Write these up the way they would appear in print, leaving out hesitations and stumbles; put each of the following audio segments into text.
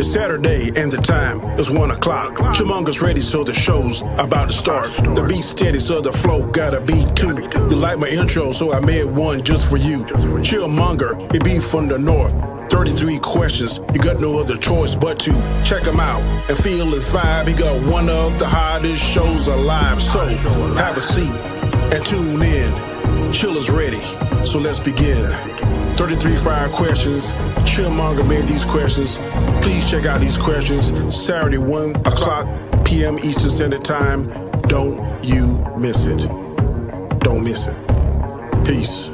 It's Saturday and the time is 1 o'clock. Chumongous ready, so the show's about to start. The beat's steady, so the flow got a beat too. You like my intro, so I made one just for you. Chillmonger, he be from the north. 33 questions, you got no other choice but to check him out and feel his vibe. He got one of the hottest shows alive. So have a seat and tune in. Chill is ready, so let's begin. 33 fire questions. Chillmonger made these questions. Please check out these questions. Saturday, 1 o'clock p.m. Eastern Standard Time. Don't you miss it. Don't miss it. Peace.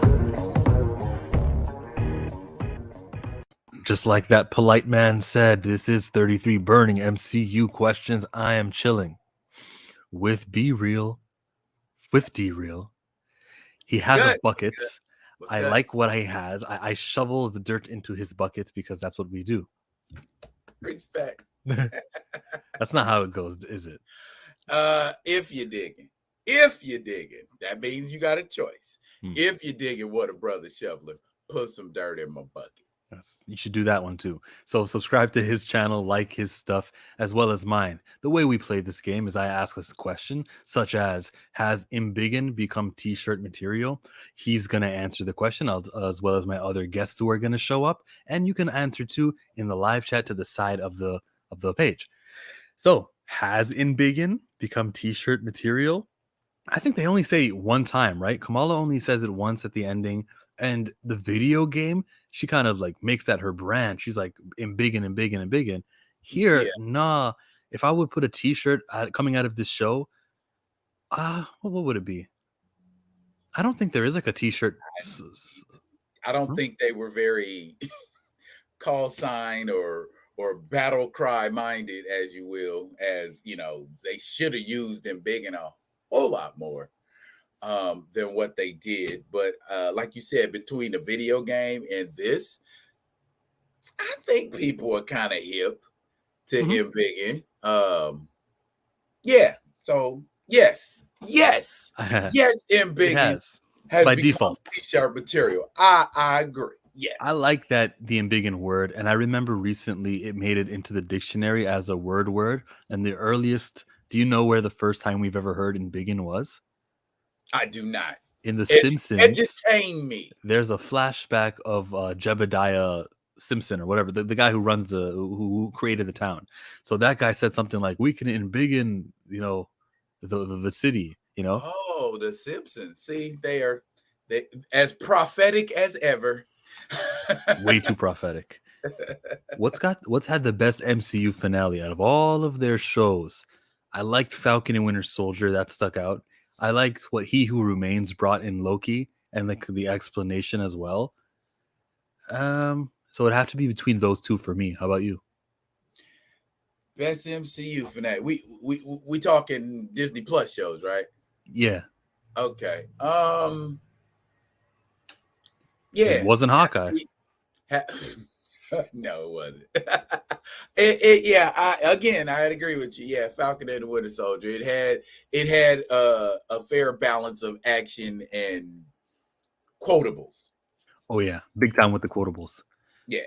Just like that polite man said, this is 33 burning MCU questions. I am chilling with Be Real, with D Real. He has a bucket. I like what he has. I shovel the dirt into his buckets because that's what we do. Respect. That's not how it goes, is it? If you're digging, that means you got a choice. If you're digging what a brother shoveling, put some dirt in my bucket. You should do that one too. So subscribe to his channel, like his stuff, as well as mine. The way we play this game is I ask us a question such as, has Embiggen become t-shirt material? He's going to answer the question as well as my other guests who are going to show up. And you can answer too in the live chat to the side of the page. So has Embiggen become t-shirt material? I think they only say one time, right? Kamala only says it once at the ending. And the video game, she kind of like makes that her brand. She's like Embiggen. Here, nah. If I would put a t-shirt coming out of this show, what would it be? I don't think there is like a t-shirt. I don't think they were very call sign or battle cry minded, as you will, as you know, they should have used Embiggen a whole lot more than what they did. But like you said, between the video game and this, I think people are kind of hip to Embiggen. Yeah. So yes, Embiggen has by become default t-shirt material. I agree. Yes. I like that, the Embiggen word, and I remember recently it made it into the dictionary as a word. And the earliest, do you know where the first time we've ever heard Embiggen was? I do not. In The Simpsons, entertain me. There's a flashback of Jebediah Simpson or whatever, the guy who runs who created the town. So that guy said something like, "We can Embiggen, the city." Oh, the Simpsons. See, they as prophetic as ever. Way too prophetic. What's had the best MCU finale out of all of their shows? I liked Falcon and Winter Soldier. That stuck out. I liked what He Who Remains brought in Loki and the explanation as well. So it'd have to be between those two for me. How about you? Best MCU finale. We talking Disney Plus shows, right? Yeah. Okay. Yeah. It wasn't Hawkeye. No, it wasn't. I'd agree with you. Yeah, Falcon and the Winter Soldier. It had a fair balance of action and quotables. Oh yeah, big time with the quotables. Yeah.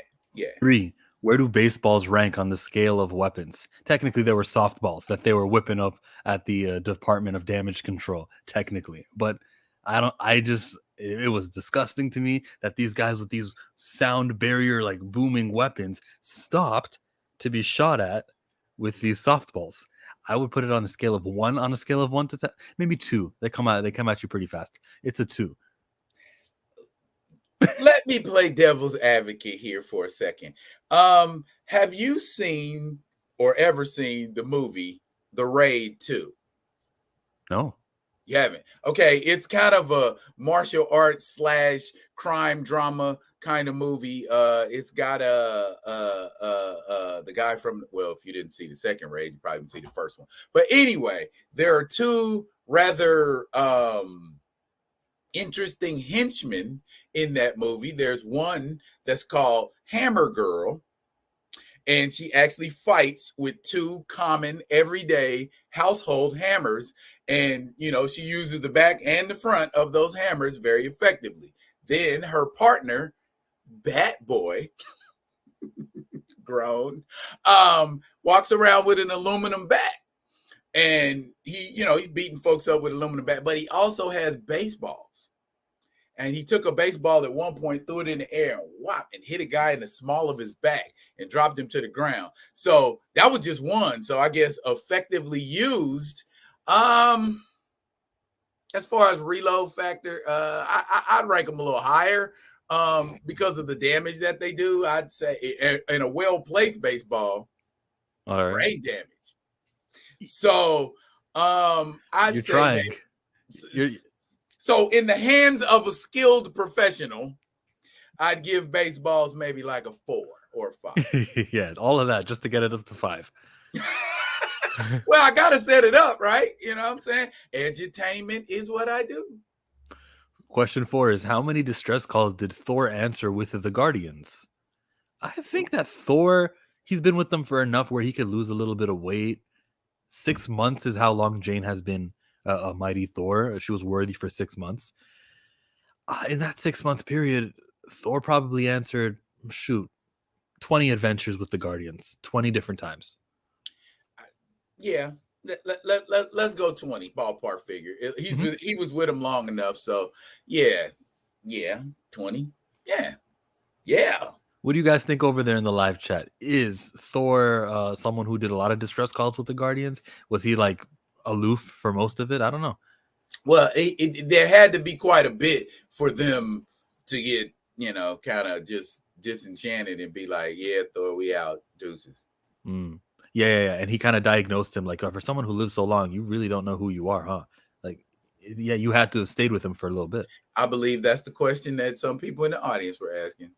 3. Where do baseballs rank on the scale of weapons? Technically, there were softballs that they were whipping up at the Department of Damage Control. Technically, but it was disgusting to me that these guys with these sound barrier, like booming weapons, stopped to be shot at with these softballs. I would put it on a scale of 1, on a scale of 1 to 10, maybe 2. They come at you pretty fast. It's a 2. Let me play devil's advocate here for a second. Have you seen or ever seen the movie The Raid 2? No. You haven't? Okay, it's kind of a martial arts / crime drama kind of movie. It's got the guy from, well, if you didn't see the second Raid, you probably didn't see the first one. But anyway, there are two rather interesting henchmen in that movie. There's one that's called Hammer Girl, and she actually fights with 2 common everyday household hammers. And, she uses the back and the front of those hammers very effectively. Then her partner, Bat Boy, grown, walks around with an aluminum bat. And he's beating folks up with aluminum bat, but he also has baseballs. And he took a baseball at one point, threw it in the air, and whop, and hit a guy in the small of his back and dropped him to the ground. So that was just one. So I guess effectively used. As far as reload factor, I'd rank them a little higher because of the damage that they do. I'd say in a well-placed baseball, brain damage. So I'd You're say trying. So in the hands of a skilled professional, I'd give baseballs maybe like a 4 or 5. Yeah, all of that just to get it up to 5. Well, I gotta set it up, right? You know what I'm saying? Edutainment is what I do. Question 4 is, how many distress calls did Thor answer with the Guardians? I think that Thor, he's been with them for enough where he could lose a little bit of weight. 6 months is how long Jane has been a mighty Thor. She was worthy for 6 months. In that 6-month period, Thor probably answered, 20 adventures with the Guardians, 20 different times. Yeah, let's go 20 ballpark figure. He was with him long enough, so yeah, 20, yeah. What do you guys think over there in the live chat? Is Thor someone who did a lot of distress calls with the Guardians? Was he like aloof for most of it? I don't know. Well, there had to be quite a bit for them to get, kind of just disenchanted and be like, yeah, Thor, we out, deuces. Yeah. And he kind of diagnosed him like, for someone who lives so long, you really don't know who you are, huh? Like, yeah, you had to have stayed with him for a little bit. I believe that's the question that some people in the audience were asking.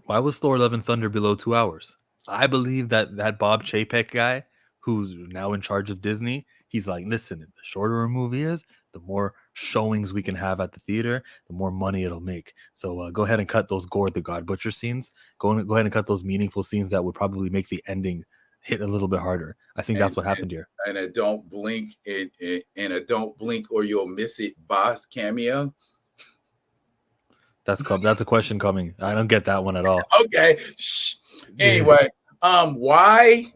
Why was Thor Love and Thunder below 2 hours? I believe that Bob Chapek guy, who's now in charge of Disney, he's like, listen, the shorter a movie is, the more showings we can have at the theater, the more money it'll make. So go ahead and cut those Gore the God Butcher scenes. Go ahead and cut those meaningful scenes that would probably make the ending hit a little bit harder. I think that's what happened here. And a don't blink or you'll miss it boss cameo. That's a question coming. I don't get that one at all. Okay. Anyway, why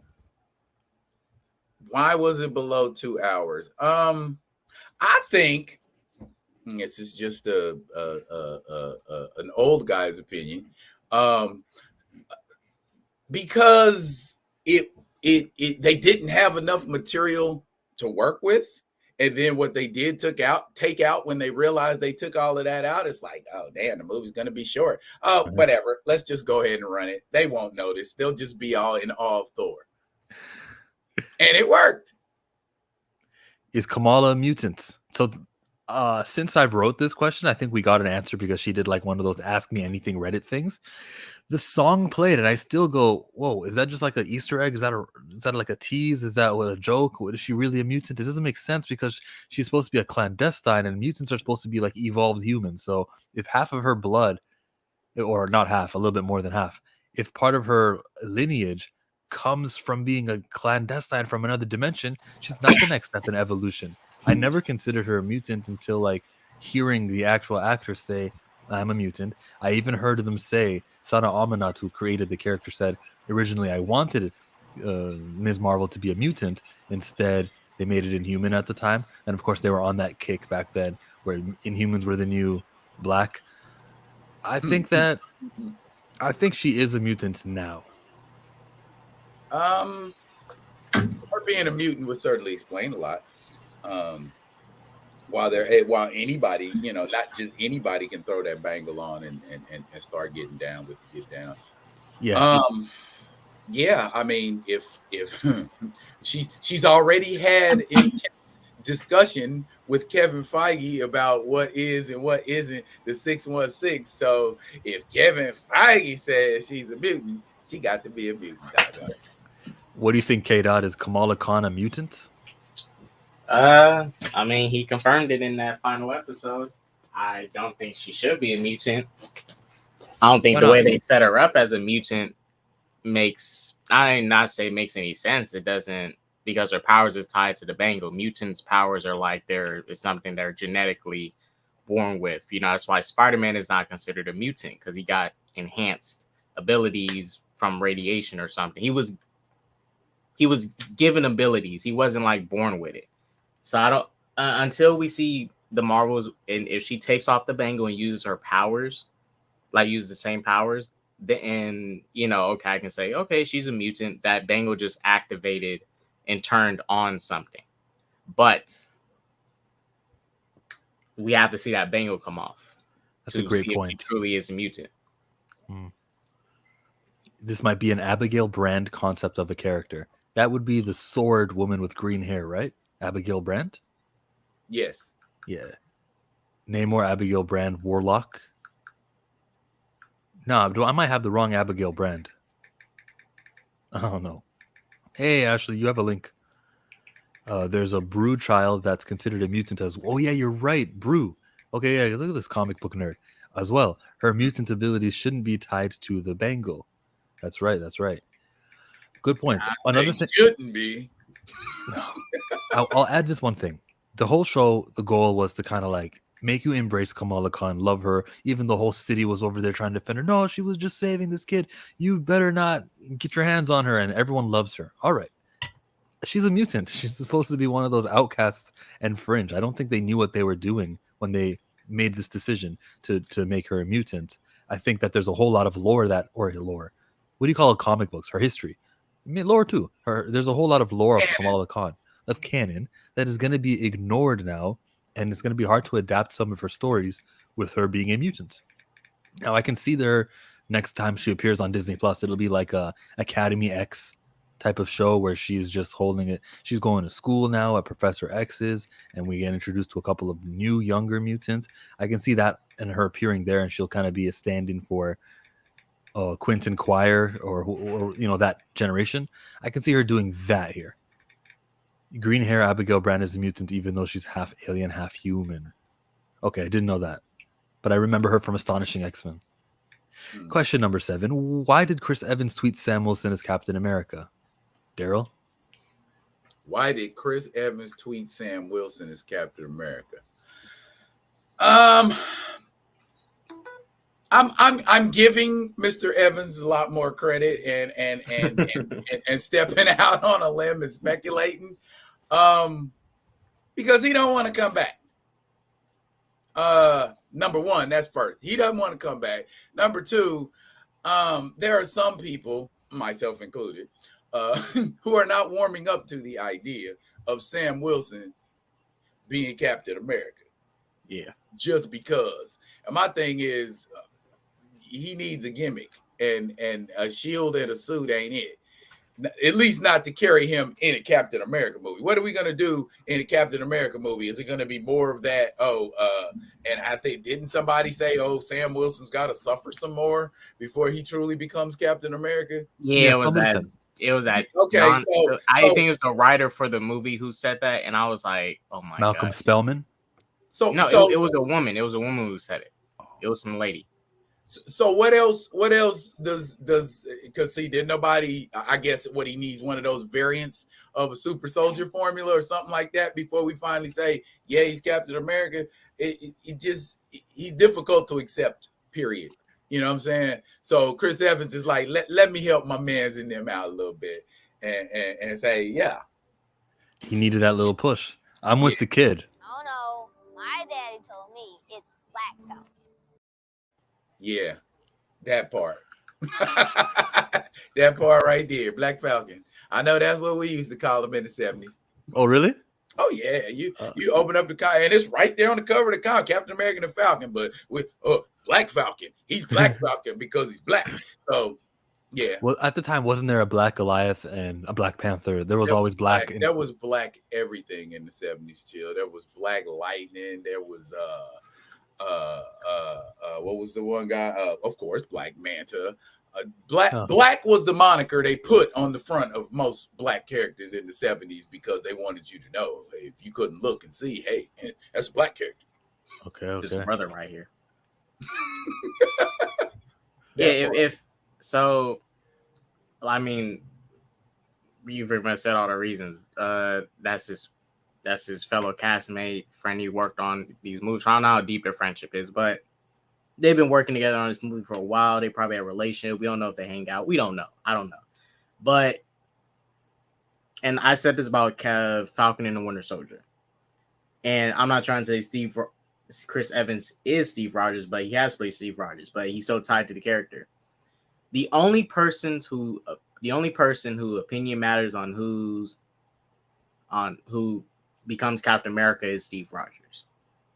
was it below 2 hours? I think this is just an old guy's opinion. Because they didn't have enough material to work with. And then what they did take out when they realized they took all of that out, it's like, oh, damn, the movie's going to be short. Oh, whatever. Let's just go ahead and run it. They won't notice. They'll just be all in awe of Thor. And it worked. Is Kamala a mutant? So since I've wrote this question, I think we got an answer because she did like one of those Ask Me Anything Reddit things. The song played and I still go, whoa, is that just like an Easter egg? Is that like a tease? Is that a joke? Is she really a mutant? It doesn't make sense because she's supposed to be a clandestine and mutants are supposed to be like evolved humans. So if half of her blood, or not half, a little bit more than half, if part of her lineage comes from being a clandestine from another dimension, she's not the next step in evolution. I never considered her a mutant until like hearing the actual actors say, I'm a mutant. I even heard them say, Sana Amanat, who created the character, said, originally I wanted Ms. Marvel to be a mutant. Instead, they made it Inhuman at the time. And of course, they were on that kick back then where Inhumans were the new black. I think she is a mutant now. Her being a mutant would certainly explain a lot. While anybody, not just anybody can throw that bangle on and start getting down with get down. Yeah. Yeah. I mean, if she's already had intense discussion with Kevin Feige about what is and what isn't the 616. So if Kevin Feige says she's a mutant, she got to be a mutant. What do you think, K-Dot? Is Kamala Khan a mutant? I mean, he confirmed it in that final episode. I don't think she should be a mutant. I don't think the way they set her up as a mutant makes any sense. It doesn't, because her powers is tied to the bangle. Mutants' powers are like it's something they're genetically born with. That's why Spider-Man is not considered a mutant because he got enhanced abilities from radiation or something. He was given abilities. He wasn't like born with it. So I don't until we see the Marvels, and if she takes off the bangle and uses her powers, like uses the same powers, then okay, I can say okay, she's a mutant. That bangle just activated and turned on something, but we have to see that bangle come off. That's a great point. If he truly is a mutant. This might be an Abigail Brand concept of a character. That would be the sword woman with green hair, right? Abigail Brand? Yes. Yeah. Name more Abigail Brand warlock. No, I might have the wrong Abigail Brand. I don't know. Hey, Ashley, you have a link. There's a Brew child that's considered a mutant as well. Oh, yeah, you're right. Brew. Okay, yeah, look at this comic book nerd as well. Her mutant abilities shouldn't be tied to the bangle. That's right. Good points. Another thing shouldn't be. No. I'll add this one thing. The whole show, the goal was to kind of like make you embrace Kamala Khan, love her. Even the whole city was over there trying to defend her. No, she was just saving this kid. You better not get your hands on her. And everyone loves her. All right. She's a mutant. She's supposed to be one of those outcasts and fringe. I don't think they knew what they were doing when they made this decision to make her a mutant. I think that there's a whole lot of lore. What do you call it? Comic books, her history. I mean, lore too. There's a whole lot of lore of Kamala Khan, of canon, that is going to be ignored now, and it's going to be hard to adapt some of her stories with her being a mutant. Now, I can see there next time she appears on Disney Plus, it'll be like a Academy X type of show where she's just holding it. She's going to school now at Professor X's, and we get introduced to a couple of new, younger mutants. I can see that and her appearing there, and she'll kind of be a stand-in for Quentin Quire or that generation. I can see her doing that here. Green hair Abigail Brand is a mutant, even though she's half alien, half human. Okay, I didn't know that, but I remember her from Astonishing X-Men. Question number 7: why did Chris Evans tweet Sam Wilson as Captain America? Daryl? Why did Chris Evans tweet Sam Wilson as Captain America? I'm giving Mr. Evans a lot more credit and stepping out on a limb and speculating, because he don't want to come back. Number one, that's first. He doesn't want to come back. Number two, there are some people, myself included, who are not warming up to the idea of Sam Wilson being Captain America. Yeah. Just because. And my thing is, he needs a gimmick, and a shield and a suit ain't it. At least not to carry him in a Captain America movie. What are we going to do in a Captain America movie? Is it going to be more of that? And I think, didn't somebody say, Sam Wilson's got to suffer some more before he truly becomes Captain America? Yeah, it was that. Okay, I think it was the writer for the movie who said that, and I was like, oh my god. Malcolm Spellman? It was a woman. It was a woman who said it. It was some lady. So what else does because see, did nobody, I guess what he needs, one of those variants of a super soldier formula or something like that before we finally say, yeah, he's Captain America. He's difficult to accept, period. You know what I'm saying? So Chris Evans is like, let me help my mans in them out a little bit and say, yeah. He needed that little push. I'm with the kid. Oh no, my daddy told me it's Black Falcon. Yeah, that part. That part right there, Black Falcon. I know that's what we used to call him in the 70s. Oh, really? Oh, yeah. You open up the car, and it's right there on the cover of the car, Captain America and the Falcon, but with Black Falcon. He's Black Falcon because he's black. So, yeah. Well, at the time, wasn't there a Black Goliath and a Black Panther? There was always black. There was black everything in the 70s, chill. There was Black Lightning. There was what was the one guy? Of course, Black Manta. Black was the moniker they put on the front of most black characters in the 70s because they wanted you to know, if you couldn't look and see, hey, that's a black character. Okay. This brother right here. Yeah, if so, I mean, you pretty much said all the reasons. That's his fellow castmate, friend he worked on these movies. I don't know how deep their friendship is, but they've been working together on this movie for a while. They probably have a relationship. We don't know if they hang out. We don't know. I don't know. But, and I said this about Falcon and the Winter Soldier. And I'm not trying to say Chris Evans is Steve Rogers, but he has played Steve Rogers, but he's so tied to the character. The only person who opinion matters on who becomes Captain America is Steve Rogers.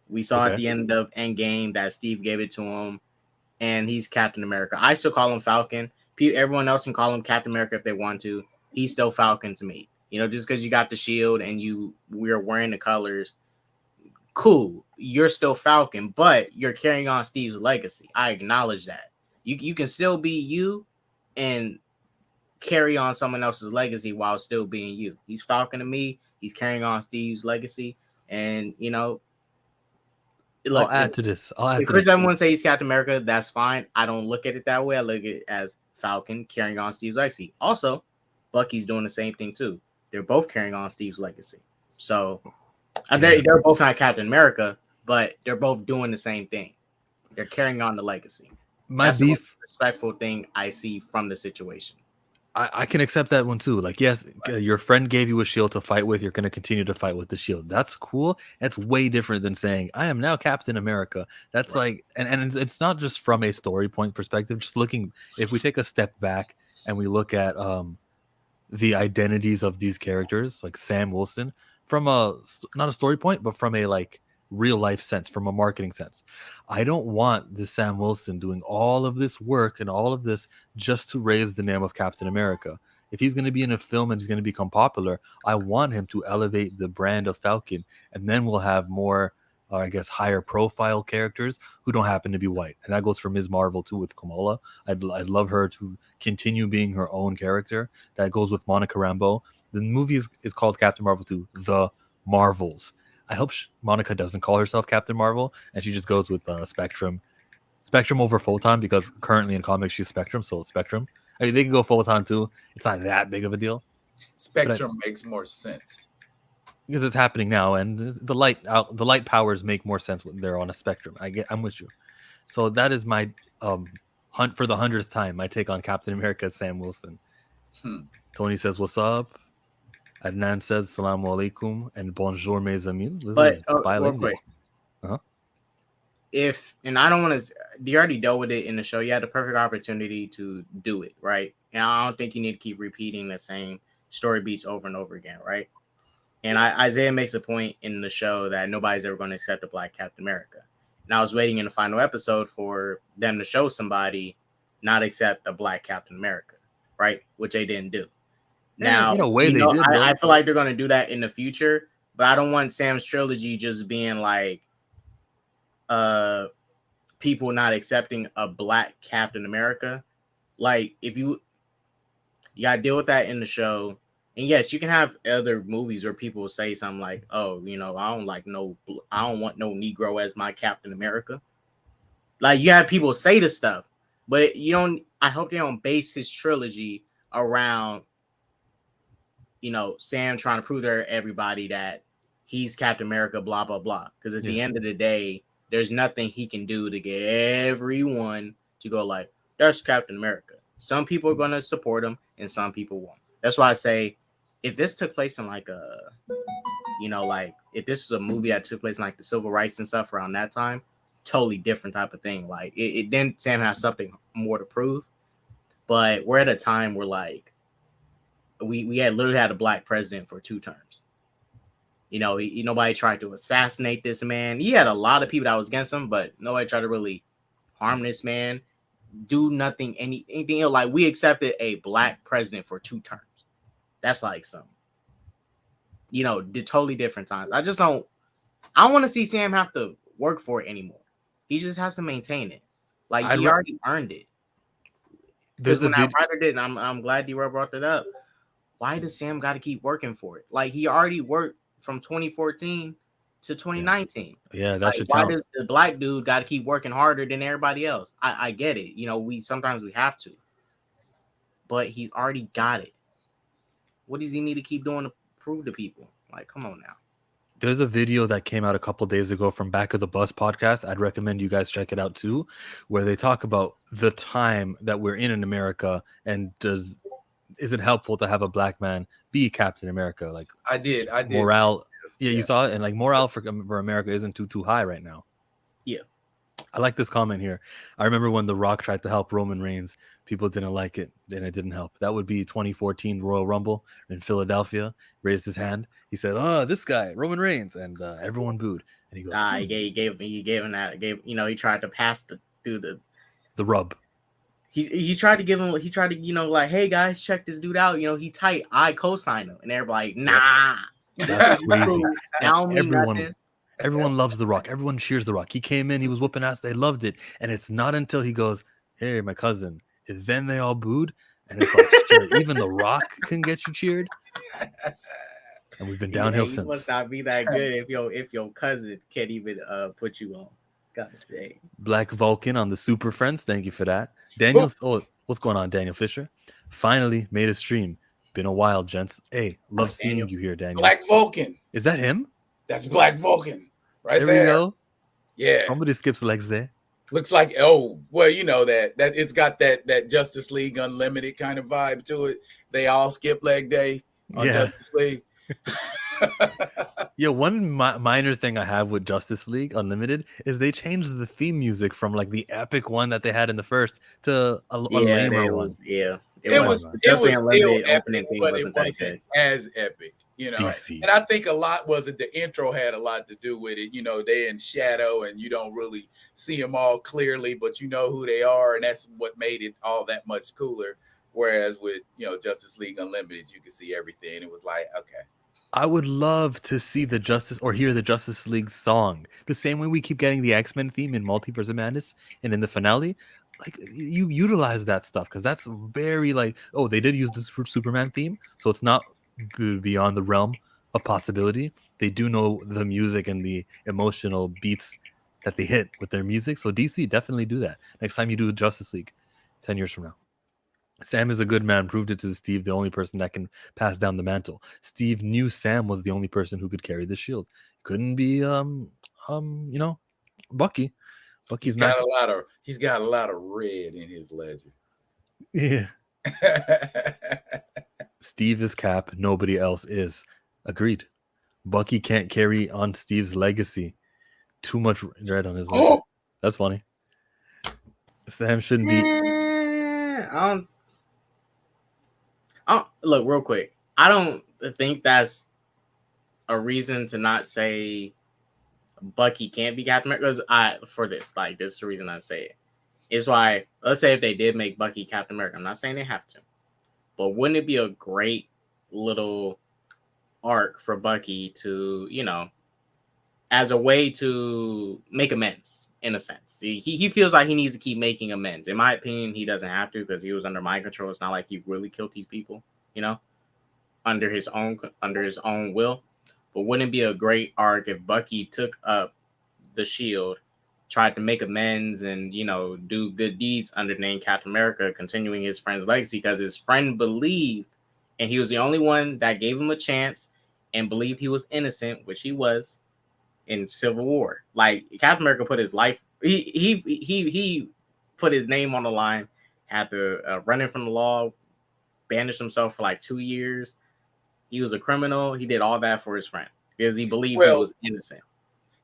We saw at the end of Endgame that Steve gave it to him, and he's Captain America. I still call him Falcon. Everyone else can call him Captain America if they want to. He's still Falcon to me. Just because you got the shield and we're wearing the colors, cool. You're still Falcon, but you're carrying on Steve's legacy. I acknowledge that. You can still be you and carry on someone else's legacy while still being you. He's Falcon to me. He's carrying on Steve's legacy, and I'll add to this. If Chris Evans say he's Captain America, that's fine. I don't look at it that way. I look at it as Falcon carrying on Steve's legacy. Also, Bucky's doing the same thing too. They're both carrying on Steve's legacy. So they're both not Captain America, but they're both doing the same thing. They're carrying on the legacy. That's the most respectful thing I see from the situation. I can accept that one too. Like, yes, your friend gave you a shield to fight with. You're going to continue to fight with the shield. That's cool. That's way different than saying, I am now Captain America. That's like, and it's not just from a story point perspective. Just looking, if we take a step back and we look at the identities of these characters, like Sam Wilson, from not a story point, but from a like real life sense, from a marketing sense. I don't want this Sam Wilson doing all of this work and all of this just to raise the name of Captain America. If he's going to be in a film and he's going to become popular, I want him to elevate the brand of Falcon, and then we'll have more, I guess, higher profile characters who don't happen to be white. And that goes for Ms. Marvel too with Kamala. I'd love her to continue being her own character. That goes with Monica Rambeau. The movie is called Captain Marvel 2, The Marvels. I hope Monica doesn't call herself Captain Marvel and she just goes with Spectrum over Photon, because currently in comics she's Spectrum, so Spectrum. I mean, they can go Photon too. It's not that big of a deal. Spectrum makes more sense because it's happening now, and the light powers make more sense when they're on a spectrum. I'm with you. So that is my hunt for the 100th time. My take on Captain America, Sam Wilson. Tony says, "What's up?" Adnan says, "Assalamu alaikum and bonjour, mes amis." But real quick, and I don't want to, you already dealt with it in the show. You had the perfect opportunity to do it, right? And I don't think you need to keep repeating the same story beats over and over again, right? And Isaiah makes a point in the show that nobody's ever going to accept a black Captain America. And I was waiting in the final episode for them to show somebody not accept a black Captain America, right? Which they didn't do. Now, in a way, they did. I feel like they're going to do that in the future, but I don't want Sam's trilogy just being like people not accepting a black Captain America. Like, if you gotta deal with that in the show. And yes, you can have other movies where people say something like, "Oh, I don't want no Negro as my Captain America." Like, you have people say this stuff, but I hope they don't base his trilogy around Sam trying to prove to everybody that he's Captain America, blah, blah, blah. Because at the end of the day, there's nothing he can do to get everyone to go like, that's Captain America. Some people are going to support him and some people won't. That's why I say, if this took place in like if this was a movie that took place in like the civil rights and stuff around that time, totally different type of thing. Like then Sam has something more to prove. But we're at a time where like, we had literally had a black president for 2 terms. Nobody tried to assassinate this man. He had a lot of people that was against him, but nobody tried to really harm this man. Do nothing, anything else. Like, we accepted a black president for 2 terms. That's like some, totally different times. I don't want to see Sam have to work for it anymore. He just has to maintain it. Like, he already earned it. Because when that writer did, and I'm glad D-Roy brought that up. Why does Sam got to keep working for it? Like, he already worked from 2014 to 2019. Yeah, that should why count. Does the black dude got to keep working harder than everybody else? I get it. Sometimes we have to. But he's already got it. What does he need to keep doing to prove to people? Like, come on now. There's a video that came out a couple days ago from Back of the Bus podcast. I'd recommend you guys check it out too, where they talk about the time that we're in America and is it helpful to have a black man be Captain America? Like I did. morale. Yeah, Yeah. you saw it, and like morale for America isn't too high right now. Yeah. I like this comment here. I remember when The Rock tried to help Roman Reigns, people didn't like it, and it didn't help. That would be 2014 Royal Rumble in Philadelphia. Raised his hand. He said, "Oh, this guy, Roman Reigns," and everyone booed. And he goes, He gave him that. He tried to pass the rub. He tried to give him. He tried to like, hey guys, check this dude out. He tight. I co-sign him, and everybody like, nah. That's crazy. Everyone loves The Rock. Everyone cheers The Rock. He came in, he was whooping ass. They loved it. And it's not until he goes, "Hey, my cousin," and then they all booed. And it's like, shit, even The Rock can get you cheered. And we've been downhill since. You must not be that good if your cousin can't even put you on. God dang. Black Vulcan on the Super Friends. Thank you for that. Daniel, what's going on, Daniel Fisher? Finally made a stream. Been a while, gents. Hey, love seeing you here, Daniel. Black Vulcan. Is that him? That's Black Vulcan. Right there. There we go. Yeah. Somebody skips legs there. Looks like, that it's got that Justice League Unlimited kind of vibe to it. They all skip leg day on Justice League. Yeah, one minor thing I have with Justice League Unlimited is they changed the theme music from like the epic one that they had in the first to a lamer one. It was still epic, but it wasn't as epic. DC. And I think a lot was it the intro had a lot to do with it. They're in shadow and you don't really see them all clearly, but you know who they are, and that's what made it all that much cooler. Whereas with Justice League Unlimited, you could see everything. It was like, okay. I would love to see hear the Justice League song the same way we keep getting the X-Men theme in Multiverse of Madness and in the finale. Like, you utilize that stuff because that's very like, they did use the Superman theme, so it's not beyond the realm of possibility. They do know the music and the emotional beats that they hit with their music. So DC, definitely do that next time you do Justice League 10 years from now. Sam is a good man, proved it to Steve, the only person that can pass down the mantle. Steve knew Sam was the only person who could carry the shield. Couldn't be Bucky. Bucky's got a lot of red in his ledger. Yeah. Steve is Cap, nobody else is. Agreed. Bucky can't carry on Steve's legacy. Too much red on his leg. That's funny. Sam shouldn't be. Look, real quick. I don't think that's a reason to not say Bucky can't be Captain America. Because this is the reason I say it. It's why, let's say if they did make Bucky Captain America, I'm not saying they have to, but wouldn't it be a great little arc for Bucky to, as a way to make amends, in a sense? He feels like he needs to keep making amends. In my opinion, he doesn't have to because he was under mind control. It's not like he really killed these people, under his own will. But wouldn't it be a great arc if Bucky took up the shield, tried to make amends and, do good deeds under the name Captain America, continuing his friend's legacy because his friend believed, and he was the only one that gave him a chance and believed he was innocent, which he was in Civil War. Like, Captain America put his life, he put his name on the line, had to run in from the law, banished himself for like 2 years. He was a criminal. He did all that for his friend because he believed he was innocent.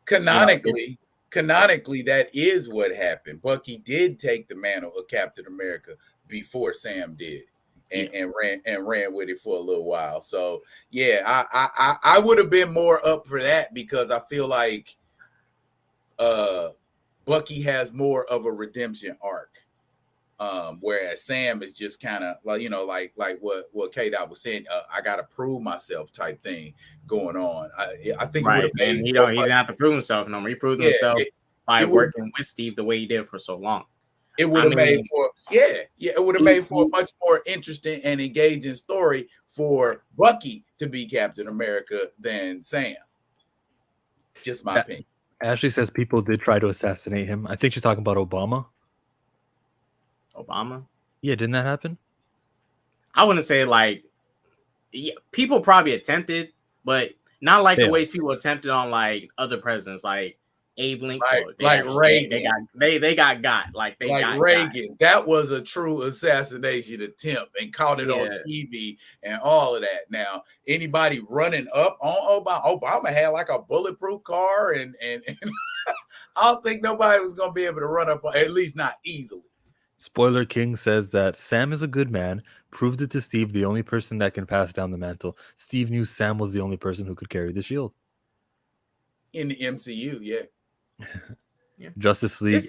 Canonically, that is what happened. Bucky did take the mantle of Captain America before Sam did, and ran with it for a little while. So yeah, I would have been more up for that because I feel like Bucky has more of a redemption arc. Whereas Sam is just kind of like what K-Dot was saying, I gotta prove myself type thing going on. I think right, and he didn't have to prove himself no more. He proved himself by working with Steve the way he did for so long. It would have made for it would have made for a much more interesting and engaging story for Bucky to be Captain America than Sam. Just my opinion. Ashley says people did try to assassinate him. I think she's talking about Obama. Yeah, didn't that happen? I wouldn't say people probably attempted, but Not like the way Fails. people attempted on like other presidents, like Abe Lincoln. Like Reagan. They got like they like got Reagan. That was a true assassination attempt and caught it on TV and all of that. Now, anybody running up on Obama had like a bulletproof car, and I don't think nobody was going to be able to run up, at least not easily. Spoiler King says that Sam is a good man, proved it to Steve, the only person that can pass down the mantle. Steve knew Sam was the only person who could carry the shield. In the MCU, yeah. Justice League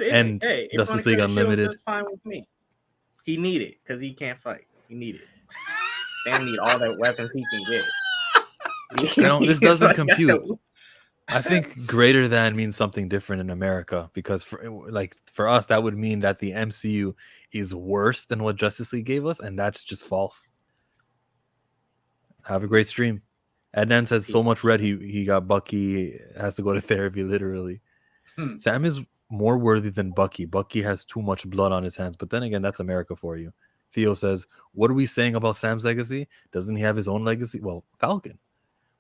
Justice League Unlimited. That's fine with me. He need it because he can't fight. He need it. Sam need all the weapons he can get. This doesn't compute. I think greater than means something different in America, because for us that would mean that the MCU is worse than what Justice League gave us, and that's just false. Have a great stream. Adnan says so much red he got Bucky has to go to therapy literally. Sam is more worthy than Bucky. Bucky has too much blood on his hands, but then again, that's America for you. Theo says, what are we saying about Sam's legacy? Doesn't he have his own legacy? Well, Falcon.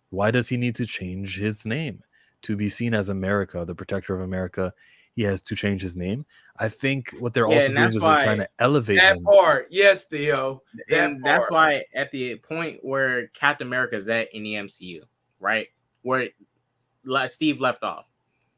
Why does he need to change his name? To be seen as America, the protector of America, he has to change his name. I think what they're also doing is they're trying to elevate that him. part. Yes, Theo. That's why at the point where Captain America is at in the MCU, right? Where Steve left off,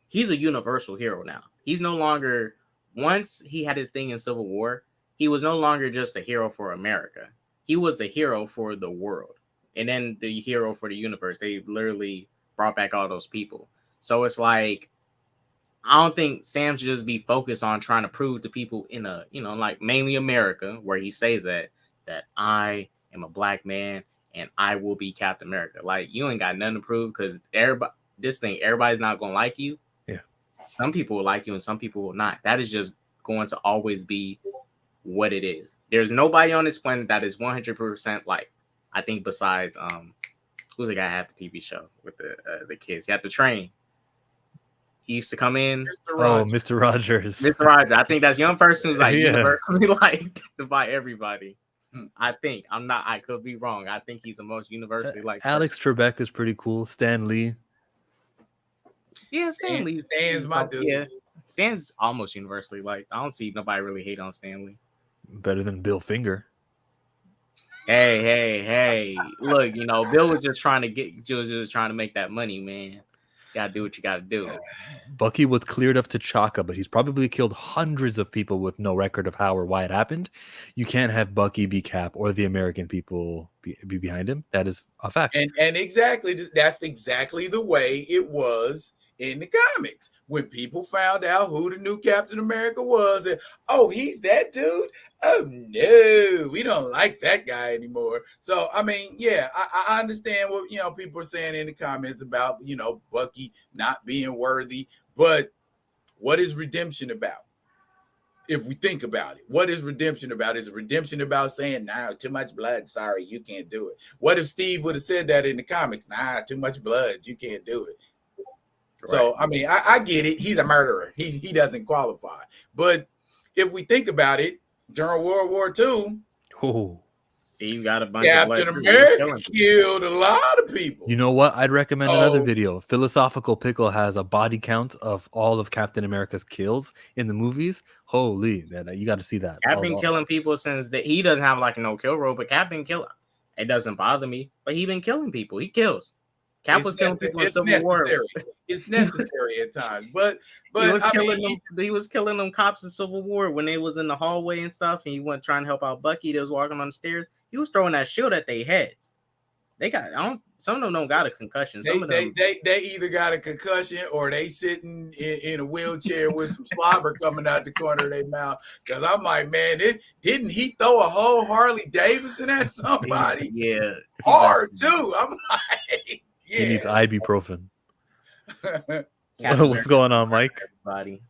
he's a universal hero now. He's no longer, once he had his thing in Civil War, he was no longer just a hero for America. He was the hero for the world. And then the hero for the universe. They literally brought back all those people. So it's like, I don't think Sam should just be focused on trying to prove to people in a, like mainly America, where he says that I am a black man and I will be Captain America. Like, you ain't got nothing to prove, because everybody's not going to like you. Yeah. Some people will like you and some people will not. That is just going to always be what it is. There's nobody on this planet that is 100% like, I think, besides who's the guy who had the TV show with the kids? He had the train. He used to come in. Mr. Rogers. Mr. Rogers. I think that's the young person who's like universally liked by everybody. I think. I could be wrong. I think he's the most universally liked. Alex Trebek is pretty cool. Stan Lee. Yeah, Stan Lee. Stan's my dude. Yeah, Stan's almost universally liked. I don't see nobody really hate on Stan Lee. Better than Bill Finger. Hey! Look, Bill was just trying to make that money, man. Gotta do what you gotta do. Bucky was cleared of T'Chaka, but he's probably killed hundreds of people with no record of how or why it happened. You can't have Bucky be Cap or the American people be behind him. That is a fact. And exactly, that's exactly the way it was in the comics. When people found out who the new Captain America was, and he's that dude. Oh no, we don't like that guy anymore. So I mean, yeah, I understand what people are saying in the comments about Bucky not being worthy, but what is redemption about? If we think about it, what is redemption about? Is redemption about saying, nah, too much blood, sorry, you can't do it? What if Steve would have said that in the comics? Nah, too much blood, you can't do it. Right. So I mean, I get it. He's a murderer. He doesn't qualify. But if we think about it, during World War II, Steve got a bunch Captain America killed a lot of people. You know what? I'd recommend another video. Philosophical Pickle has a body count of all of Captain America's kills in the movies. Holy man, you got to see that. I've been killing people since he doesn't have like a no kill rule, but Cap been killing. It doesn't bother me, but he been killing people. He kills. Cap was killing people in Civil War. It's necessary at times, but he was killing them cops in Civil War when they was in the hallway and stuff, and he went trying to help out Bucky. They was walking on the stairs. He was throwing that shield at their heads. Some of them don't got a concussion. Some of them they either got a concussion or they sitting in a wheelchair with some slobber coming out the corner of their mouth. Because I'm like, man, didn't he throw a whole Harley Davidson at somebody? Yeah, hard too. I'm like. Yeah. He needs ibuprofen. What's going on, Mike? Everybody.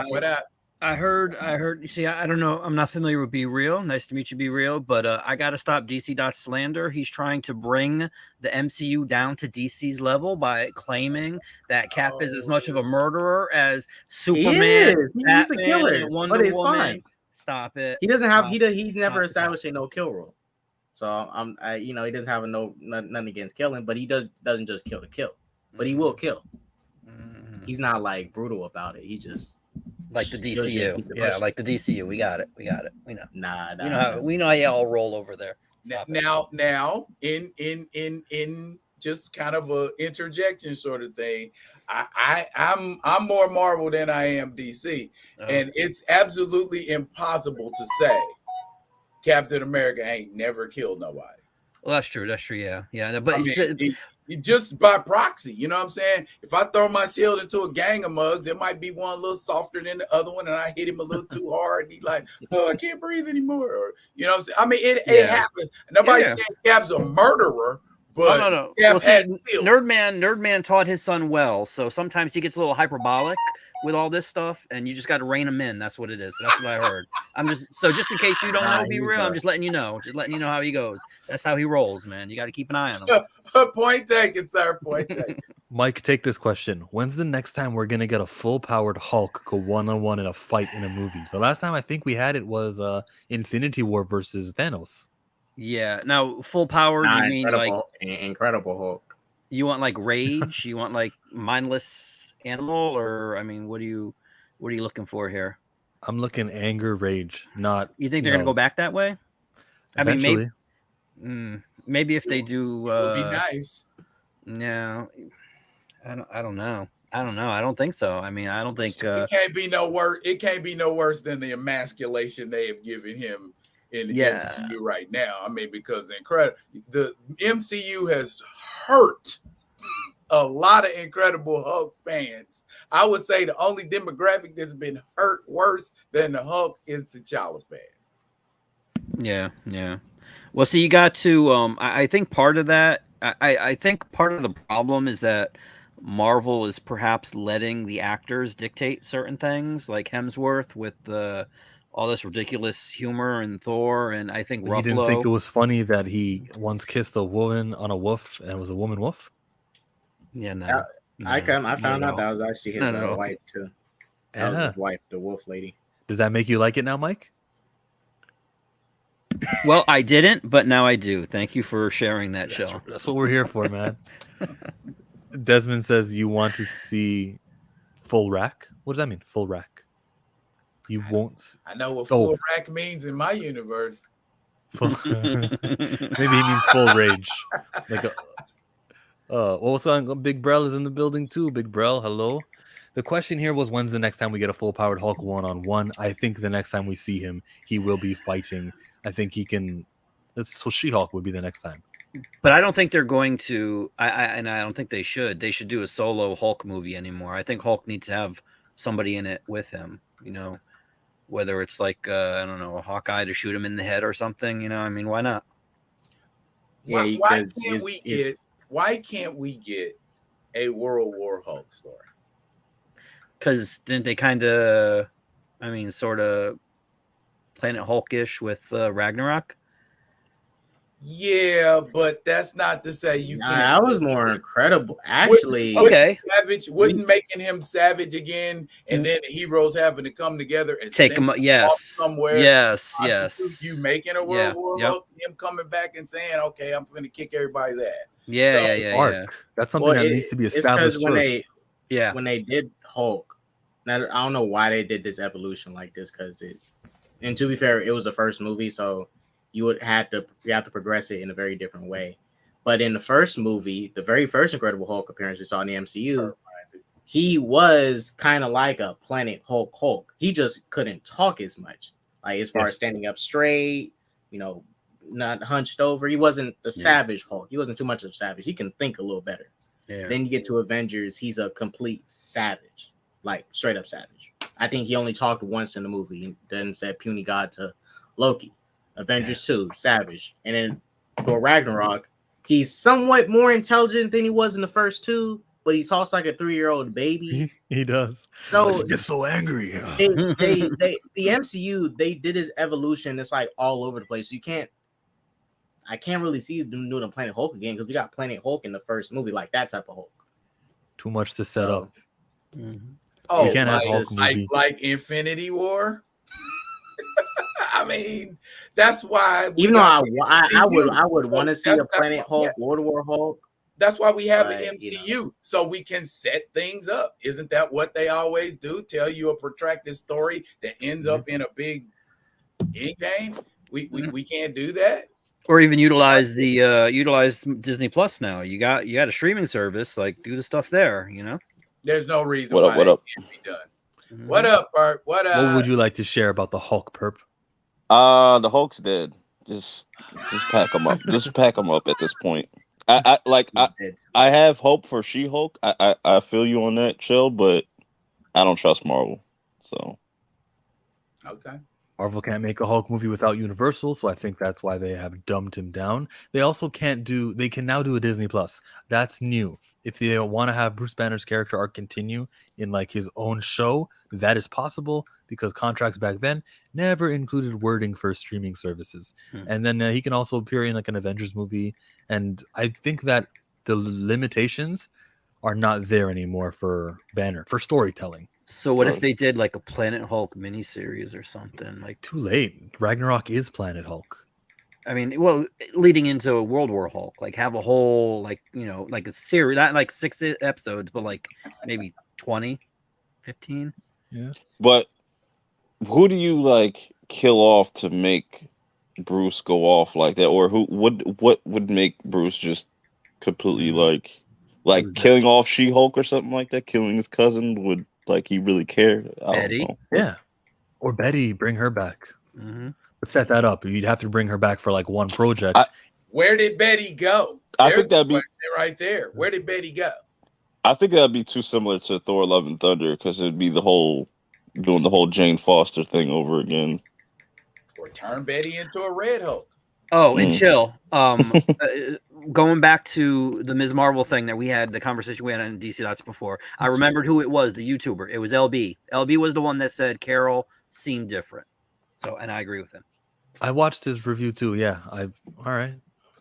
What up? I heard. You see, I don't know. I'm not familiar with Be Real. Nice to meet you, Be Real. But I got to stop DC slander. He's trying to bring the MCU down to DC's level by claiming that Cap is as much of a murderer as Superman. He's a killer. Wonder but it's Woman. Fine. Stop it. He doesn't have. He never established a no kill rule. So he doesn't have nothing against killing, but he doesn't just kill to kill, but he will kill. He's not like brutal about it. He just like the DCU, yeah, like the DCU. We got it. We know. We know how y'all roll over there. Now, in just kind of a interjection sort of thing, I'm more Marvel than I am DC, and it's absolutely impossible to say Captain America ain't never killed nobody. Well, that's true. Yeah. But just by proxy, you know what I'm saying? If I throw my shield into a gang of mugs, it might be one a little softer than the other one, and I hit him a little too hard, and he's like, "Oh, I can't breathe anymore." Or, you know what I'm saying? I mean, it happens. Nobody's saying Cap's a murderer, but no. Well, see, Nerdman taught his son well, so sometimes he gets a little hyperbolic with all this stuff, and you just got to rein him in. That's what it is. That's what I heard. Just in case you don't know, be real. I'm just letting you know. Just letting you know how he goes. That's how he rolls, man. You got to keep an eye on him. Point taken, sir. Point taken. Mike, take this question. When's the next time we're gonna get a full-powered Hulk go one-on-one in a fight in a movie? The last time I think we had it was Infinity War versus Thanos. Yeah. Now, full power. You mean like Incredible Hulk? You want like rage? You want like mindless animal, or I mean, what are you looking for here? I'm looking anger, rage. Not. You think they're gonna go back that way? Eventually. I mean, maybe if they do, it would be nice. No, I don't know. I don't think so. I mean, I don't think it can't be no worse. It can't be no worse than the emasculation they have given him in the MCU right now. I mean, because the MCU has hurt a lot of Incredible Hulk fans. I would say the only demographic that's been hurt worse than the Hulk is the T'Challa fans. Yeah. Well, see, you got to. I think part of that. I think part of the problem is that Marvel is perhaps letting the actors dictate certain things, like Hemsworth with all this ridiculous humor and Thor, and I think Ruffalo. You didn't think it was funny that he once kissed a woman on a woof and it was a woman woof? Yeah, no. I found out that was actually his wife too. That was his wife, the wolf lady. Does that make you like it now, Mike? Well, I didn't, but now I do. Thank you for sharing that show. That's what we're here for, man. Desmond says you want to see full rack. What does that mean? Full rack. You won't. I know what full rack means in my universe. Maybe he means full rage. Like what's on? Big Brel is in the building too. Big Brel, hello. The question here was, when's the next time we get a full-powered Hulk one-on-one? I think the next time we see him, he will be fighting. I think he can. So She-Hulk would be the next time. But I don't think they're going to. I don't think they should. They should do a solo Hulk movie anymore. I think Hulk needs to have somebody in it with him. You know, whether it's like a Hawkeye to shoot him in the head or something. You know, I mean, why not? Yeah, why can't we get a World War Hulk story? Because didn't they kind of, sort of Planet Hulk-ish with Ragnarok? Yeah, but that's not to say you can't. That was more incredible, actually. Wouldn't making him savage again, and then the heroes having to come together and take him somewhere. Yes. You making a World War Hulk, him coming back and saying, "Okay, I'm going to kick everybody's ass." Yeah. That's something that needs to be established first. When they did Hulk, now I don't know why they did this evolution like this, and to be fair, it was the first movie, so you have to progress it in a very different way. But in the first movie, the very first Incredible Hulk appearance we saw in the MCU, he was kind of like a Planet Hulk. He just couldn't talk as much, like as far as standing up straight, not hunched over. He wasn't the savage Hulk. He wasn't too much of a savage. He can think a little better. Yeah. Then you get to Avengers, he's a complete savage, like straight up savage. I think he only talked once in the movie and then said puny god to Loki. Avengers 2, savage. And then Thor Ragnarok, he's somewhat more intelligent than he was in the first two, but he talks like a 3-year-old baby. He does. So he gets so angry. The MCU, they did his evolution. It's like all over the place. So I can't really see them doing a Planet Hulk again because we got Planet Hulk in the first movie, like that type of Hulk. Too much to set up. Oh, you can't have Hulk movie. Like Infinity War. I mean, that's why we Even though got I would want to see a That's Planet why- Hulk, World War Hulk. That's why we have the But, MCU, so we can set things up. Isn't that what they always do? Tell you a protracted story that ends up in a big end game. We can't do that. Or even utilize utilize Disney Plus now. You got a streaming service, like do the stuff there, you know? There's no reason What why up? What that up? can't be done. What up, Bert? What up? What would you like to share about the Hulk, Perp? The Hulk's dead. Just pack him up. Just pack him up at this point. I have hope for She-Hulk. I feel you on that, Chill, but I don't trust Marvel. So Okay. Marvel can't make a Hulk movie without Universal, so I think that's why they have dumbed him down. They also they can now do a Disney Plus. That's new. If they want to have Bruce Banner's character arc continue in like his own show, that is possible because contracts back then never included wording for streaming services. And then he can also appear in like an Avengers movie. And I think that the limitations are not there anymore for Banner, for storytelling. So what if they did like a Planet Hulk miniseries or something? Like Too late. Ragnarok is Planet Hulk. I mean, well, leading into a World War Hulk, like have a whole like, like a series, not like 6 episodes, but like maybe 20, 15. Yeah. But who do you like kill off to make Bruce go off like that? Or what would make Bruce just completely like killing off She-Hulk or something like that? Killing his cousin would like he really cared? Betty? Yeah. Or Betty, bring her back. Mm-hmm. Set that up. You'd have to bring her back for like one project. Where did Betty go? I think that'd be right there. Where did Betty go? I think that'd be too similar to Thor: Love and Thunder because it'd be doing the whole Jane Foster thing over again. Or turn Betty into a Red Hulk. Oh, and Chill. Going back to the Ms. Marvel thing that we had, the conversation we had on DC Dots before, I remembered who it was, the YouTuber. It was LB. LB was the one that said Carol seemed different. So, and I agree with him. I watched his review too. Yeah. All right.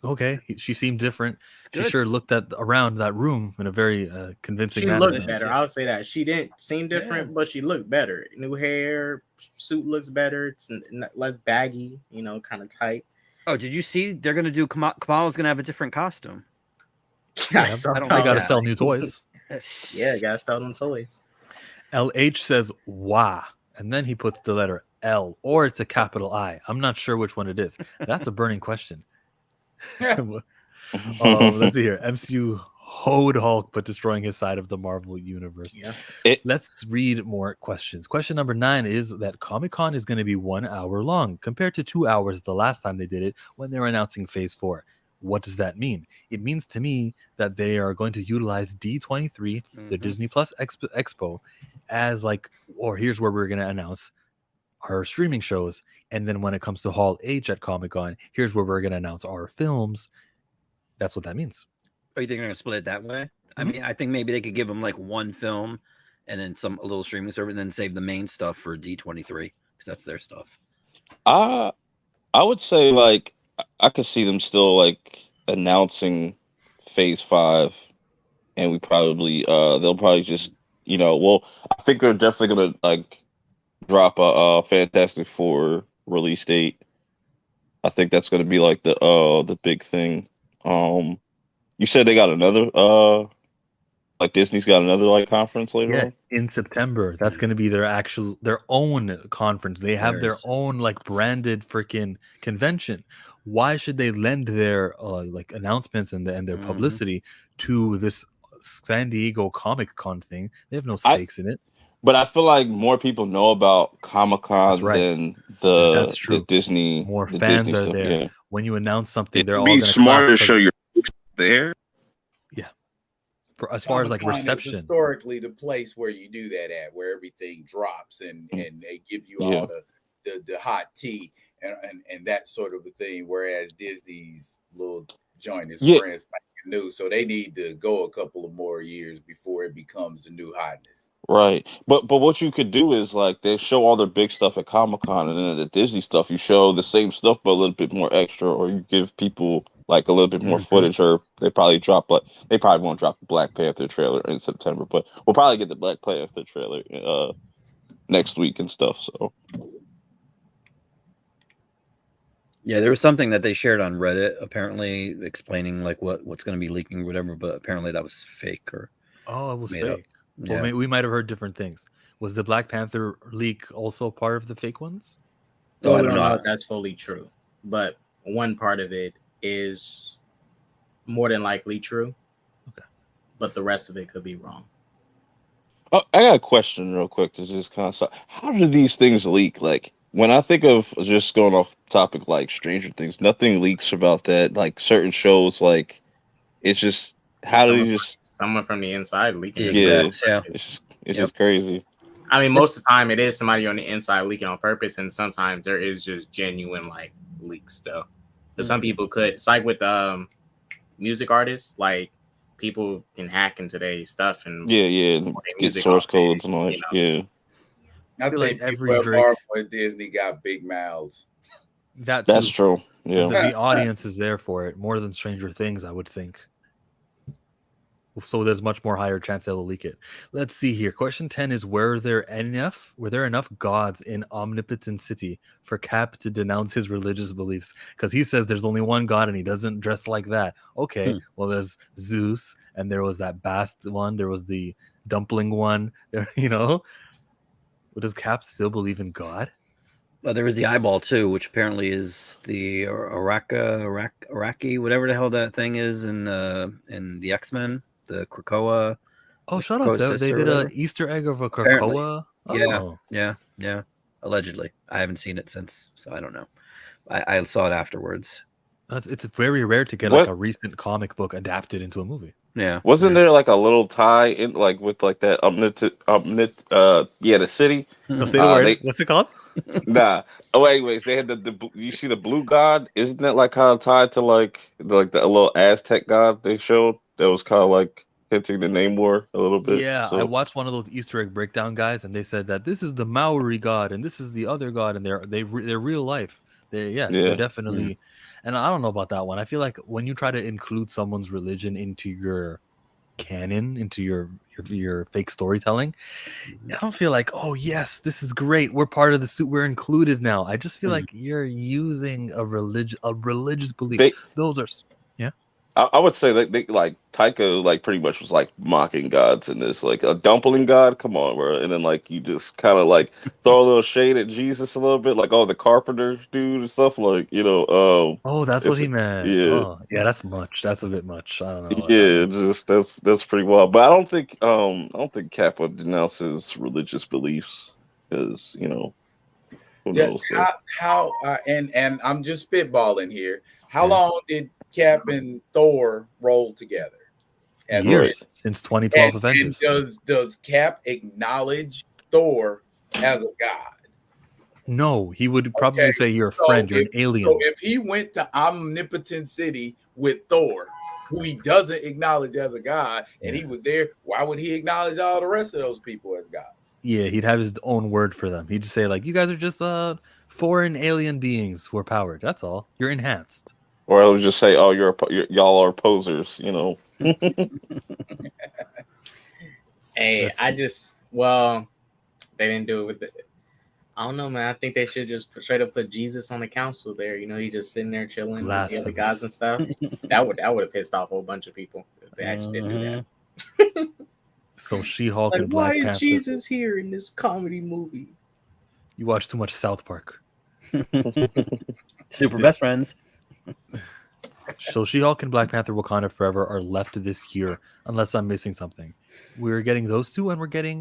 Okay. She seemed different. She sure looked around that room in a very convincing manner. She looked better. I would say that. She didn't seem different, but she looked better. New hair, suit looks better. It's less baggy, kind of tight. Oh, did you see? They're going to do Kamala's going to have a different costume. Yeah, they got to sell new toys. Yeah, got to sell them toys. LH says, "Wah," and then he puts the letter L, or it's a capital I. I'm not sure which one it is. That's a burning question. Let's see here. MCU hoed Hulk, but destroying his side of the Marvel universe. Yeah. Let's read more questions. Question number 9 is that Comic-Con is going to be 1 hour long compared to 2 hours the last time they did it when they were announcing Phase 4. What does that mean? It means to me that they are going to utilize D23, the Disney Plus Expo, as like, or here's where we're going to announce our streaming shows. And then when it comes to Hall H at Comic-Con, here's where we're going to announce our films. That's what that means. Oh, you think they're going to split it that way? I mean, I think maybe they could give them like one film and then a little streaming service and then save the main stuff for D23 because that's their stuff. I would say like I could see them still like announcing Phase 5 and we probably they'll probably just I think they're definitely gonna like drop a Fantastic Four release date. I think that's gonna be like the big thing. You said they got another like Disney's got another like conference later on? In September. That's going to be their own conference. They have their own like branded freaking convention. Why should they lend their like announcements and their publicity to this San Diego Comic Con thing? They have no stakes in it. But I feel like more people know about Comic-Con than the Disney. More the fans Disney are stuff, there. yeah. When you announce something, they're all It'd be going to smarter to show your there. Yeah. For as far as like Comic-Con reception, is historically the place where you do that at, where everything drops and they give you all the hot tea and that sort of a thing. Whereas Disney's little joint is brand spanking new, so they need to go a couple of more years before it becomes the new hotness. Right, but what you could do is like they show all their big stuff at Comic-Con, and then the Disney stuff you show the same stuff but a little bit more extra, or you give people like a little bit more footage, or they probably won't drop the Black Panther trailer in September, but we'll probably get the Black Panther trailer next week and stuff. So Yeah, there was something that they shared on Reddit, apparently explaining like what's going to be leaking or whatever, but apparently that was fake or Oh, it was made up. fake. Yeah. Well, we might have heard different things. Was the Black Panther leak also part of the fake ones? Oh, I We don't don't know. know if that's fully true, but one part of it is more than likely true. Okay. But the rest of it could be wrong. Oh, I got a question real quick to just kind of how do these things leak? Like when I think of just going off topic like Stranger Things, nothing leaks about that. Like certain shows, like it's just how do you just Someone from the inside leaking The it. yeah, execs, yeah. it's Yep. just crazy. I mean, most of the time it is somebody on the inside leaking on purpose, and sometimes there is just genuine like leaks though. But some people could. It's like with music artists, like people can hack into their stuff and Yeah, their get music source off codes it, and all that. you know. Yeah, I feel think like every people at Drake- Marvel and Disney got big mouths. That that's too. true. Yeah, The audience is there for it more than Stranger Things, I would think. So there's much more higher chance they'll leak it. Let's see here. Question 10 is were there enough gods in Omnipotent City for Cap to denounce his religious beliefs? Because he says there's only one god and he doesn't dress like that. Okay, well there's Zeus and there was that Bast one, there was the dumpling one, there, you know. But does Cap still believe in God? Well, there was the eyeball too, which apparently is the Iraqi, whatever the hell that thing is in the X-Men, the Krakoa. Oh, the shut up. Krakoa They sister or did a whatever. Easter egg of a Apparently. Krakoa. Yeah, Oh. yeah. Allegedly, I haven't seen it since, so I don't know. I saw it afterwards. It's very rare to get What? like a recent comic book adapted into a movie. Yeah. wasn't there like a little tie in like with like that the city? No, say the word. They What's it called? nah. Oh, anyways, they had you see the blue god? Isn't that like kind of tied to like the little Aztec god they showed? That was kind of like hinting the name war a little bit. Yeah, I So watched one of those Easter egg breakdown guys, and they said that this is the Maori god and this is the other god, and they're real life. They're Yeah. definitely. And I don't know about that one. I feel like when you try to include someone's religion into your canon, into your fake storytelling, I don't feel like, oh yes, this is great, we're part of the suit, we're included now. I just feel like you're using a religious belief. Those are I would say that they like Taika like pretty much was like mocking gods in this, like a dumpling god. Come on, bro. And then like you just kind of like throw a little shade at Jesus a little bit, like oh the carpenter dude and stuff, like oh, that's what he meant. yeah. Oh yeah, that's a bit much. I don't know about that Yeah, one. just that's pretty wild. But I don't think Cap would denounce his religious beliefs because who Yeah, knows? and I'm just spitballing here. How long did Cap and Thor roll together? Years since 2012 Avengers. And does Cap acknowledge Thor as a god? No, he would probably say you're a friend, you're an alien. So if he went to Omnipotent City with Thor, who he doesn't acknowledge as a god, and he was there, why would he acknowledge all the rest of those people as gods? Yeah, he'd have his own word for them. He'd just say like, you guys are just foreign alien beings who are powered. That's all. You're enhanced. Or I would just say, oh, y'all are posers, Hey, they didn't do it with the. I don't know, man. I think they should just straight up put Jesus on the council there. He's just sitting there chilling with the other gods and stuff. that would have pissed off a whole bunch of people if they actually did do that. So She-Hulk and Black Panther. Why is Jesus here in this comedy movie? You watch too much South Park. Super best friends. So She-Hulk and Black Panther Wakanda Forever are left this year, unless I'm missing something. We're getting those two, and we're getting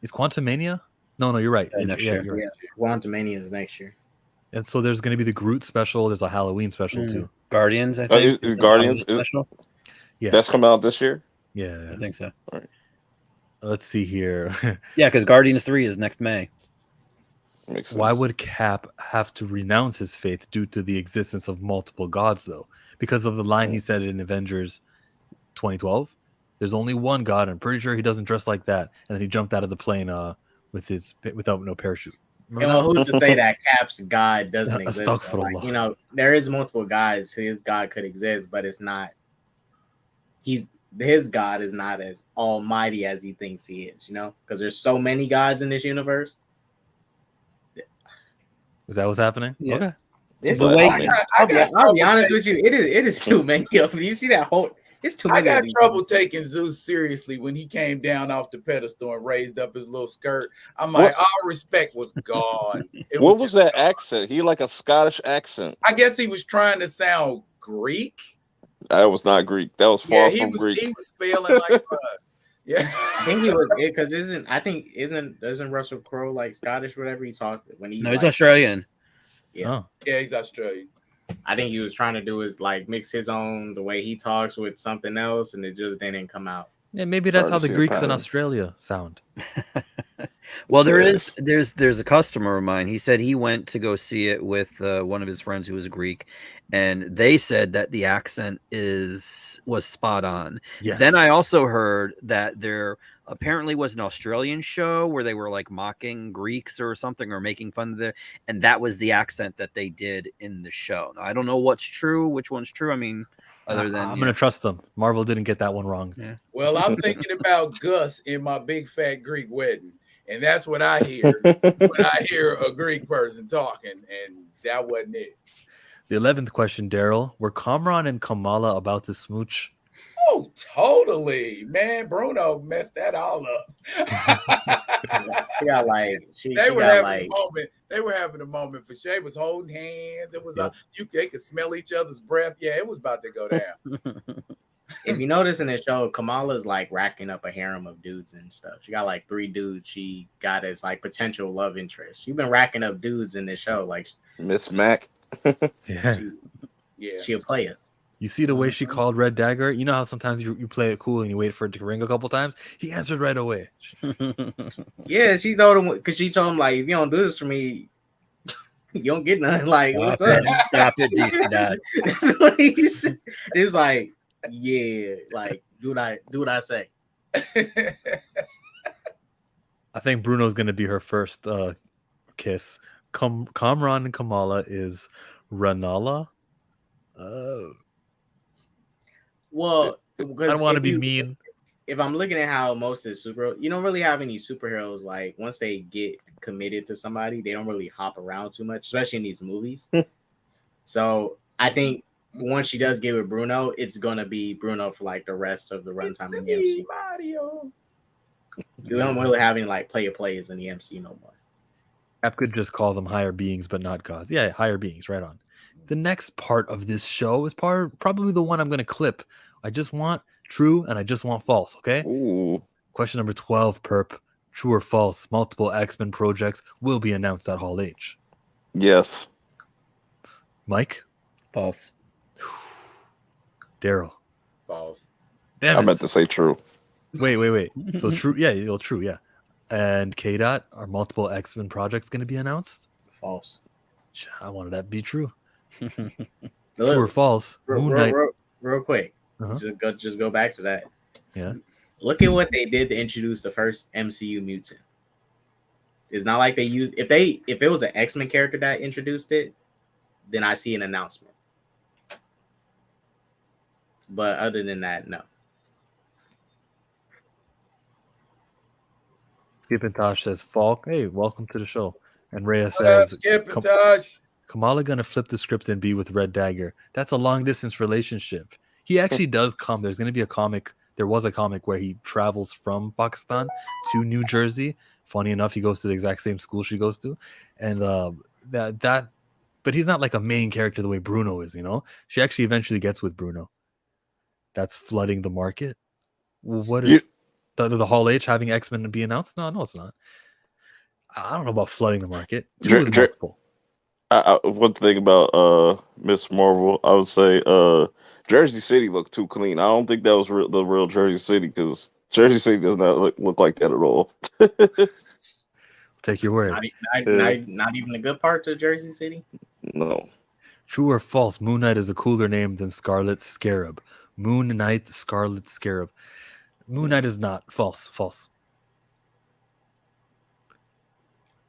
is Quantumania? No, you're right. Next year. Yeah, Quantumania is next year. And so there's going to be the Groot special. There's a Halloween special too. Guardians, I think. Is Guardians special? Yeah, that's coming out this year. Yeah, I think so. All right. Let's see here. Yeah, because Guardians 3 is next May. Makes sense. Why would Cap have to renounce his faith due to the existence of multiple gods, though? Because of the line he said in Avengers 2012. There's only one God. I'm pretty sure he doesn't dress like that. And then he jumped out of the plane without no parachute. Well, who's to say that Cap's God doesn't exist? Astaghfirullah. There is multiple gods. His God could exist, but it's not. His God is not as almighty as he thinks he is. Because there's so many gods in this universe. Is that what's happening? Yeah. Okay. This The is way- like, I I'll got be honest with you. It is too many of them. You see that whole? It's too I many. got of these. trouble taking Zeus seriously when he came down off the pedestal and raised up his little skirt. I'm like, What? all respect was gone. It What was just that gone. accent? He like a Scottish accent. I guess he was trying to sound Greek. That was not Greek. That was Yeah, far from Greek. he was feeling like yeah. I think he was because isn't Russell Crowe like Scottish, whatever he talked when he No, he's like, Australian. Yeah. Oh. Yeah, he's Australian. I think he was trying to do is like mix his own the way he talks with something else, and it just didn't come out. Yeah, maybe that's Started how to the see a Greeks in pattern. Australia sound. Well, Trash. there's a customer of mine. He said he went to go see it with one of his friends who was Greek, and they said that the accent was spot on. Yes. Then I also heard that there apparently was an Australian show where they were like mocking Greeks or something or making fun of and that was the accent that they did in the show. Now, I don't know what's true, which one's true. I mean, other than I'm gonna trust them. Marvel didn't get that one wrong. Yeah. Well, I'm thinking about Gus in my big fat Greek wedding, and that's what I hear when I hear a Greek person talking, and that wasn't it. The 11th question, Daryl. Were Kamran and Kamala about to smooch? Oh, totally, man. Bruno messed that all up. She got like she They were got having like a moment. They were having a moment for sure. They was holding hands. It was Yep. they could smell each other's breath. Yeah, it was about to go down. if you notice in the show, Kamala's like racking up a harem of dudes and stuff. She got like 3 dudes she got as like potential love interest. She's been racking up dudes in this show. Like Miss Mac. Yeah. Yeah. she a player. You see the way she called Red Dagger? You know how sometimes you play it cool and you wait for it to ring a couple times? He answered right away. Yeah, she told him because she told him like, if you don't do this for me, you don't get nothing. Like, what's up? Stop it, DC Dad. That's what he said. It's like, yeah, like do what I say. I think Bruno's gonna be her first kiss. Kamran and Kamala is Ranala. Well, I don't want to be mean. If I'm looking at how most of the superheroes, you don't really have any superheroes like once they get committed to somebody, they don't really hop around too much, especially in these movies. So I think once she does get with Bruno, it's gonna be Bruno for like the rest of the runtime in the MCU. Mario. You don't really have any like players in the MCU no more. Cap could just call them higher beings, but not gods. Yeah, higher beings, right on. The next part of this show is probably the one I'm going to clip. I just want true and I just want false, okay? Ooh. Question number 12, Perp. True or false, multiple X-Men projects will be announced at Hall H. Yes. Mike? False. Daryl? False. Damn I it. meant to say true. Wait. So true, yeah, true, yeah. And K-Dot, are multiple X-Men projects going to be announced? False. I wanted that to be true. True or Look, false? Moon Knight. real quick. Uh-huh. Just go back to that. Yeah. Look at what they did to introduce the first MCU mutant. It's not like they used if it was an X-Men character that introduced it, then I see an announcement. But other than that, no. Skip and Tosh says, Falk, hey, welcome to the show. And Rhea What up, says, Skip and Tosh? Kamala gonna flip the script and be with Red Dagger. That's a long distance relationship. He actually does come. There's gonna be a comic. There was a comic where he travels from Pakistan to New Jersey. Funny enough, he goes to the exact same school she goes to, and but he's not like a main character the way Bruno is. You know, she actually eventually gets with Bruno. That's flooding the market. Well, what is the Hall H having X-Men be announced? No, it's not. I don't know about flooding the market. Two is multiple. One thing about Miss Marvel, I would say Jersey City looked too clean. I don't think that was the real Jersey City because Jersey City does not look like that at all. Take your word. Not even a good part to Jersey City. No. True or false? Moon Knight is a cooler name than Scarlet Scarab. Moon Knight, Scarlet Scarab. Moon Knight is not. False.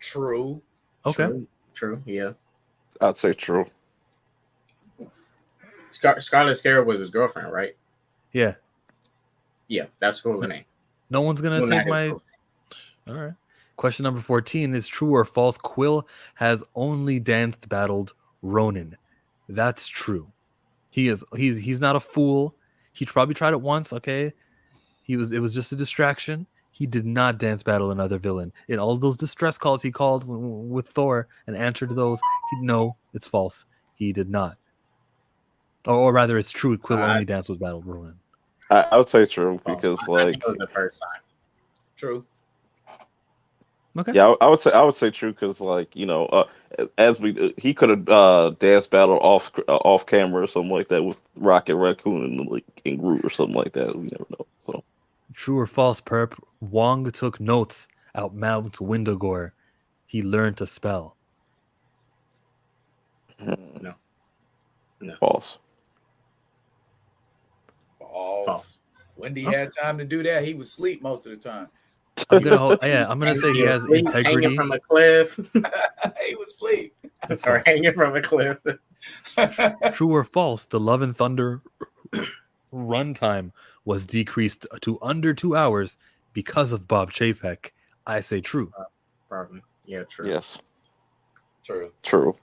True. Okay. True. Yeah. I'd say true. Scarlet Scarab was his girlfriend, right? Yeah. Yeah, that's a cool name. No one's gonna Moon take Knight is my. cool. All right. Question number 14 is true or false? Quill has only battled Ronin. That's true. He's not a fool. He probably tried it once, okay? It was just a distraction. He did not dance battle another villain. In all of those distress calls he called with Thor and answered those, no, it's false. He did not. Or rather, it's true. Quill only dance with battle Ronin. I would say true because I think it was the first time. True. Okay. Yeah, I would say true because as he could have dance battled off camera or something like that with Rocket Raccoon and Groot or something like that. We never know. So true or false, perp? Wong took notes out Mount Windogore. He learned to spell. No. False. False. Wendy had time to do that. He was asleep most of the time. I'm gonna say he has integrity. Hanging from a cliff. He was asleep. Or hanging from a cliff. True or false? The Love and Thunder runtime was decreased to under 2 hours because of Bob Chapek. I say true. Probably. Yeah, true. Yes. True. True.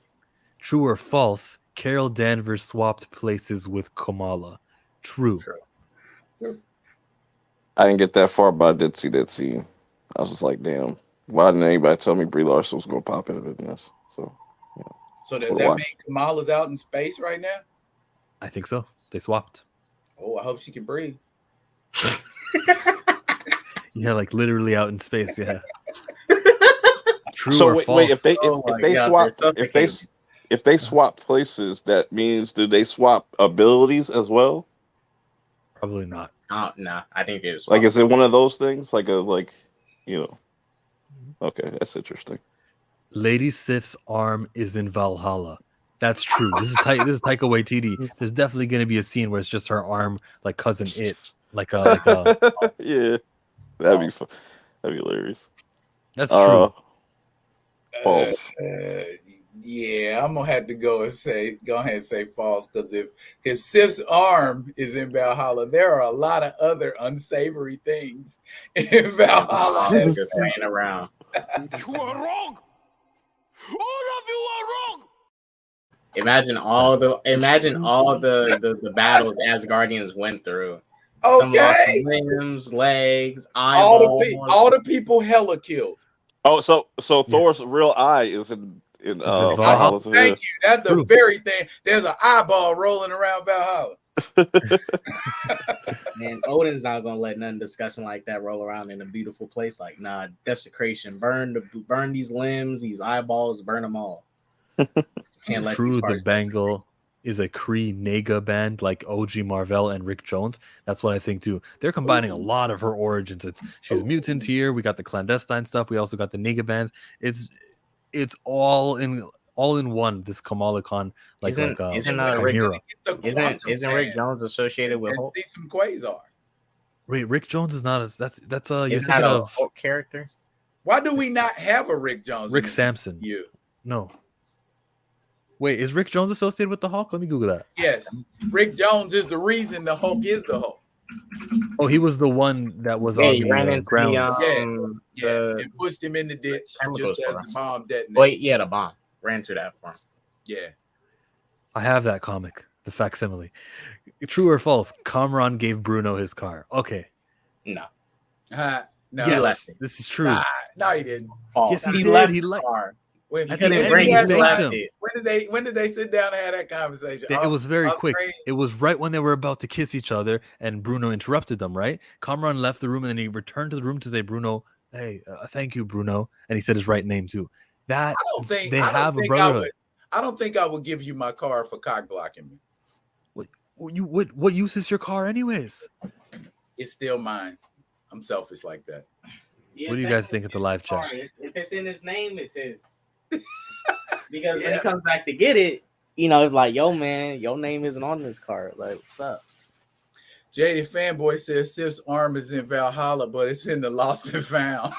True or false? Carol Danvers swapped places with Kamala. True. True. I didn't get that far, but I did see that scene. I was just like, damn. Why didn't anybody tell me Brie Larson was going to pop into this? So does that mean Kamala's out in space right now? I think so. They swapped. Oh, I hope she can breathe. Yeah, like literally out in space. Yeah. True so or false? wait, if they swap places, that means do they swap abilities as well? Probably not. No, I think it's like, is it one of those things? Okay, that's interesting. Lady Sif's arm is in Valhalla. That's true. This is Taika Waititi. There's definitely going to be a scene where it's just her arm, like cousin It, like a. Yeah, that'd be fun. That'd be hilarious. That's true. False. Yeah, I'm gonna have to go ahead and say false because if Sif's arm is in Valhalla, there are a lot of other unsavory things in Valhalla. Just laying around. You are wrong. All of you are wrong. Imagine all the battles Asgardians went through. Some lost limbs, legs, eyeballs. All the people hella killed. Oh, so Thor's real eye is in Valhalla. Thank you. That's the very thing. There's an eyeball rolling around Valhalla. Man, Odin's not gonna let none discussion like that roll around in a beautiful place. Like, nah, desecration. Burn these limbs, these eyeballs, burn them all. Can't let True, the Bangle is a Kree Nega band like OG Marvell and Rick Jones. That's what I think too. They're combining a lot of her origins. She's a mutant here. We got the clandestine stuff. We also got the Nega bands. It's all in one. This Kamala Khan, isn't Rick Jones associated with Hulk? See some Quasar. Wait, Rick Jones is not a. That's you're thinking of Hulk character. Why do we not have a Rick Jones? Rick Sampson. No. Wait, is Rick Jones associated with the Hulk? Let me Google that. Yes, Rick Jones is the reason the Hulk is the Hulk. Oh, he was the one that was on the ground. And pushed him in the ditch just as the bomb detonated. Wait, yeah, the bomb ran through that farm. Yeah, I have that comic, the facsimile. True or false? Kamran gave Bruno his car. Okay. No. No. Yes, this is true. No, he didn't. False. Yes, he did. He liked. When When did they sit down and have that conversation? It was very quick. It was right when they were about to kiss each other, and Bruno interrupted them. Right, Kamran left the room, and then he returned to the room to say, "Bruno, hey, thank you, Bruno," and he said his right name too. That they have a brotherhood. I don't think I would give you my car for cock blocking me. What use is your car, anyways? It's still mine. I'm selfish like that. Yeah, what do you guys think of the live chat? If it's in his name, it's his. Because when he comes back to get it, like, yo, man, your name isn't on this card. Like, what's up? Jaded Fanboy says Sif's arm is in Valhalla, but it's in the Lost and Found.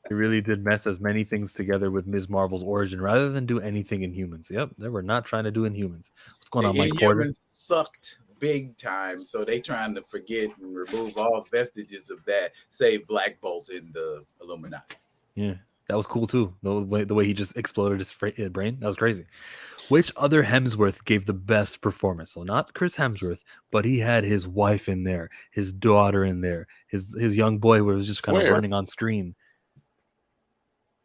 He really did mess as many things together with Ms. Marvel's origin rather than do anything in Humans. Yep, they were not trying to do Inhumans. What's going on, Mike Porter? Humans sucked big time, so they trying to forget and remove all vestiges of that, save Black Bolt in the Illuminati. Yeah. That was cool too. The way he just exploded his brain. That was crazy. Which other Hemsworth gave the best performance? So not Chris Hemsworth, but he had his wife in there, his daughter in there, his young boy was just kind of Where? running on screen.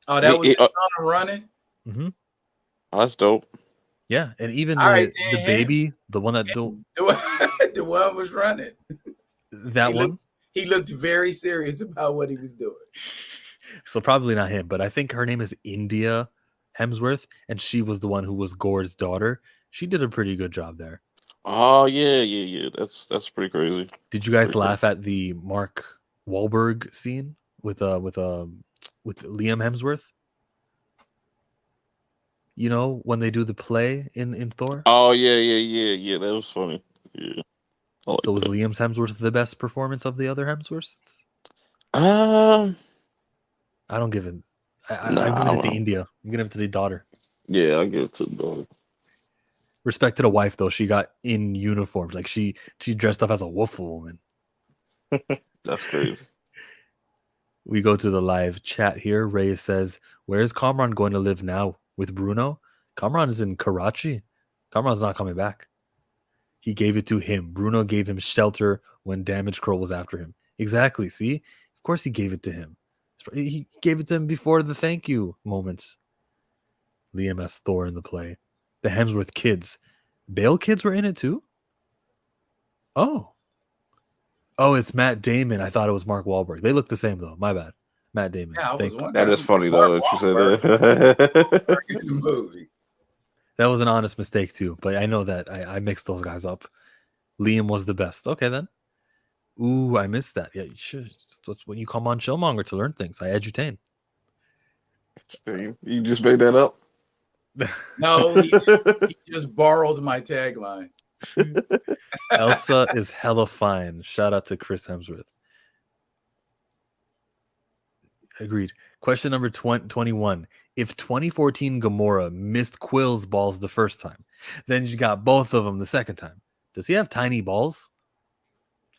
Oh, that was It- his son running. Mm-hmm. Oh, that's dope. Yeah, and even All right, the then, baby, the one that don't The one was running. that He one. He looked very serious about what he was doing. So probably not him, but I think her name is India Hemsworth, and she was the one who was Gore's daughter. She did a pretty good job there. Oh yeah. That's pretty crazy. Did you guys Pretty laugh at the Mark Wahlberg scene with Liam Hemsworth? You know, when they do the play in Thor? Oh yeah. That was funny. Yeah. I like So was that. Liam Hemsworth the best performance of the other Hemsworths? Um, I don't give it. I'm nah, I giving it don't to know. India. I'm giving it to the daughter. Yeah, I give it to the dog. Respect to the wife though. She got in uniform. Like she dressed up as a wolf woman. That's crazy. We go to the live chat here. Ray says, "Where is Kamran going to live now with Bruno? Kamran is in Karachi. Kamran's not coming back. He gave it to him. Bruno gave him shelter when Damage Crow was after him. Exactly. See, of course he gave it to him. He gave it to him before the thank you moments." Liam as Thor in the play. The Hemsworth kids. Bale kids were in it too? Oh, it's Matt Damon. I thought it was Mark Wahlberg. They look the same though. My bad. Matt Damon. Yeah, I was Thank you. wondering. That is funny Mark though that you said Wahlberg that. in the movie. That was an honest mistake too, but I know that I mixed those guys up. Liam was the best. Okay then. Ooh, I missed that. Yeah, you should. That's when you come on Chillmonger to learn things. I edutain. You just made that up. No, he just borrowed my tagline. Elsa is hella fine. Shout out to Chris Hemsworth. Agreed. Question number 21. If 2014 Gamora missed Quill's balls the first time, then she got both of them the second time, does he have tiny balls?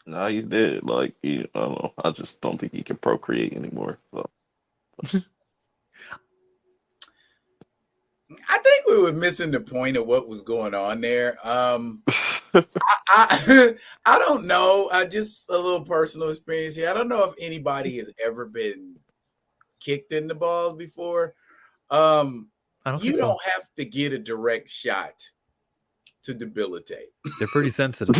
Nah, he's dead. Like I don't know. I just don't think he can procreate anymore. So. I think we were missing the point of what was going on there. I I don't know. Just a little personal experience here. I don't know if anybody has ever been kicked in the balls before. I don't You think so. don't have to get a direct shot to debilitate. They're pretty sensitive.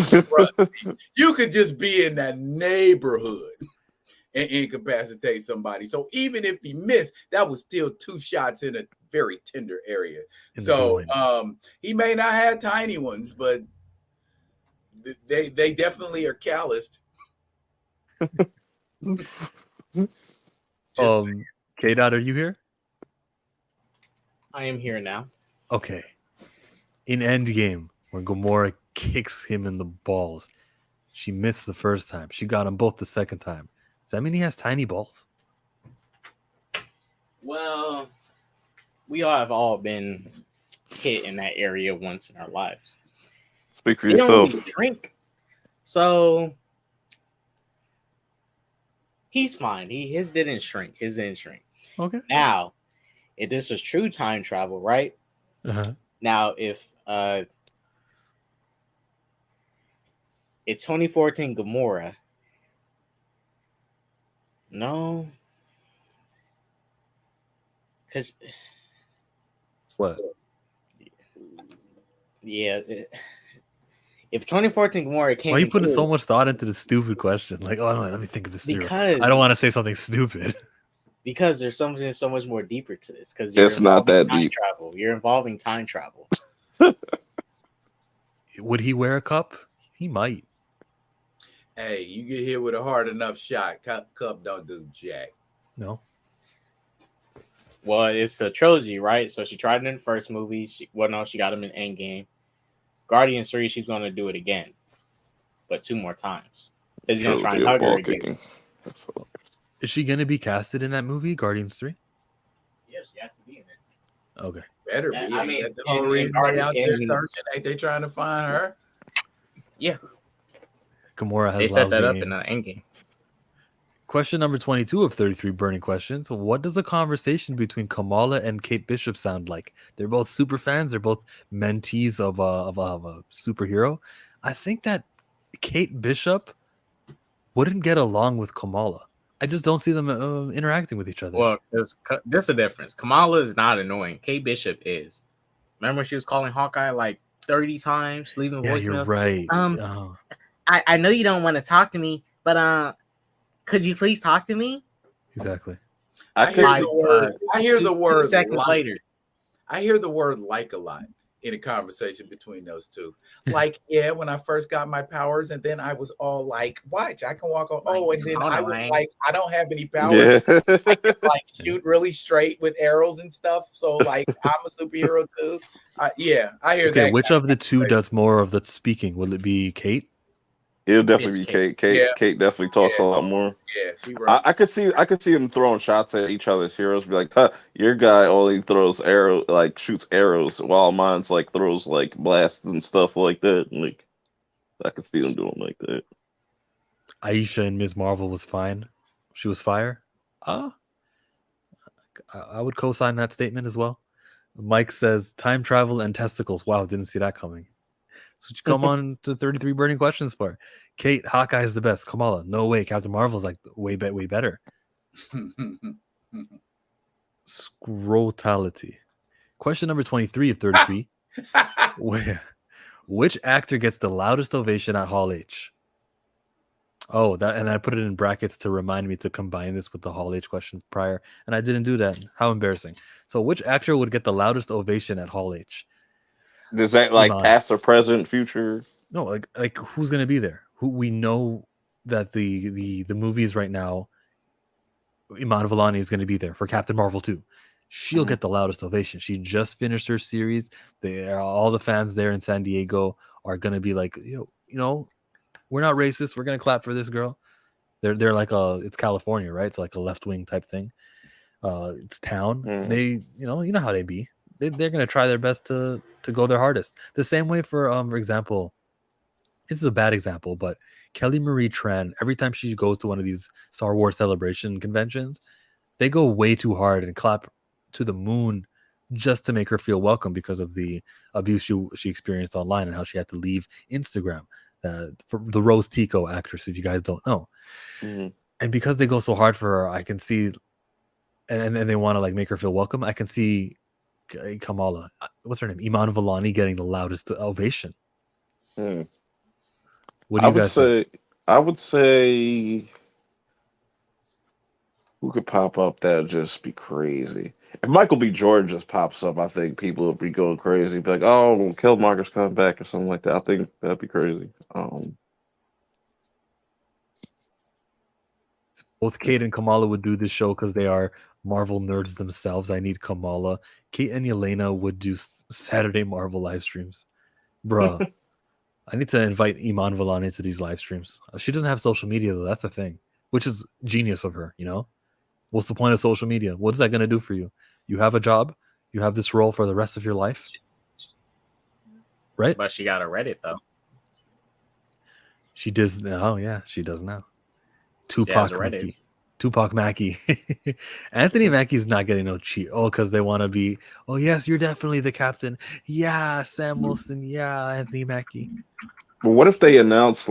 You could just be in that neighborhood and incapacitate somebody. So even if he missed, that was still 2 shots in a very tender area. In the So groin. he may not have tiny ones, but they definitely are calloused. K-Dot, are you here? I am here now. Okay. In Endgame, when Gamora kicks him in the balls, she missed the first time. She got him both the second time. Does that mean he has tiny balls? Well, we all have all been hit in that area once in our lives. Speak for They don't yourself. really drink, so he's fine. His didn't shrink. His didn't shrink. Okay. Now, if this was true time travel, right? Uh-huh. Now, if 2014 Gamora, no, because What? yeah, if 2014 Gamora came, Why are you putting true, so much thought into the stupid question? Like, oh no, let me think of this through. Because I don't want to say something stupid. Because there's something so much more deeper to this. Because It's not that time deep. travel. You're involving time travel. Would he wear a cup? He might. Hey, you get hit with a hard enough shot. Cup don't do jack. No. Well, it's a trilogy, right? So she tried it in the first movie. She got him in Endgame. Guardians 3, she's going to do it again, but 2 more times. He's going to try and hug her again. Is she going to be casted in that movie, Guardians 3? Yeah, she has to be in it. Okay. Better be. I mean, That's the whole reason they out there searching. Ain't they trying to find her? Yeah. Gamora has They set that up lousy in aim. Endgame. Question number 22 of 33 burning questions. What does the conversation between Kamala and Kate Bishop sound like? They're both super fans. They're both mentees of a superhero. I think that Kate Bishop wouldn't get along with Kamala. I just don't see them interacting with each other. Well, there's a difference. Kamala is not annoying. Kate Bishop is. Remember she was calling Hawkeye like 30 times, leaving yeah, voicemails? you're right. I know you don't want to talk to me, but could you please talk to me? Exactly. I hear Like, the word. I hear the word. 2 seconds like. later. I hear the word "like" a lot in a conversation between those two. Like, yeah, when I first got my powers, and then I was all like, "Watch, I can walk on." Oh, and then I was like, "I don't have any powers. Yeah. I can like shoot really straight with arrows and stuff. So like, I'm a superhero too." Yeah, I hear Okay, that. which of the two does more of the speaking? Will it be Kate? It'll definitely It's be Kate. Yeah. Kate definitely talks Yeah. a lot more. Yeah, she runs. I could see them throwing shots at each other's heroes. Be like, huh, your guy only throws arrows, like shoots arrows, while mine's like throws like blasts and stuff like that. Like, I could see them doing like that. Aisha and Ms. Marvel was fine. She was fire. I would co-sign that statement as well. Mike says time travel and testicles. Wow, didn't see that coming. So what you come on to 33 burning questions for? Kate, Hawkeye is the best. Kamala, no way. Captain Marvel's like way better. Scrotality. Question number 23 of 33. Which actor gets the loudest ovation at Hall H? Oh, that, and I put it in brackets to remind me to combine this with the Hall H question prior, and I didn't do that. How embarrassing. So which actor would get the loudest ovation at Hall H? Does that like Iman. past or present, future? No, like who's gonna be there? Who we know that the movies right now, Iman Vellani is gonna be there for Captain Marvel 2. She'll get the loudest ovation. She just finished her series. All the fans there in San Diego are gonna be like, you know, we're not racist. We're gonna clap for this girl. They're like it's California, right? It's like a left wing type thing. It's town. They, you know how they be. They're gonna try their best to go their hardest. The same way for example, this is a bad example, but Kelly Marie Tran, every time she goes to one of these Star Wars celebration conventions, they go way too hard and clap to the moon just to make her feel welcome because of the abuse she experienced online and how she had to leave Instagram. For the Rose Tico actress, if you guys don't know. And because they go so hard for her, I can see, and they want to like make her feel welcome. I can see Kamala, what's her name, Iman Vellani, getting the loudest ovation. What do you guys say? I would say who could pop up that would just be crazy. If Michael B. Jordan just pops up, I think people would be going crazy. Be like, "Oh, Killmonger's coming back" or something like that. I think that'd be crazy. Both Kate and Kamala would do this show because they are Marvel nerds themselves. I need Kamala. Kate and Yelena would do Saturday Marvel live streams. Bruh. I need to invite Iman Vellani to these live streams. She doesn't have social media, though. That's the thing, which is genius of her, you know? What's the point of social media? What is that going to do for you? You have a job. You have this role for the rest of your life. Right? But she got a Reddit, though. She does now. Yeah, she does now. Tupac Mackie. Anthony Mackie's not getting no cheat. Oh, because they want to be, oh, yes, you're definitely the captain. Yeah, Sam Wilson. Yeah, Anthony Mackie. But what if they announce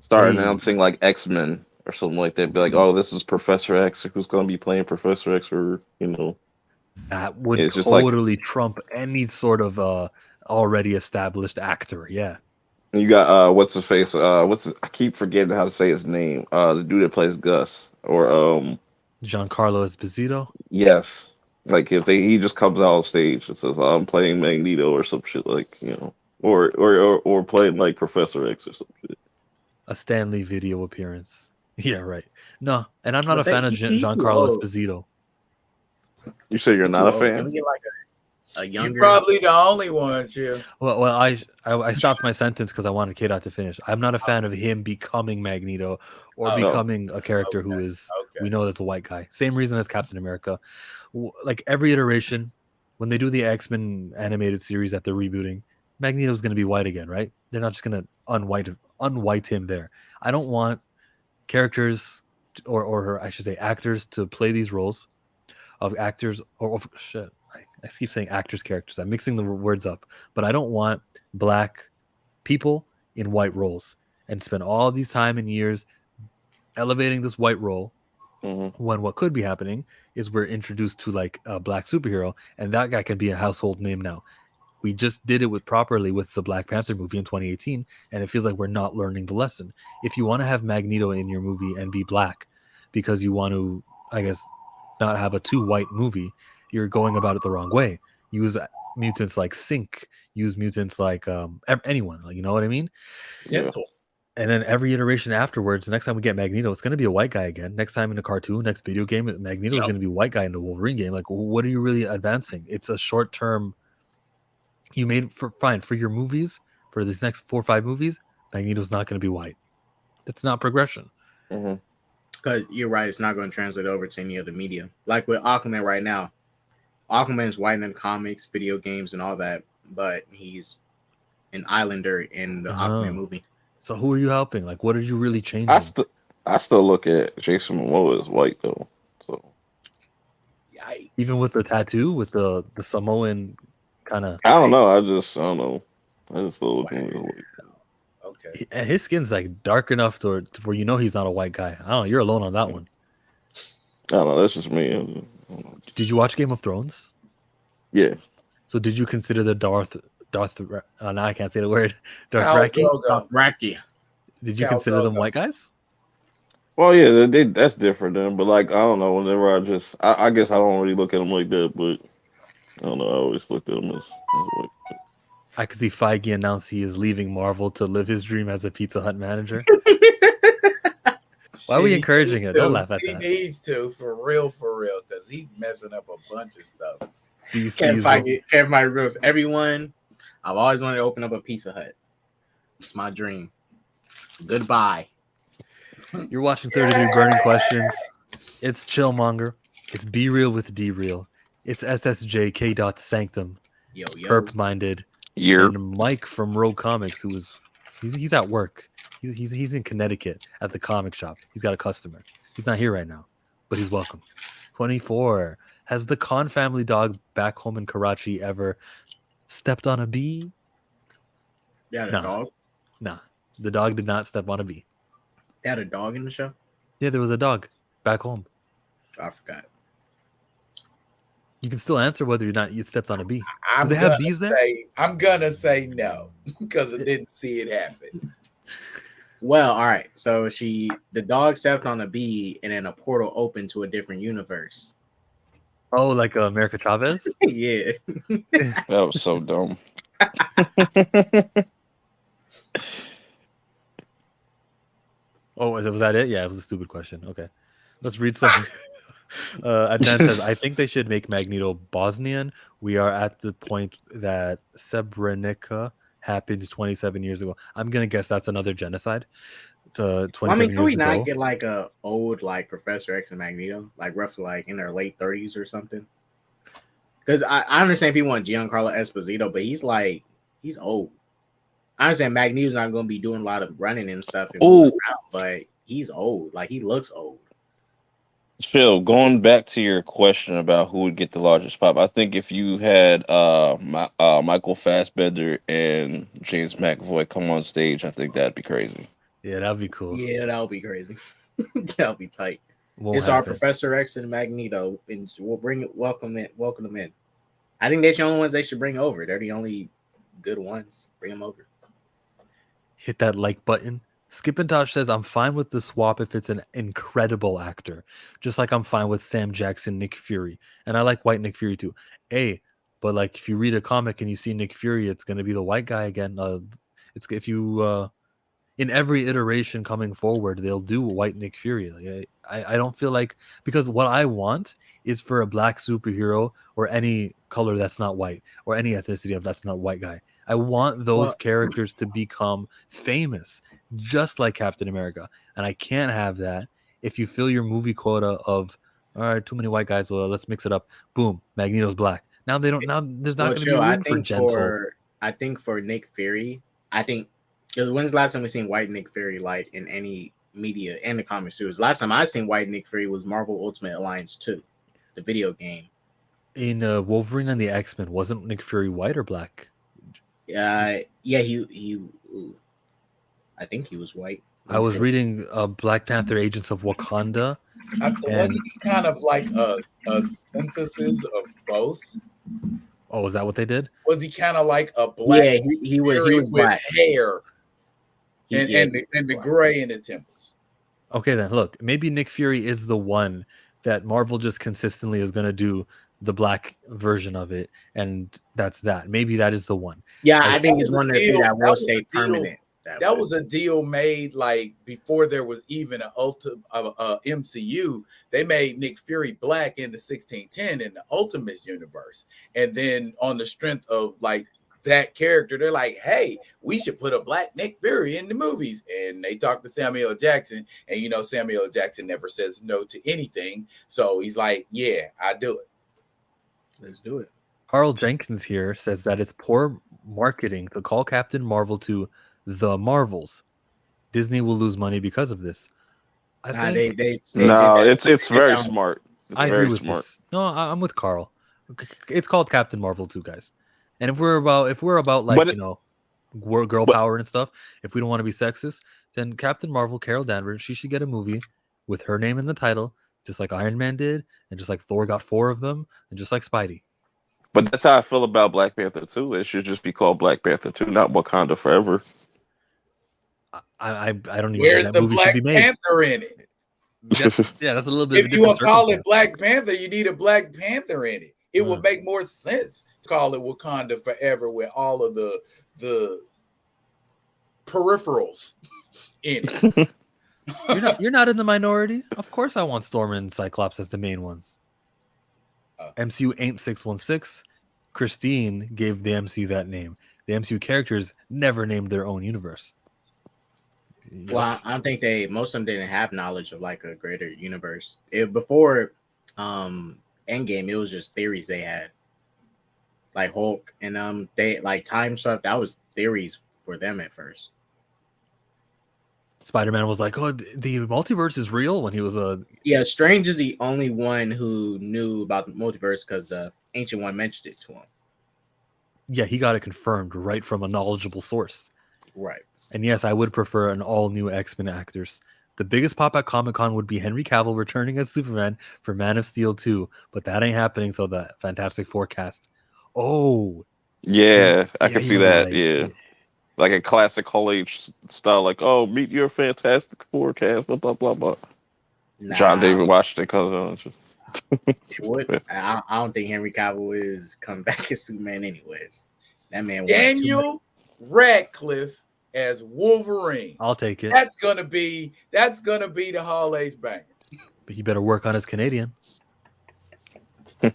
announcing like X-Men or something like that? Be like, oh, this is Professor X. Who's going to be playing Professor X? Or, that would it's just totally trump any sort of already established actor. Yeah. You got what's his face? I keep forgetting how to say his name. The dude that plays Gus or Giancarlo Esposito. Yes. Like if he just comes out on stage and says, "I'm playing Magneto" or some shit or playing like Professor X or some shit. A Stan Lee video appearance. Yeah, right. No, and I'm not a fan of Giancarlo Esposito. You say you're not a fan? Can we get like a younger? You're probably the only ones here. Well, I stopped my sentence because I wanted K-Dot to finish. I'm not a fan of him becoming Magneto or becoming a character who is we know that's a white guy. Same reason as Captain America. Like every iteration, when they do the X-Men animated series that they're rebooting, Magneto's going to be white again, right? They're not just going to unwhite him there. I don't want characters or I should say actors to play these roles of actors or shit. I keep saying actors, characters. I'm mixing the words up, but I don't want black people in white roles and spend all these time and years elevating this white role when what could be happening is we're introduced to like a black superhero and that guy can be a household name now. We just did it properly with the Black Panther movie in 2018, and it feels like we're not learning the lesson. If you want to have Magneto in your movie and be black because you want to, I guess, not have a too white movie, you're going about it the wrong way. Use mutants like Sync, use mutants like anyone, like, you know what I mean? Yeah. And then every iteration afterwards, next time we get Magneto, it's going to be a white guy again. Next time in a cartoon, next video game, Magneto is going to be a white guy in the Wolverine game. Like, what are you really advancing? It's a short term. You made for your movies, for these next 4 or 5 movies, Magneto's not going to be white. That's not progression. Because you're right, it's not going to translate over to any other media. Like with Aquaman right now, Aquaman's white in comics, video games, and all that, but he's an islander in the Aquaman movie. So who are you helping? Like, what are you really changing? I still look at Jason Momoa as white though. So Yikes. Even with the tattoo, with the Samoan kind of. I don't know. I don't know. I just still look at him as white. Okay. And his skin's like dark enough to where you know he's not a white guy. I don't know. You're alone on that one. I don't know. That's just me. I don't know. Did you watch Game of Thrones? Yeah. So did you consider the Darth? Now I can't say the word. Dothraki. Did you consider them white guys? Well, yeah, that's different then. But like, I don't know. Whenever I guess I don't really look at them like that. But I don't know. I always looked at them as white. I could see Feige announce he is leaving Marvel to live his dream as a Pizza Hut manager. Why are we encouraging it? Don't laugh at that. He needs to, for real, because he's messing up a bunch of stuff. Kevin Feige rules. Everyone, I've always wanted to open up a Pizza Hut. It's my dream. Goodbye. You're watching 33 Burning Questions. It's Chillmonger. It's Be Real with D Real. It's SSJ K. Sanctum. Yo. Herp Minded. And Mike from Rogue Comics, he's at work. He's in Connecticut at the comic shop. He's got a customer. He's not here right now, but he's welcome. 24. Has the Khan family dog back home in Karachi ever stepped on a bee? They had a dog? Nah. The dog did not step on a bee. They had a dog in the show? Yeah, there was a dog back home. I forgot. You can still answer whether or not you stepped on a bee. Do they have bees there? I'm gonna say no because I didn't see it happen. Well, all right. So the dog stepped on a bee, and then a portal opened to a different universe. Oh, like America Chavez? Yeah. That was so dumb. Oh, was that it? Yeah, it was a stupid question. Okay, let's read something. Adnan says, I think they should make Magneto Bosnian. We are at the point that Srebrenica happened 27 years ago. I'm going to guess that's another genocide. 27 can we years not ago. get like a old like Professor X and Magneto, like roughly like in their late 30s or something? Because I understand people want Giancarlo Esposito, but he's old. I understand Magneto's not going to be doing a lot of running and stuff, but he's old. Like he looks old. Phil, going back to your question about who would get the largest pop, I think if you had Michael Fassbender and James McAvoy come on stage, I think that'd be crazy. Yeah, that'd be cool. Yeah, that would be crazy. That'll be tight. Won't our happen. Professor X and Magneto, and we'll welcome them in. I think that's the only ones they should bring over. They're the only good ones. Bring them over. Hit that like button. Skipintosh says, I'm fine with the swap if it's an incredible actor. Just like I'm fine with Sam Jackson, Nick Fury. And I like white Nick Fury too. But like if you read a comic and you see Nick Fury, it's going to be the white guy again. In every iteration coming forward, they'll do white Nick Fury. Like, I don't feel like, because what I want is for a black superhero or any color that's not white or any ethnicity of that's not white guy. I want those characters to become famous, just like Captain America. And I can't have that if you fill your movie quota of, all right, too many white guys, well, let's mix it up. Boom, Magneto's black. Now there's not going to be room for gentle. I think for Nick Fury, because when's the last time we seen white Nick Fury like in any media and the comic series. Last time I seen white Nick Fury was Marvel Ultimate Alliance 2, the video game. In Wolverine and the X-Men, wasn't Nick Fury white or black? Yeah, he I think he was white. I was reading Black Panther Agents of Wakanda. Wasn't he kind of like a synthesis of both? Oh, is that what they did? Was he kind of like a black? Yeah, he was with black. hair and the gray in the temples. Okay, then look, maybe Nick Fury is the one that Marvel just consistently is going to do the black version of it, and that's that. Maybe that is the one. Yeah, I think it's one that will stay permanent. That was a deal made like before there was even an MCU. They made Nick Fury black in the 1610 in the Ultimate universe, and then on the strength of like that character, they're like, "Hey, we should put a black Nick Fury in the movies." And they talked to Samuel L. Jackson, and you know Samuel L. Jackson never says no to anything, so he's like, "Yeah, I do it. Let's do it." Carl Jenkins here says that it's poor marketing to call Captain Marvel to the Marvels. Disney will lose money because of this. I think it's very smart. I agree with this. No, I'm with Carl. It's called Captain Marvel too, guys. And if we're about like girl power and stuff, if we don't want to be sexist, then Captain Marvel, Carol Danvers, she should get a movie with her name in the title, just like Iron Man did, and just like Thor got 4 of them, and just like Spidey. But that's how I feel about Black Panther 2. It should just be called Black Panther 2, not Wakanda Forever. I don't even Where's know that the movie Black should be made. Panther in it? That's a little bit. If you want to call it Black Panther, you need a Black Panther in it. It would make more sense to call it Wakanda Forever with all of the peripherals in it. You're not in the minority. Of course, I want Storm and Cyclops as the main ones. MCU ain't 616. Christine gave the MCU that name. The MCU characters never named their own universe. Well, I don't think most of them didn't have knowledge of like a greater universe. Before Endgame, it was just theories they had. Like Hulk and they like time stuff, that was theories for them at first. Spider-Man was like, "Oh, the multiverse is real," when he was Yeah, Strange is the only one who knew about the multiverse because the Ancient One mentioned it to him. Yeah, he got it confirmed right from a knowledgeable source. Right. And yes, I would prefer an all-new X-Men actors. The biggest pop at Comic-Con would be Henry Cavill returning as Superman for Man of Steel 2, but that ain't happening, so the Fantastic Four cast. Oh. Yeah, I can see that, right. yeah. Like a classic Hall H style, like, oh, meet your Fantastic Four cast, blah, blah, blah, blah. Nah, John David Washington comes on. I don't think Henry Cavill is coming back as Superman anyways. That man Daniel Radcliffe as Wolverine. I'll take it. That's gonna be the Hall H banger. But he better work on his Canadian. D.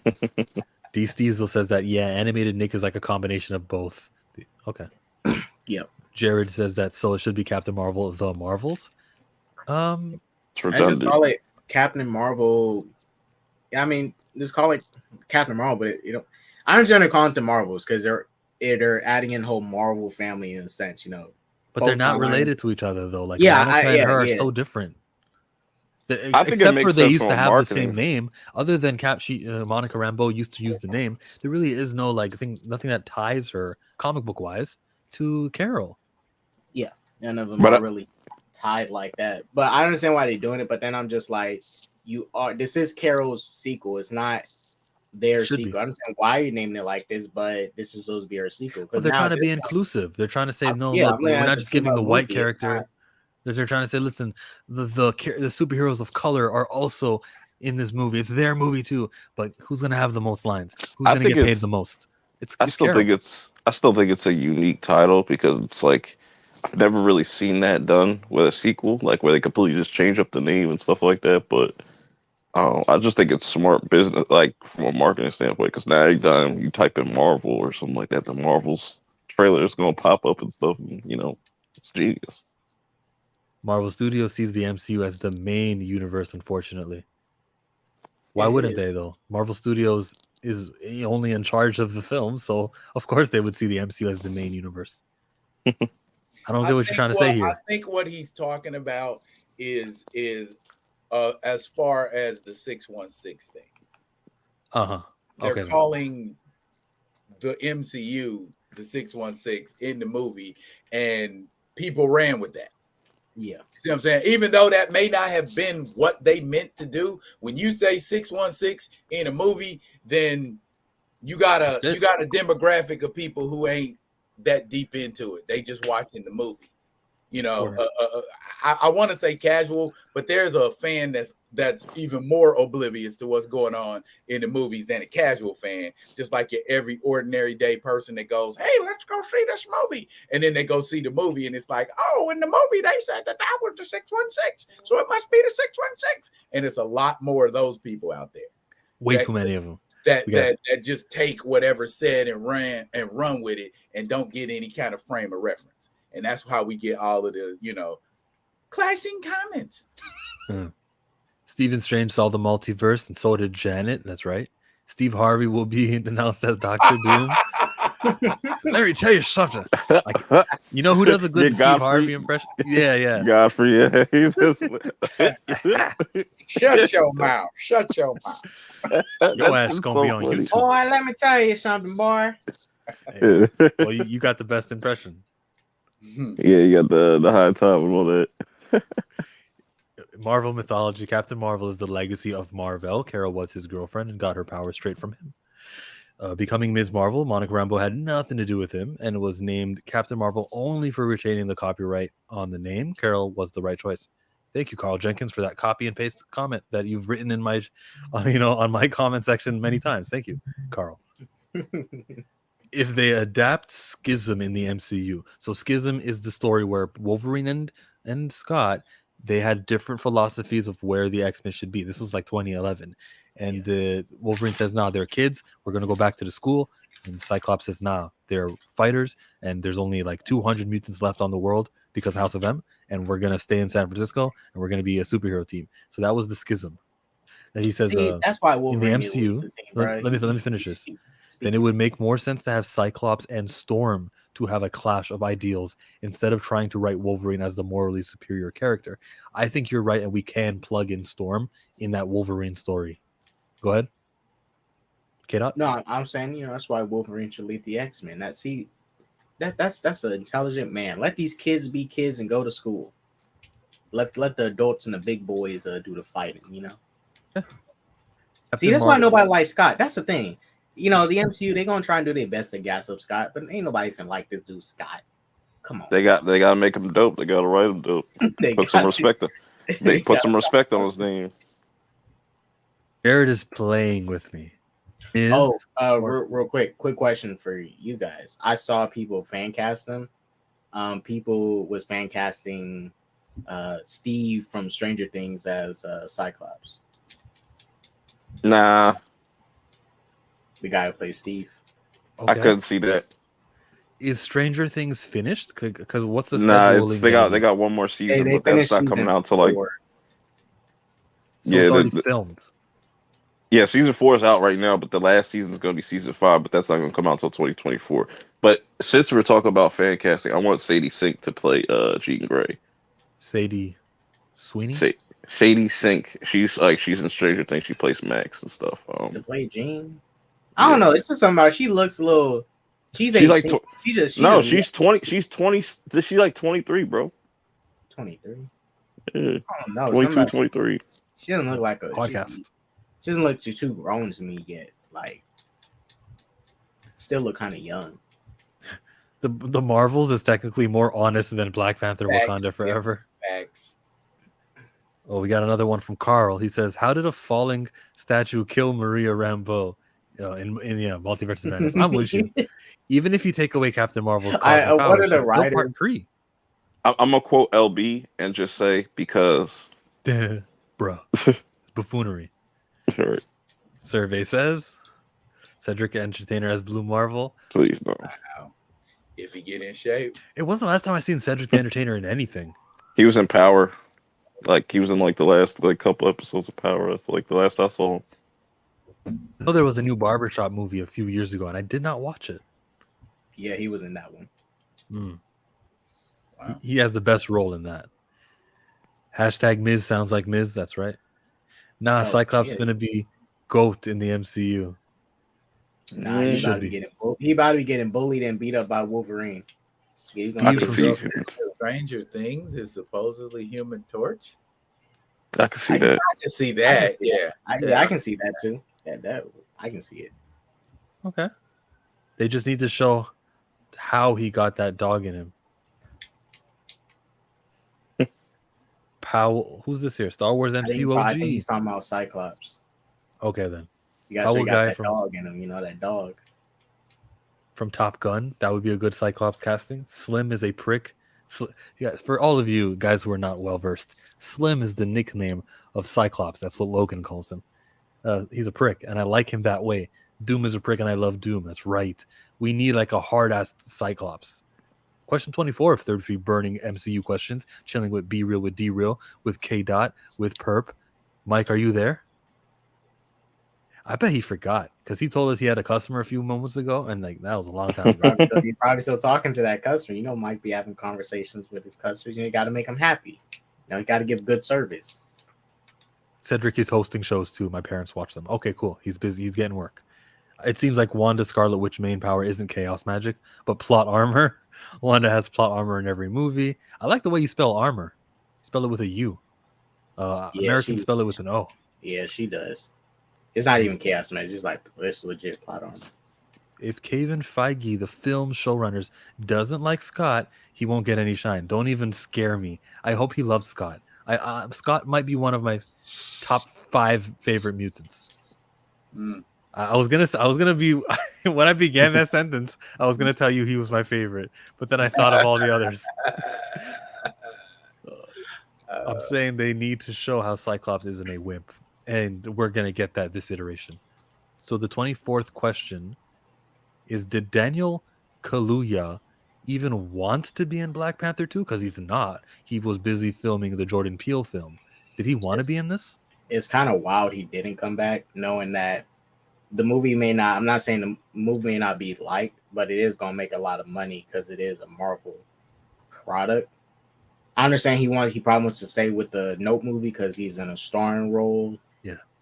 Steezel says that, yeah, animated Nick is like a combination of both. Okay. Yep. Jared says that, so it should be Captain Marvel of the Marvels. I just call it Captain Marvel. I mean, just call it Captain Marvel, but I understand they're calling it the Marvels because they're adding in whole Marvel family in a sense, But they're not related to each other though. Like Monica and her are so different. Except for they used to have the same name. Other than Monica Rambeau used to use the name. There really is no nothing that ties her comic book wise to Carol. Yeah, none of them are really tied like that. But I understand why they're doing it. But then I'm just like, this is Carol's sequel. It's not their sequel. I understand why you're naming it like this, but this is supposed to be her sequel. Well, they're trying to be inclusive. They're trying to say look, we're not just giving the white character. They're trying to say, listen, the superheroes of color are also in this movie. It's their movie too. But who's gonna have the most lines? Who's gonna get paid the most? I still think it's a unique title because it's like I've never really seen that done with a sequel, like where they completely just change up the name and stuff like that. But I just think it's smart business, like from a marketing standpoint, because now every time you type in Marvel or something like that, the Marvel's trailer is gonna pop up and stuff. And, it's genius. Marvel Studios sees the MCU as the main universe, unfortunately. Why wouldn't they, though? Marvel Studios is only in charge of the film, so of course they would see the MCU as the main universe. I don't get what you're trying to say here. I think what he's talking about is as far as the 616 thing. They're Okay. calling the MCU the 616 in the movie, and people ran with that. Yeah. See what I'm saying? Even though that may not have been what they meant to do, when you say 616 in a movie, then you got a demographic of people who ain't that deep into it. They just watching the movie. You know, I want to say casual, but there's a fan that's even more oblivious to what's going on in the movies than a casual fan. Just like your every ordinary day person that goes, "Hey, let's go see this movie," and then they go see the movie, and it's like, "Oh, in the movie they said that was the 616, so it must be the 616." And it's a lot more of those people out there. Way too many of them. That just take whatever said and run with it and don't get any kind of frame of reference. And that's how we get all of the, clashing comments. Stephen Strange saw the multiverse, and so did Janet. That's right. Steve Harvey will be announced as Dr. Doom. Let me tell you something. You know who does a good Steve Harvey impression? Yeah. Godfrey, yeah. Shut your mouth. Shut your mouth. Your ass gonna be on YouTube. Boy, let me tell you something, boy. Hey, well, you got the best impression. Yeah, you got the high top and all that. Marvel mythology. Captain Marvel is the legacy of Marvel. Carol was his girlfriend and got her power straight from him. Becoming Ms. Marvel, Monica Rambeau had nothing to do with him and was named Captain Marvel only for retaining the copyright on the name. Carol was the right choice. Thank you, Carl Jenkins, for that copy and paste comment that you've written in my, on my comment section many times. Thank you, Carl. If they adapt Schism in the MCU, so Schism is the story where Wolverine and Scott, they had different philosophies of where the X-Men should be. This was like 2011. And the Wolverine says, "Nah, they're kids. We're going to go back to the school." And Cyclops says, "Nah, they're fighters. And there's only like 200 mutants left on the world because House of M. And we're going to stay in San Francisco and we're going to be a superhero team." So that was the Schism. And he says, that's why Wolverine in the MCU, let me finish this. Then it would make more sense to have Cyclops and Storm to have a clash of ideals instead of trying to write Wolverine as the morally superior character. I think you're right, and we can plug in Storm in that Wolverine story. Go ahead. K-Dot? No, I'm saying, that's why Wolverine should lead the X-Men. That's an intelligent man. Let these kids be kids and go to school. Let the adults and the big boys do the fighting, Yeah. See, that's why nobody likes Scott. That's the thing. The MCU, they're gonna try and do their best to gas up Scott, but ain't nobody even like this dude Scott. Come on. They gotta make him dope. They gotta write him dope. Put some respect. They put some respect on his name. Jared is playing with me. Real quick question for you guys. I saw people fan cast him. People was fan casting Steve from Stranger Things as Cyclops. Nah. The guy who plays Steve. Okay. I couldn't see that. Is Stranger Things finished? Because what's the schedule? They got one more season, but that's not coming out till like. So it's already filmed. Yeah, season 4 is out right now, but the last season is going to be season 5, but that's not going to come out until 2024. But since we're talking about fan casting, I want Sadie Sink to play Jean Grey. Sadie Sweeney? Sadie Sink. She's in Stranger Things. She plays Max and stuff. To play Jean? I don't know. It's just something about she looks a little. She's 18. Like she's 20. She's 20. She's like 23, bro. 23. Yeah. I don't know. 22, 23. She doesn't look like a podcast. She doesn't look too grown to me yet. Like, still look kind of young. The Marvels is technically more honest than Black Panther Wakanda Forever. Facts. Oh, we got another one from Carl. He says, "How did a falling statue kill Maria Rambeau?" In Multiverse of Madness. I'm with you. Even if you take away Captain Marvel's powers, what are the writers? Part 3. I'm gonna quote LB and just say because, bro, it's buffoonery. Sure. Survey says Cedric Entertainer as Blue Marvel. Please no. Wow. If he get in shape. It wasn't the last time I seen Cedric the Entertainer in anything. He was in Power. Like he was in like the last couple episodes of Power. That's like the last I saw him. I know there was a new Barbershop movie a few years ago, and I did not watch it. Yeah, he was in that one. Wow. He has the best role in that. Hashtag Miz sounds like Miz. That's right. Nah, Oh, Cyclops shit. gonna be GOAT in the MCU. Nah, He he should about to be be. he about to be getting bullied and beat up by Wolverine. Yeah, he's gonna I Steve get can from see real it. Stranger Things is supposedly Human Torch. I can see I can, that. I can see I can that. see Yeah. I can see that too. That I can see it. Okay. They just need to show how he got that dog in him. Powell, who's this here? Star Wars MCU I think he's OG. talking about Cyclops. Okay then. You gotta show Powell you got guy that from dog in him. You know that dog. Top Gun. That would be a good Cyclops casting. Slim is a prick. Yeah, for all of you guys who are not well versed, Slim is the nickname of Cyclops. That's what Logan calls him. He's a prick, and I like him that way. Doom is a prick, and I love Doom. That's right. We need like a hard ass Cyclops. Question 24 of Third Feet Burning MCU questions. Chilling with Be Real with D Real with K Dot with Perp. Mike, are you there? I bet he forgot because he told us he had a customer a few moments ago, and like that was a long time ago. You're probably still talking to that customer. You know, Mike be having conversations with his customers. You got to make them happy. You know, you got to give good service. Cedric is hosting shows too. My parents watch them. Okay, cool. He's busy. He's getting work. It seems like Wanda Scarlet Witch main power isn't chaos magic, but plot armor. Wanda has plot armor in every movie. I like the way you spell armor. Spell it with a U. Americans spell it with an O. Yeah, she does. It's not even chaos magic. It's like it's legit plot armor. If Kevin Feige, the film showrunners, doesn't like Scott, he won't get any shine. Don't even scare me. I hope he loves Scott. Scott might be one of my top 5 favorite mutants. I was gonna be when I began that sentence, I was gonna tell you he was my favorite, but then I thought of all the others. I'm saying they need to show how Cyclops isn't a wimp, and we're gonna get that this iteration. So the 24th question is: did Daniel Kaluuya even want to be in Black Panther 2? Because he's not. He was busy filming the Jordan Peele film. Did he want to be in this? It's kind of wild he didn't come back, knowing that the movie may not. I'm not saying the movie may not be liked, but it is gonna make a lot of money because it is a Marvel product. I understand he probably wants to stay with the Nope movie because he's in a starring role,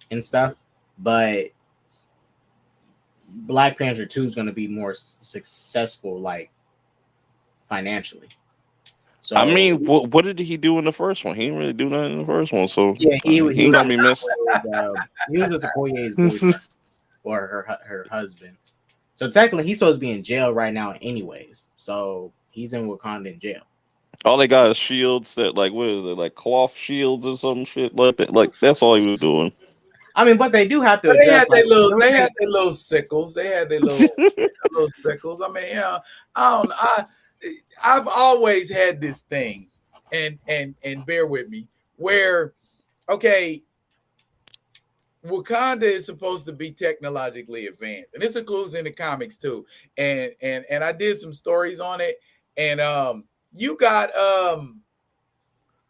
and stuff. But Black Panther 2 is going to be more successful, like financially. So I mean, what did he do in the first one? He didn't really do nothing in the first one, so yeah, he gonna be missed. He was with Okoye's boyfriend or her husband. So technically, he's supposed to be in jail right now, anyways. So he's in Wakanda in jail. All they got is shields that, like, what is it, like cloth shields or some shit like that. Like that's all he was doing. I mean, but they do have to. They had their little sickles. They had their little sickles. I mean, yeah, I've always had this thing, and bear with me, where okay, Wakanda is supposed to be technologically advanced, and this includes in the comics too. And I did some stories on it, and you got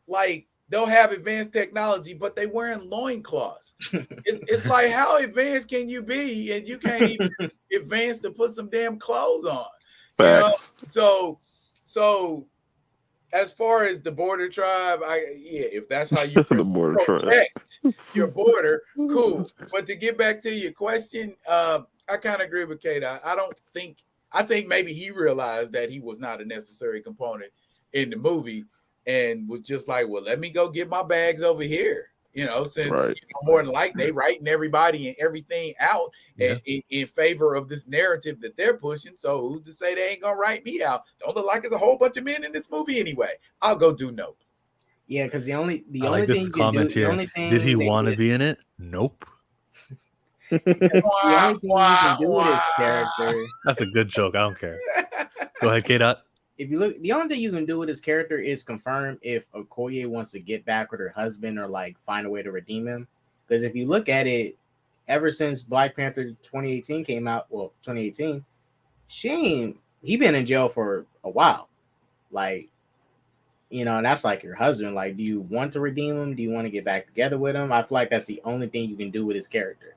like they'll have advanced technology, but they wearing loincloths. It's like, how advanced can you be, and you can't even advance to put some damn clothes on? Facts. You know? So as far as the border tribe, if that's how you protect your border, cool. But to get back to your question, I kind of agree with Kate. I think maybe he realized that he was not a necessary component in the movie and was just like, well, let me go get my bags over here. You know, since more than like they writing everybody and everything out in favor of this narrative that they're pushing. So who's to say they ain't gonna write me out? Don't look like there's a whole bunch of men in this movie anyway. I'll go do Nope. Yeah, because the only like thing this comment here. Did he want to be in it? Nope. The only thing you can do with his character. That's a good joke. I don't care. Go ahead, K-Dot. If you look, the only thing you can do with his character is confirm if Okoye wants to get back with her husband or like find a way to redeem him. Because if you look at it, ever since Black Panther 2018 came out, 2018, he been in jail for a while. Like, you know, and that's like your husband. Like, do you want to redeem him? Do you want to get back together with him? I feel like that's the only thing you can do with his character.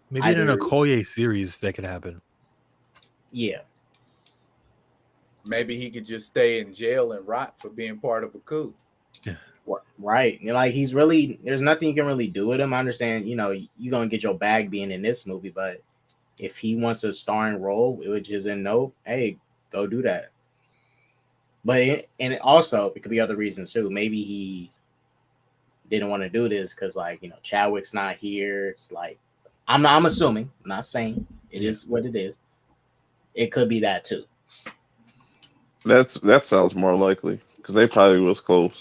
Maybe in an Okoye series that could happen. Yeah. Maybe he could just stay in jail and rot for being part of a coup. Yeah. Right. Like he's really, there's nothing you can really do with him. I understand, you're gonna get your bag being in this movie, but if he wants a starring role, which is in no, hey, go do that. But and also it could be other reasons too. Maybe he didn't want to do this because Chadwick's not here. It's like I'm assuming, I'm not saying it is what it is. It could be that too. That sounds more likely because they probably was close.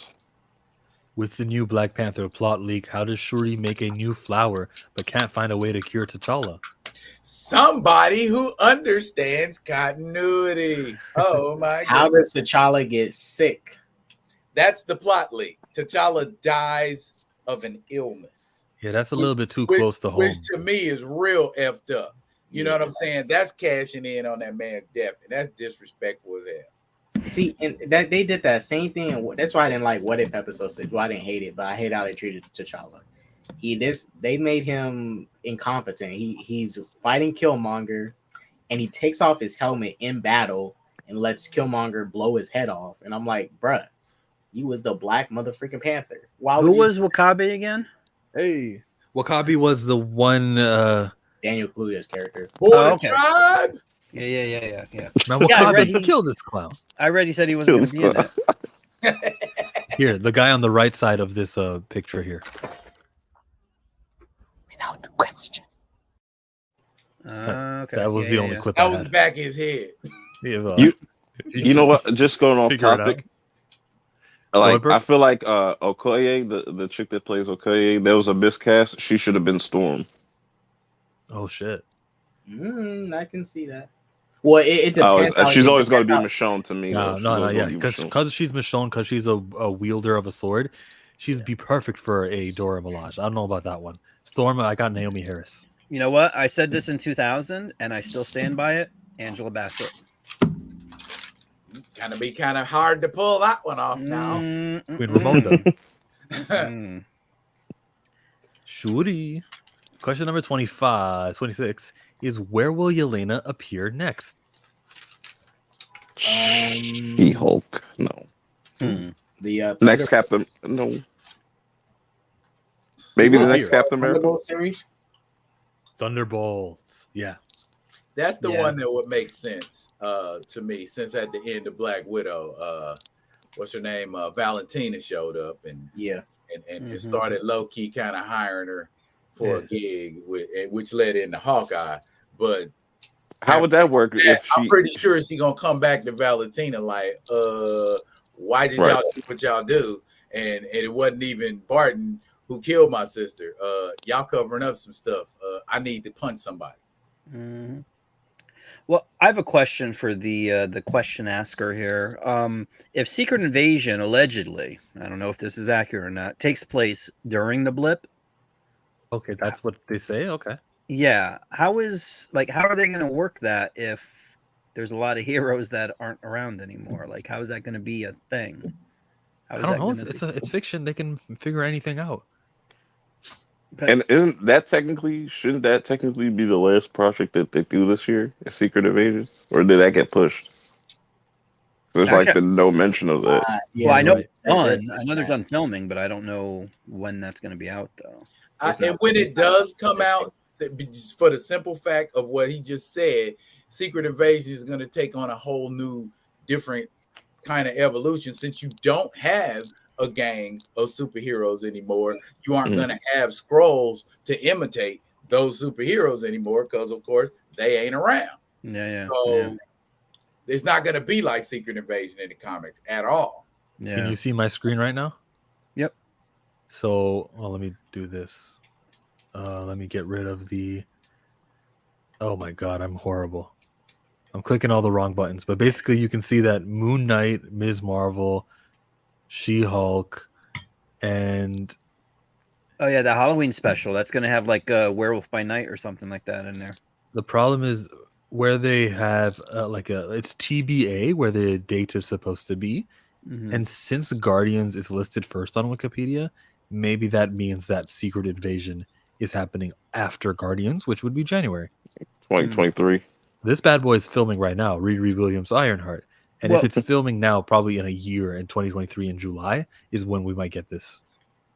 With the new Black Panther plot leak, how does Shuri make a new flower but can't find a way to cure T'Challa? Somebody who understands continuity. Oh my god. How does T'Challa get sick? That's the plot leak. T'Challa dies of an illness. Yeah, that's a little bit too close to home. Which to me is real effed up. You know what I'm saying? That's cashing in on that man's death, and that's disrespectful as hell. See, and that they did that same thing, and that's why I didn't like What If episode 6. Well, I didn't hate it, but I hate how they treated T'Challa. They made him incompetent. He's fighting Killmonger, and he takes off his helmet in battle and lets Killmonger blow his head off. And I'm like, bruh, you was the Black motherfucking Panther. Who was Wakabi again? Hey, Wakabi was the one. Daniel Kaluuya's character. Okay. Tribe. Yeah. Man, Wakabi, kill this clown. I read he said he wasn't going to be in it. Here, the guy on the right side of this picture here. Without question. Okay. That was the only clip That I was had. back his head. You know what? Just going off Figure it topic. Goldberg? I feel like Okoye, the chick that plays Okoye, there was a miscast. She should have been Storm. Oh shit! I can see that. Well, it depends. She's always going to be Michonne to me. No, yeah, because she's Michonne, because she's a wielder of a sword. She'd be perfect for a Dora Milaje. I don't know about that one. Storm, I got Naomi Harris. You know what? I said this in 2000, and I still stand by it. Angela Bassett. Gonna be kind of hard to pull that one off now. Queen Ramonda. Shuri. Question number 26 is, where will Yelena appear next? She-Hulk. No. The Next Captain. No. Maybe the next Captain America series. Thunderbolts. Yeah. That's the one that would make sense to me, since at the end of Black Widow, what's her name? Valentina showed up and it started low key kind of hiring her for a gig, which led into Hawkeye. But how would that work? I'm pretty sure she's gonna come back to Valentina like, why did y'all do what y'all do? And it wasn't even Barton who killed my sister. Y'all covering up some stuff. I need to punch somebody. Mm-hmm. Well, I have a question for the question asker here. If Secret Invasion allegedly, I don't know if this is accurate or not, takes place during the blip. Okay, that's what they say. Okay. Yeah. How are they going to work that if there's a lot of heroes that aren't around anymore? Like, how is that going to be a thing? I don't know. It's fiction. They can figure anything out. And shouldn't that technically be the last project that they do this year? A Secret Invasion, or did that get pushed? There's no mention of that. Well, I know I know they're done filming, but I don't know when that's going to be out though. And when it does come out, just for the simple fact of what he just said, Secret Invasion is going to take on a whole new, different kind of evolution. Since you don't have a gang of superheroes anymore, you aren't going to have Skrulls to imitate those superheroes anymore, because of course they ain't around. So it's not going to be like Secret Invasion in the comics at all. Can you see my screen right now? Yep. So let me do this. Let me get rid of the. Oh my god, I'm horrible. I'm clicking all the wrong buttons, but basically you can see that Moon Knight, Ms. Marvel, She-Hulk, and the Halloween special that's going to have like Werewolf by Night or something like that in there. The problem is where they have it's TBA where the date is supposed to be, and since Guardians is listed first on Wikipedia, maybe that means that Secret Invasion is happening after Guardians, which would be January 2023. This bad boy is filming right now. Riri Williams Ironheart. And if it's filming now, probably in a year, in 2023 in July, is when we might get this.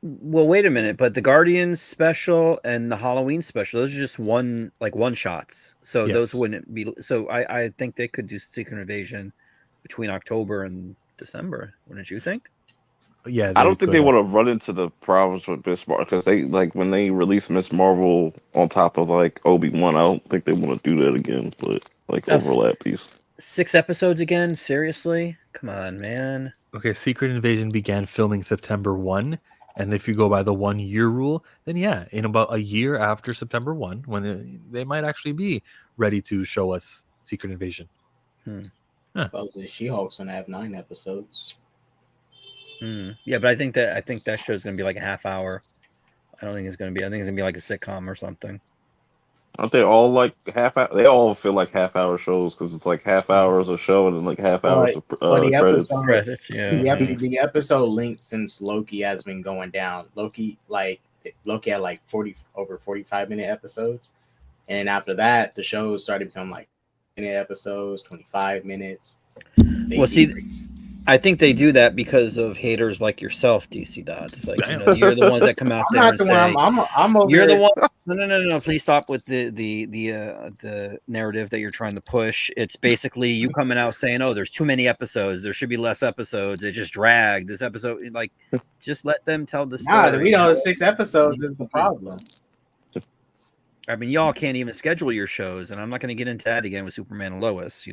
Well, wait a minute, but the Guardians special and the Halloween special, those are just one shots. So those Yes. wouldn't be. So I think they could do Secret Invasion between October and December. Wouldn't you think? Yeah, I don't think could, they want to run into the problems with Miss Marvel because they like when they release Miss Marvel on top of like Obi-Wan. I don't think they want to do that again, but like overlap these 6 episodes again. Seriously, come on, man. Okay, Secret Invasion began filming September 1, and if you go by the 1-year rule, then yeah, in about a year after September 1, when they might actually be ready to show us Secret Invasion. Supposedly She-Hulk's gonna have 9 episodes. Yeah, but I think that show's gonna be like a half hour. I don't think it's gonna be. I think it's gonna be like a sitcom or something. Aren't they all like They all feel like half-hour shows because it's like half hours of show and then like half hours of the credits. Episode, the episode linked since Loki has been going down. Loki had like 45-minute episodes, and after that, the shows started becoming like minute episodes, 25 minutes. I think they do that because of haters like yourself, DC Dots. Like, you're the ones that come out there and say, I'm over you're the one. No. Please stop with the narrative that you're trying to push. It's basically you coming out saying, "Oh, there's too many episodes. There should be less episodes. It just dragged. This episode, like, just let them tell the story." We know the 6 episodes is the problem. I mean, y'all can't even schedule your shows, and I'm not going to get into that again with Superman and Lois.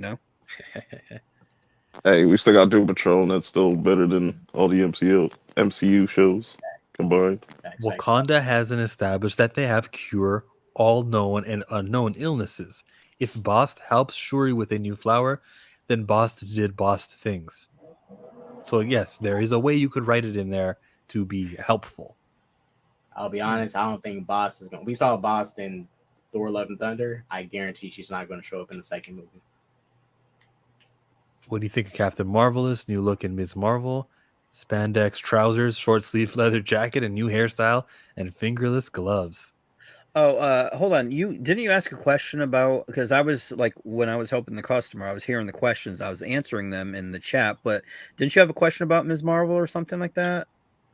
Hey, we still got Doom Patrol, and that's still better than all the MCU shows combined. Wakanda hasn't established that they have cure all known and unknown illnesses. If Bast helps Shuri with a new flower, then Bast did Bast things. So yes, there is a way you could write it in there to be helpful. I'll be honest, I don't think Bast is going to... We saw Bast in Thor Love and Thunder. I guarantee she's not going to show up in the second movie. What do you think of Captain Marvelous? New look in Ms. Marvel, spandex trousers, short sleeve leather jacket, a new hairstyle, and fingerless gloves. Oh, hold on. Didn't you ask a question about, because I was like, when I was helping the customer, I was hearing the questions, I was answering them in the chat, but didn't you have a question about Ms. Marvel or something like that?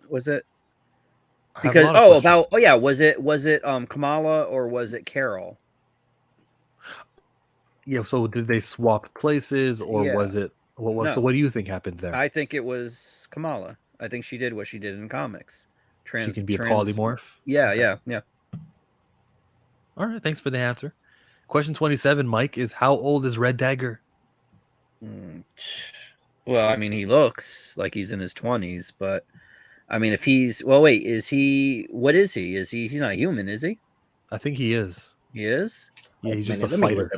Was it? Because was it Kamala or was it Carol? Yeah, so did they swap places or was it what? So what do you think happened there? I think it was Kamala. I think she did what she did in comics. She can be a polymorph. Yeah. All right, thanks for the answer. Question 27, Mike, is how old is Red Dagger? Well, I mean, he looks like he's in his 20s, but I mean, if he's is he? What is he? He's not human, is he? I think he is. He is. Yeah, he's just a fighter.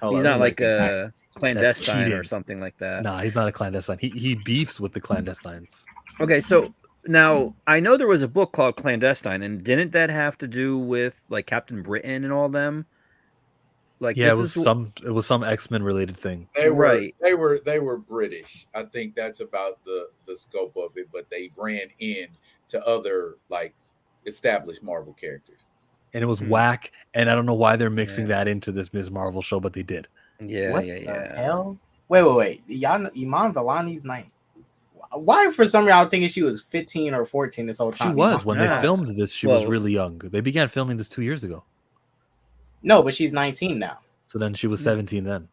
He's not like a clandestine or something like that. Nah, he's not a clandestine. He beefs with the clandestines. Okay, so now I know there was a book called Clandestine, and didn't that have to do with like Captain Britain and all them? Like, yeah, it was some X-Men related thing. They were British. I think that's about the scope of it, but they ran in to other like established Marvel characters. And it was whack, and I don't know why they're mixing that into this Ms. Marvel show, but they did. Yeah. Hell? Wait. Y'all know Iman Vellani's 9. Why, for some reason, I was thinking she was 15 or 14 this whole time. She was. When they filmed this, she was really young. They began filming this 2 years ago. No, but she's 19 now. So then she was 17 then.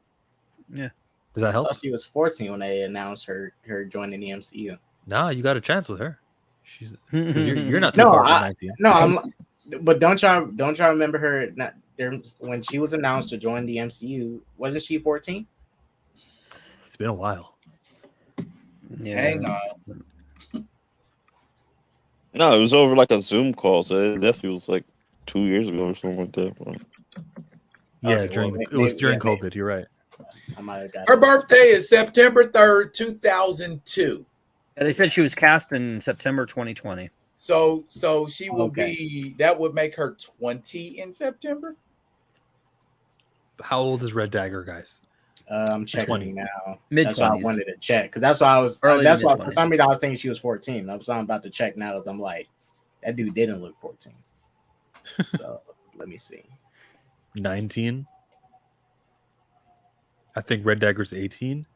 Yeah. Does that help? She was 14 when they announced her joining the MCU. Nah, you got a chance with her. She's you're not too far from 19. No, but don't y'all remember her when she was announced to join the MCU? Wasn't she 14? It's been a while. Yeah. Hang on. No, it was over like a Zoom call, so it definitely was like 2 years ago or something like that. Yeah, it was during COVID. You're right. Her birthday is September 3rd, 2002. Yeah, they said she was cast in September 2020. So she will be. That would make her 20 in September. How old is Red Dagger, guys? I'm checking now. Mid-20s. That's why I wanted to check because that's why I was. That's why for some reason I was thinking she was 14. I'm about to check now as I'm like, that dude didn't look 14. So let me see. 19. I think Red Dagger's 18.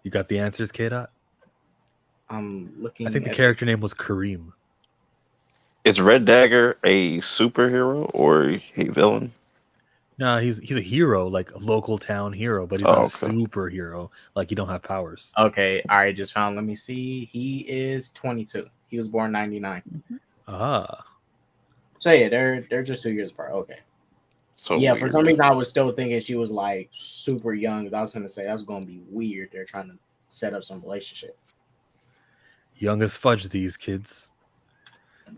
You got the answers, K. Dot? I'm looking. I think the at character name was Kareem. Is Red Dagger a superhero or a villain? No, he's a hero, like a local town hero, but he's Oh, not a okay. superhero. Like you don't have powers. Okay, all right, just found. Let me see. He is 22. He was born 99. Ah, So yeah, they're just 2 years apart. Okay. So Yeah, weird. for some reason I was still thinking she was like super young. Because I was gonna say that's gonna be weird. They're trying to set up some relationship. young as fudge, these kids.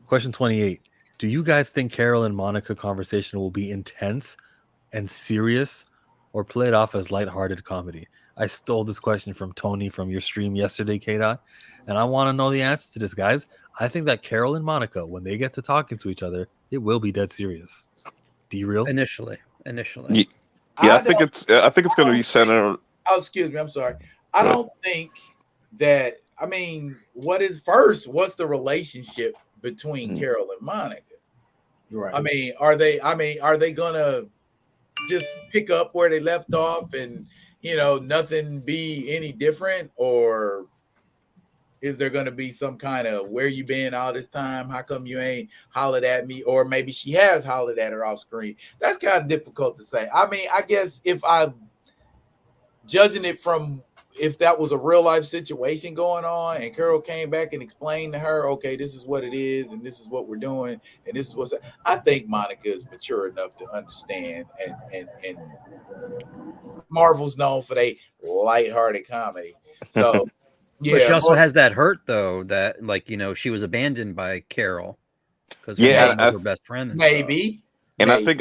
Question 28. Do you guys think Carol and Monica conversation will be intense and serious or play it off as lighthearted comedy? I stole this question from Tony from your stream yesterday, K-Dot, and I want to know the answer to this, guys. I think that Carol and Monica, when they get to talking to each other, it will be dead serious. D-Real? Initially. Yeah, I think it's going to be centered. Oh, excuse me. I'm sorry. I don't think that. I mean, what's the relationship between Carol and Monica? Right. I mean, are they gonna just pick up where they left off and nothing be any different, or is there gonna be some kind of where you been all this time? How come you ain't hollered at me? Or maybe she has hollered at her off screen. That's kind of difficult to say. I mean, I guess if I'm judging it from if that was a real life situation going on and Carol came back and explained to her, okay, this is what it is and this is what we're doing and this is what's, I think Monica is mature enough to understand, and Marvel's known for their lighthearted comedy. So yeah, but she also has that hurt though, that she was abandoned by Carol because her mom was her best friend. And maybe. And I think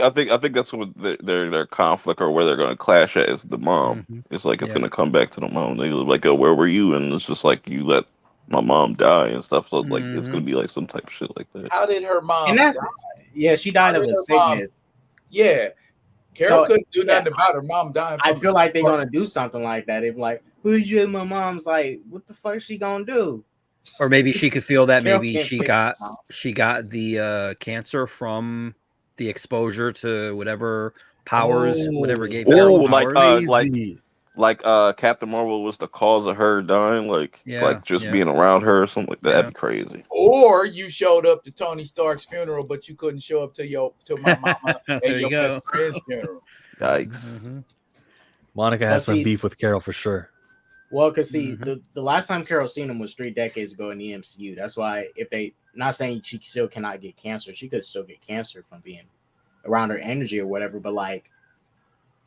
that's what their conflict or where they're going to clash at is the mom. Mm-hmm. It's like it's going to come back to the mom. They're like, "Oh, where were you?" And it's just like you let my mom die and stuff. So like it's going to be like some type of shit like that. How did her mom? Yeah, she died of a sickness. Yeah, Carol couldn't do nothing about her mom dying. I feel like they're gonna do something like that. If like, who's you? My mom's like, what the fuck is she gonna do? Or maybe she could feel that maybe she got the cancer from the exposure to whatever powers, whatever gave Carol powers. like Captain Marvel was the cause of her dying, being around her or something like that. That'd be crazy. Or you showed up to Tony Stark's funeral, but you couldn't show up to my mama and your best friend's funeral. Yikes. Mm-hmm. Monica has some beef with Carol for sure. Well, because the last time Carol seen him was 3 decades ago in the MCU. That's why not saying she still cannot get cancer. She could still get cancer from being around her energy or whatever. But like,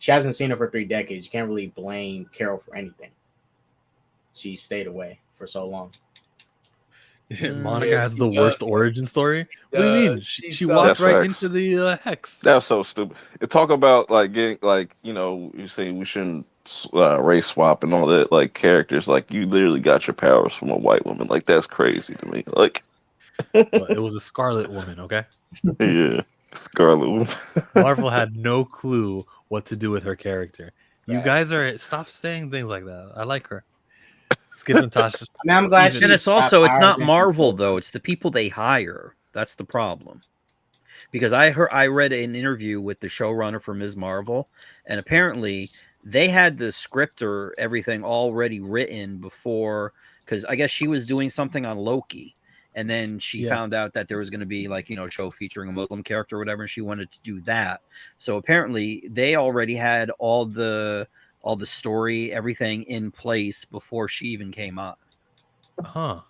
she hasn't seen her for 3 decades. You can't really blame Carol for anything. She stayed away for so long. Monica has the worst origin story. What do you mean? She walked right into the hex. That's so stupid. Talk about like getting you say we shouldn't race swap and all that, like characters, like you literally got your powers from a white woman. Like that's crazy to me. Like it was a Scarlet Woman, okay? Yeah, Scarlet Woman. Marvel had no clue what to do with her character. You guys stop saying things like that. I like her. Skip and Tasha. I mean, I'm glad. And it's not Marvel though. It's the people they hire. That's the problem. Because I read an interview with the showrunner for Ms. Marvel, and apparently they had the script or everything already written before, because I guess she was doing something on Loki, and then she found out that there was going to be a show featuring a Muslim character or whatever, and she wanted to do that. So apparently they already had all the story, everything in place before she even came up. Huh.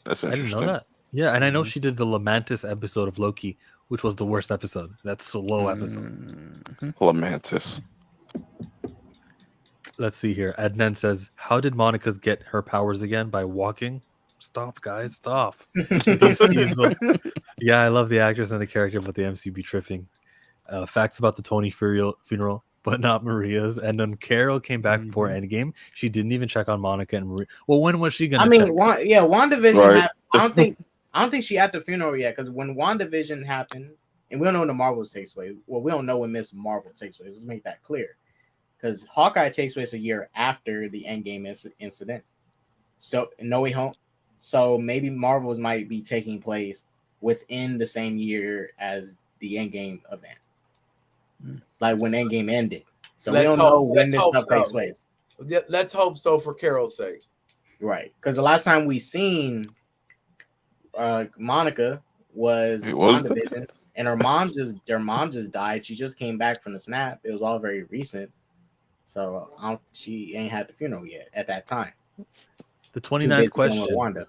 That's interesting. I didn't know that. Yeah, and I know she did the Lamantis episode of Loki, which was the worst episode. That's a low episode. Lamantis. Let's see here. Adnan says, how did Monica's get her powers again? By walking? Stop, guys. Stop. Yeah, I love the actress and the character, but the MCU be tripping. Facts about the Tony funeral, but not Maria's. And then Carol came back before Endgame. She didn't even check on Monica and Maria. Well, when was she going to check? WandaVision happened. I don't think she at the funeral yet, because when WandaVision happened, and we don't know when the Marvels takes place. Well, we don't know when Miss Marvel takes place. Let's make that clear. Because Hawkeye takes place a year after the Endgame incident. So, No Way Home. So maybe Marvels might be taking place within the same year as the Endgame event. Like when Endgame ended. So we don't know when this stuff takes place. Let's hope so for Carol's sake. Right, because the last time we seen Monica was It was WandaVision, and their mom just died. She just came back from the snap. It was all very recent, so she ain't had the funeral yet at that time. The Too 29th busy dealing with question: Wanda.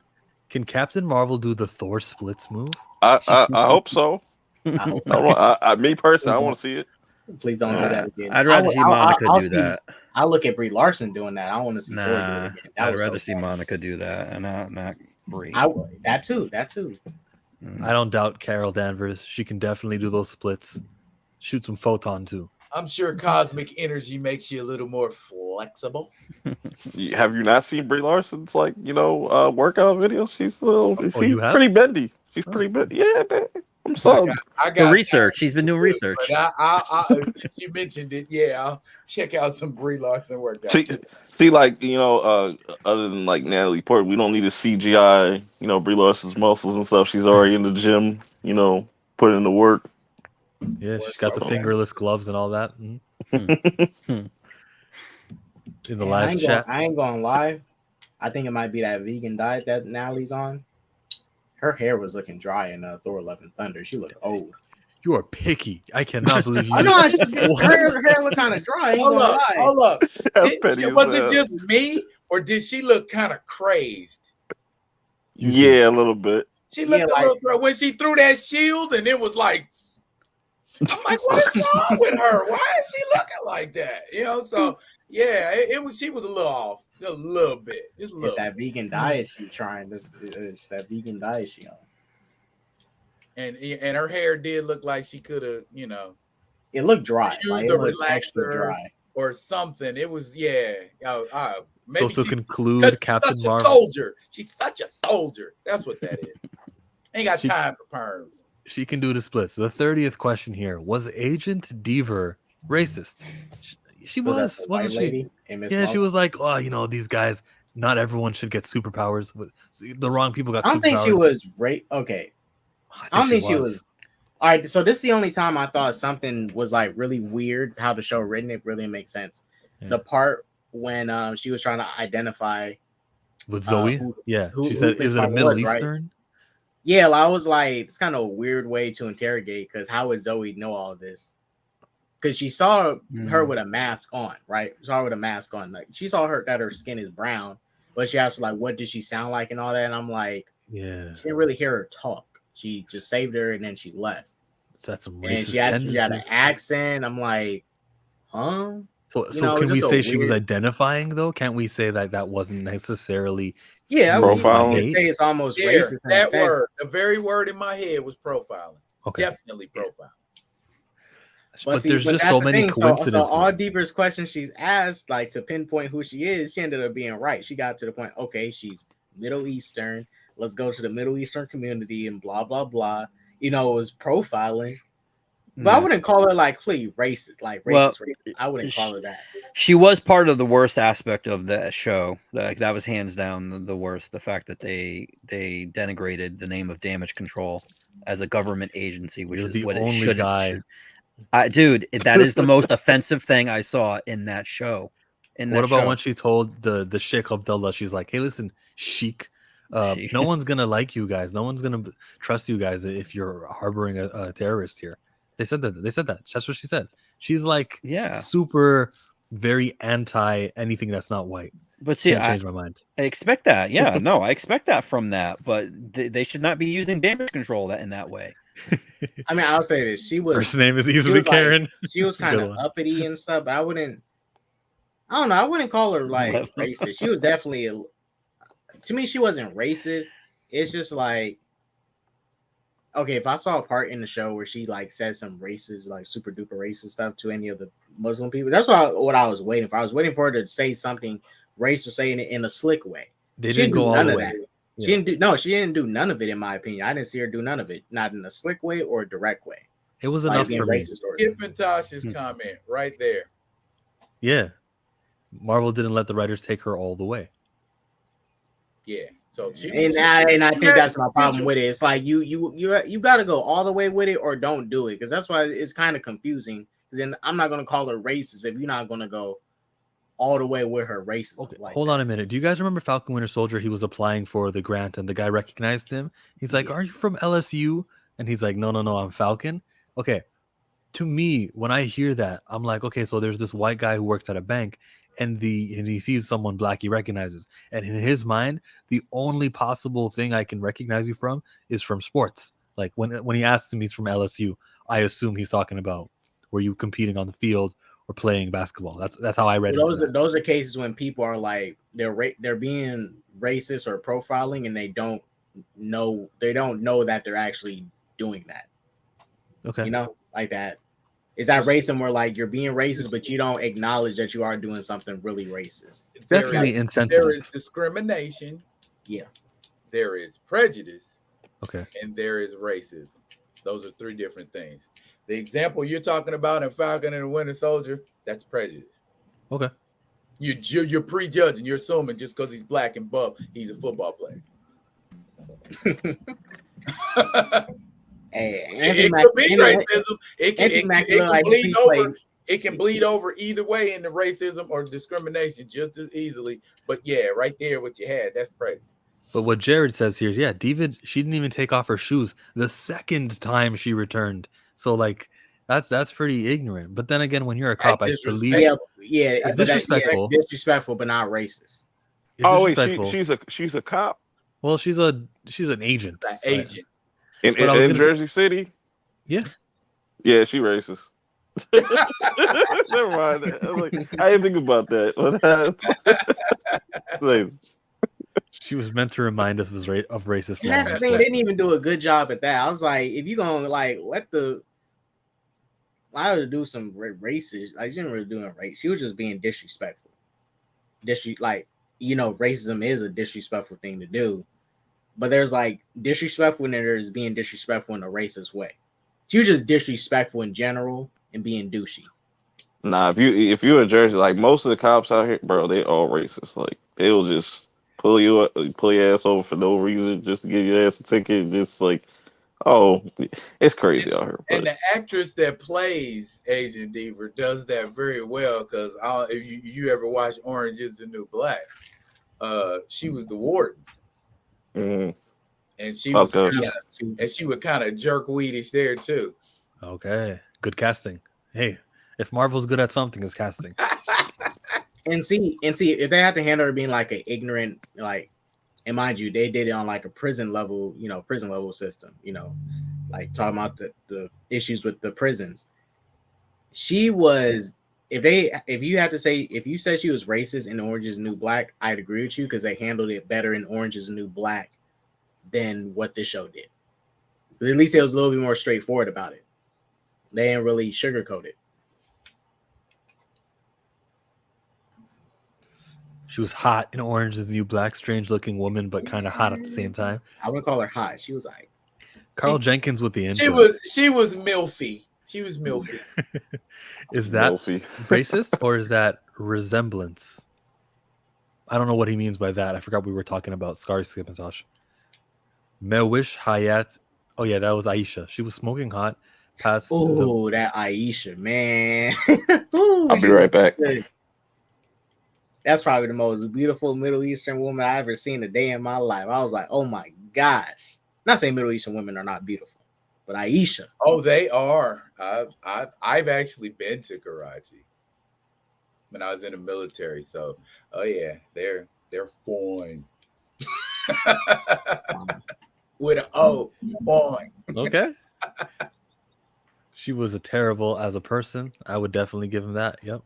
Can Captain Marvel do the Thor splits move? I hope so. I hope Me personally, I want to see it. please don't do that again. I'd rather see Monica do see, that. I look at Brie Larson doing that. I want to see Thor do it Nah, again. That I'd was rather so see bad. Monica do that, and not Brie. I would. That too. I don't doubt Carol Danvers. She can definitely do those splits. Shoot some photon too. I'm sure cosmic energy makes you a little more flexible. Have you not seen Brie Larson's workout videos? She's you have? pretty bendy. She's pretty bendy. Yeah, man. I'm sorry. I For got research, he's been doing research. But since you mentioned it, yeah, I'll check out some Brie Larson workout. See, other than like Natalie Portman, we don't need to CGI, Brie Larson's muscles and stuff. She's already in the gym, putting in the work. Yeah, she's got the fingerless gloves and all that. In the live chat. I ain't gonna lie. I think it might be that vegan diet that Natalie's on. Her hair was looking dry in Thor: Love and Thunder. She looked old. You are picky. I cannot believe you. I know. Her hair looked kind of dry. Hold up. Was it just me, or did she look kind of crazed? Yeah, a little bit. She looked a little girl when she threw that shield, and it was like, I'm like, what is wrong with her? Why is she looking like that? So yeah, it was. She was a little off, a little bit. Just a little. It's that vegan diet she's trying. It's that vegan diet she on. And her hair did look like she could have, it looked dry. Used a relaxer or something. It was maybe so to conclude, Captain Marvel, soldier. She's such a soldier. That's what that is. Ain't got time for perms. She can do the splits. The 30th question here: was Agent Deaver racist? She was, wasn't she? Yeah, she was like, oh, these guys. Not everyone should get superpowers. The wrong people got. I don't think she was okay. I don't think she was. All right, so this is the only time I thought something was like really weird. How the show written, it really makes sense. Yeah. The part when she was trying to identify with Zoe, she said, "Is it a Middle Eastern?" Right? Yeah, I was like, it's kind of a weird way to interrogate because how would Zoe know all this? Because she saw her with a mask on, right? Saw her with a mask on. Like she saw that her skin is brown, but she asked like, what did she sound like and all that? And I'm like, yeah, she didn't really hear her talk. She just saved her and then she left. That's some racist. And she asked if she had an accent. I'm like, huh? So can we say she was identifying though? Can't we say that wasn't necessarily? Yeah, I would say it's almost racist. That word, the very word in my head was profiling. Okay. Definitely profiling. But there's just so many coincidences. So all Deeper's questions she's asked, like to pinpoint who she is, she ended up being right. She got to the point, okay, she's Middle Eastern. Let's go to the Middle Eastern community and blah, blah, blah. It was profiling. But I wouldn't call her like racist, racist. I wouldn't call her that. She was part of the worst aspect of the show. Like that was hands down the worst. The fact that they denigrated the name of Damage Control as a government agency, which is what it should guy. Dude, that is the most offensive thing I saw in that show. What about when she told the Sheikh Abdullah, she's like, hey, listen, Sheikh, no one's going to like you guys. No one's going to trust you guys if you're harboring a terrorist here. They said that. That's what she said. She's like, super, very anti anything that's not white. But see, can't change my mind. I expect that. Yeah, no, I expect that from that. But they should not be using Damage Control in that way. I mean, I'll say this: first name is easily Karen. She was kind of uppity and stuff, but I don't know. I wouldn't call her like racist. She was definitely, to me, she wasn't racist. It's just like, okay, if I saw a part in the show where she like said some racist, like super duper racist stuff to any of the Muslim people, that's what I was waiting for. I was waiting for her to say something racist, saying it in a slick way. They didn't go all the way. She didn't do none of it, in my opinion. I didn't see her do none of it, not in a slick way or a direct way. It was enough for me. Get Natasha's comment right there. Yeah. Marvel didn't let the writers take her all the way. Yeah. So and I think that's my problem with it. It's like you got to go all the way with it or don't do it, because that's why it's kind of confusing. Then I'm not going to call her racist if you're not going to go all the way with her racism. Okay, like hold that. on a minute. Do you guys remember Falcon Winter Soldier? He was applying for the grant, and the guy recognized him. He's like, Yeah. "Are you from LSU?" And he's like, "No, no, no, I'm Falcon." Okay, to me, when I hear that, I'm like, okay, so there's this white guy who works at a bank, and he sees someone black he recognizes, and in his mind, the only possible thing I can recognize you from is from sports. Like when he asks him he's from LSU, I assume he's talking about were you competing on the field or playing basketball. That's how I read Well, into that. those are cases when people are like they're being racist or profiling, and they don't know that they're actually doing that. Okay. You know, like that. Is that racism where like you're being racist, but you don't acknowledge that you are doing something really racist? It's definitely There insensitive. is discrimination. Yeah. There is prejudice. Okay. And there is racism. Those are three different things. The example you're talking about in Falcon and the Winter Soldier, that's prejudice. Okay. You're prejudging. You're assuming just because he's black and buff, he's a football player. Hey, it could be racism. It can bleed over either way into racism or discrimination just as easily. But yeah, right there, what you had, that's prejudice. But what Jared says here is, yeah, David, she didn't even take off her shoes the second time she returned. So like, that's pretty ignorant. But then again, when you're a cop, I believe it's disrespectful. Disrespectful, but not racist. It's she's a cop. Well, she's an agent. Agent in Jersey City. Yeah, yeah, she racist. Never mind. I didn't think about that. She was meant to remind us of racist. And that's the thing; they didn't even do a good job at that. I was like, if you gonna like allow her to do some racist, she didn't really do it right. She was just being disrespectful. Racism is a disrespectful thing to do, but there's like disrespectful, and there's being disrespectful in a racist way. She was just disrespectful in general and being douchey. Nah, if you're in Jersey, like most of the cops out here, bro, they all racist. Like they'll just pull your ass over for no reason just to give your ass a ticket. Just like, oh, it's crazy out here. And the actress that plays Agent Deaver does that very well, because if you ever watch Orange Is the New Black, she was the warden. Mm-hmm. And she was she would kind of jerk weedish there too. Okay, good casting. Hey, if Marvel's good at something, it's casting. And see, if they have to handle her being like an ignorant, like, and mind you, they did it on like a prison level system, like talking about the issues with the prisons. She was, if you said she was racist in Orange Is the New Black, I'd agree with you because they handled it better in Orange Is the New Black than what this show did. But at least it was a little bit more straightforward about it. They didn't really sugarcoat it. She was hot in Orange Is the New Black, strange-looking woman, but kind of hot at the same time. I wouldn't call her hot. She was like Carl Jenkins with the intro. She was milfy. She was milfy. Is that racist or is that resemblance? I don't know what he means by that. I forgot we were talking about Scar Skip and Tosh. Mewish Hayat. Oh yeah, that was Aisha. She was smoking hot. That Aisha, man. I'll be right back. That's probably the most beautiful Middle Eastern woman I ever seen a day in my life. I was like, oh my gosh. Not saying Middle Eastern women are not beautiful, but Aisha. Oh, they are. I've actually been to Karachi when I was in the military. So, oh yeah, they're fine. With an O, fine. Okay. She was terrible as a person. I would definitely give him that. Yep.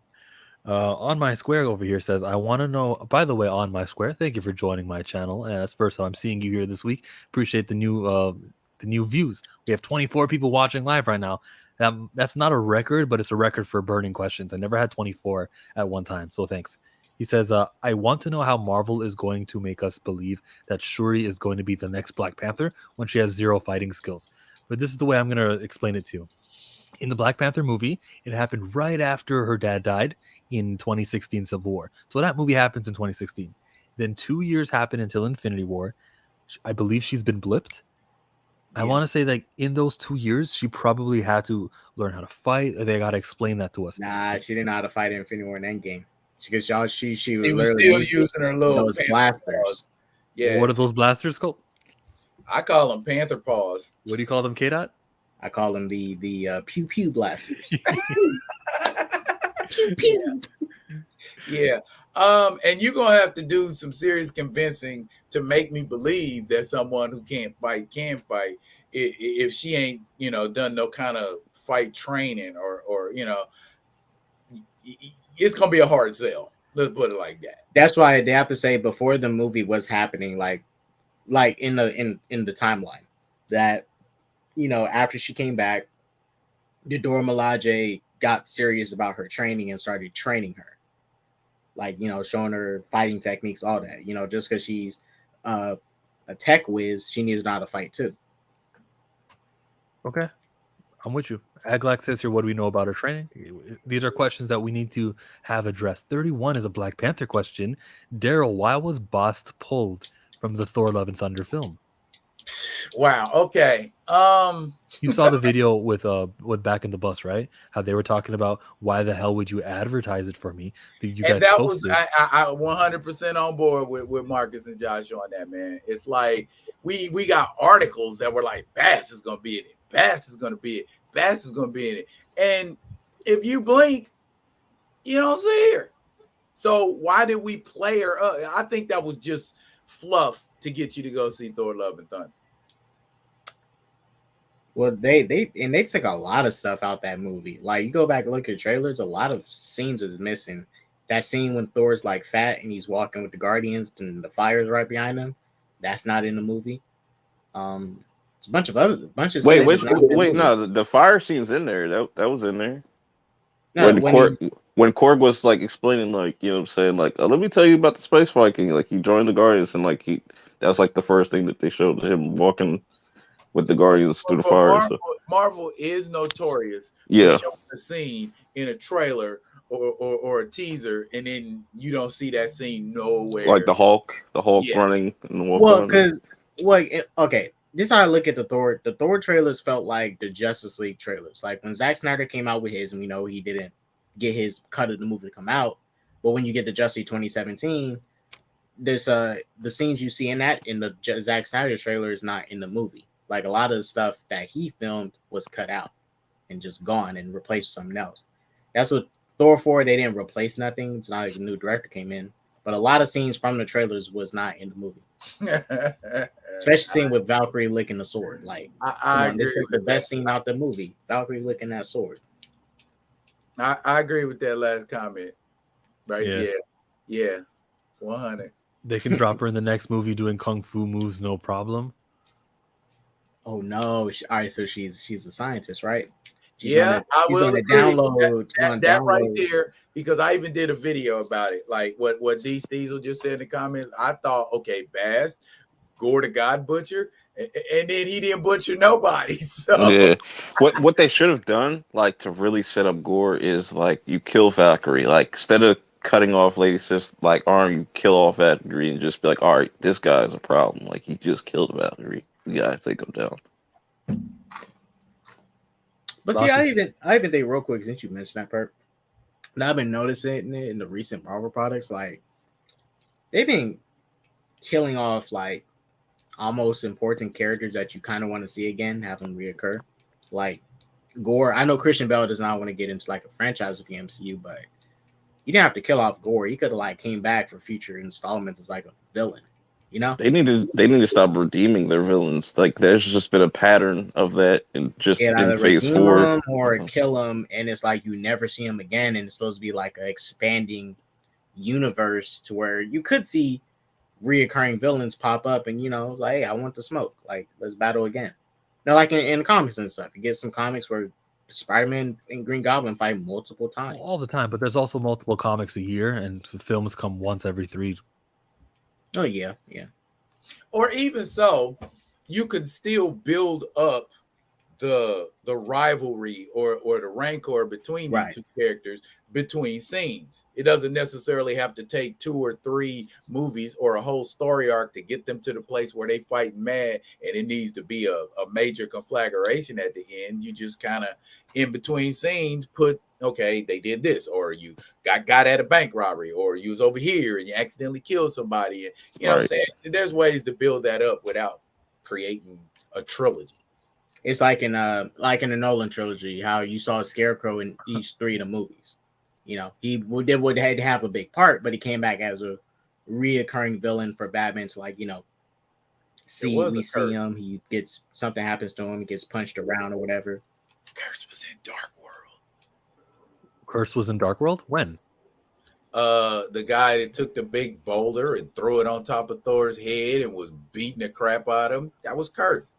On My Square over here says, I want to know, by the way, On My Square, thank you for joining my channel. And that's the first time I'm seeing you here this week. Appreciate the new views. We have 24 people watching live right now. That's not a record, but it's a record for burning questions. I never had 24 at one time, so thanks. He says, I want to know how Marvel is going to make us believe that Shuri is going to be the next Black Panther when she has zero fighting skills. But this is the way I'm going to explain it to you. In the Black Panther movie, it happened right after her dad died in 2016 Civil War. So that movie happens in 2016. Then 2 years happen until Infinity War. I believe she's been blipped. Yeah. I want to say that in those 2 years, she probably had to learn how to fight. Or they got to explain that to us. Nah, she didn't know how to fight in Infinity War and Endgame. Because y'all, she was She was literally still using her little those panther blasters. paws. Yeah, What are those blasters called? I call them panther paws. What do you call them, K-Dot? I call them the pew pew blasters. Pew pew. Yeah. And you're gonna have to do some serious convincing to make me believe that someone who can't fight can fight if she ain't, done no kind of fight training or it's gonna be a hard sell. Let's put it like that. That's why they have to say before the movie was happening, like in the timeline, that after she came back, the Dora Milaje got serious about her training and started training her, like showing her fighting techniques, all that. Just because she's a tech whiz, she needs to know how to fight too. Okay, I'm with you. Aglak says here, what do we know about her training? These are questions that we need to have addressed. 31 is a Black Panther question. Daryl, why was Bast pulled from the Thor Love and Thunder film? Wow. Okay. You saw the video with Back in the Bus, right? How they were talking about why the hell would you advertise it for me? You guys that posted. was I 100% on board with Marcus and Josh on that, man. It's like we got articles that were like Bass is gonna be in it. Bass is gonna be it. Bass is gonna be in it. And if you blink, you don't see her. So why did we play her up? I think that was just fluff to get you to go see Thor: Love and Thunder. Well, they took a lot of stuff out that movie. Like you go back and look at trailers, a lot of scenes are missing. That scene when Thor's like fat and he's walking with the Guardians and the fire's right behind him, that's not in the movie. It's a bunch of Wait, no, the fire scene's in there. That was in there. No, when Korg was like explaining, like, what I'm saying, like, let me tell you about the space Viking. Like he joined the Guardians and like that was like the first thing that they showed him walking with the Guardians through the fire. Marvel is notorious for showing a scene in a trailer or a teaser, and then you don't see that scene nowhere. Like the Hulk running and walking. Okay. This is how I look at the Thor. The Thor trailers felt like the Justice League trailers. Like when Zack Snyder came out with his, and we know he didn't get his cut of the movie to come out. But when you get the Justice League 2017, there's the scenes you see in the Zack Snyder trailer is not in the movie. Like a lot of the stuff that he filmed was cut out and just gone and replaced with something else. That's what Thor 4, they didn't replace nothing. It's not like a new director came in. But a lot of scenes from the trailers was not in the movie. Especially scene with Valkyrie licking the sword. Like they took the best scene out the movie. Valkyrie licking that sword. I agree with that last comment. Right? Yeah. 100. They can drop her in the next movie doing kung fu moves, no problem. Oh no! All right, so she's a scientist, right? I will download that right there, because I even did a video about it. Like what D Steezel just said in the comments. I thought, okay, Bass, Gore the God Butcher, and then he didn't butcher nobody. So yeah, what they should have done, like to really set up Gore, is like you kill Valkyrie, like instead of cutting off Lady Sif's like arm, you kill off Valkyrie and just be like, all right, this guy is a problem. Like he just killed Valkyrie. We gotta take him down. But see, I even think real quick, since you mentioned that part, and I've been noticing it in the recent Marvel products, like they've been killing off like almost important characters that you kind of want to see again, have them reoccur. Like Gore, I know Christian Bale does not want to get into like a franchise with the MCU, but you didn't have to kill off Gore. He could have like came back for future installments as like a villain. They need to stop redeeming their villains. Like there's just been a pattern of that in phase 4, or kill them, and it's like you never see them again, and it's supposed to be like an expanding universe to where you could see reoccurring villains pop up, and like, hey, I want the smoke, like let's battle again. Like in comics and stuff, you get some comics where Spider-Man and Green Goblin fight multiple times, all the time. But there's also multiple comics a year, and the films come once every 3. Oh yeah. Or even so, you could still build up the rivalry or the rancor between these two characters between scenes. It doesn't necessarily have to take 2 or 3 movies or a whole story arc to get them to the place where they fight mad, and it needs to be a major conflagration at the end. You just kind of in between scenes put okay, they did this, or you got at a bank robbery, or you was over here and you accidentally killed somebody. And, you know what I'm saying? There's ways to build that up without creating a trilogy. It's like in the Nolan trilogy, how you saw Scarecrow in each 3 of the movies. You know, he would had to have a big part, but he came back as a reoccurring villain for Batman to, like, you know, see him. He gets something happens to him. He gets punched around or whatever. Curse was in Dark World. Curse was in Dark World? When? The guy that took the big boulder and threw it on top of Thor's head and was beating the crap out of him. That was Curse.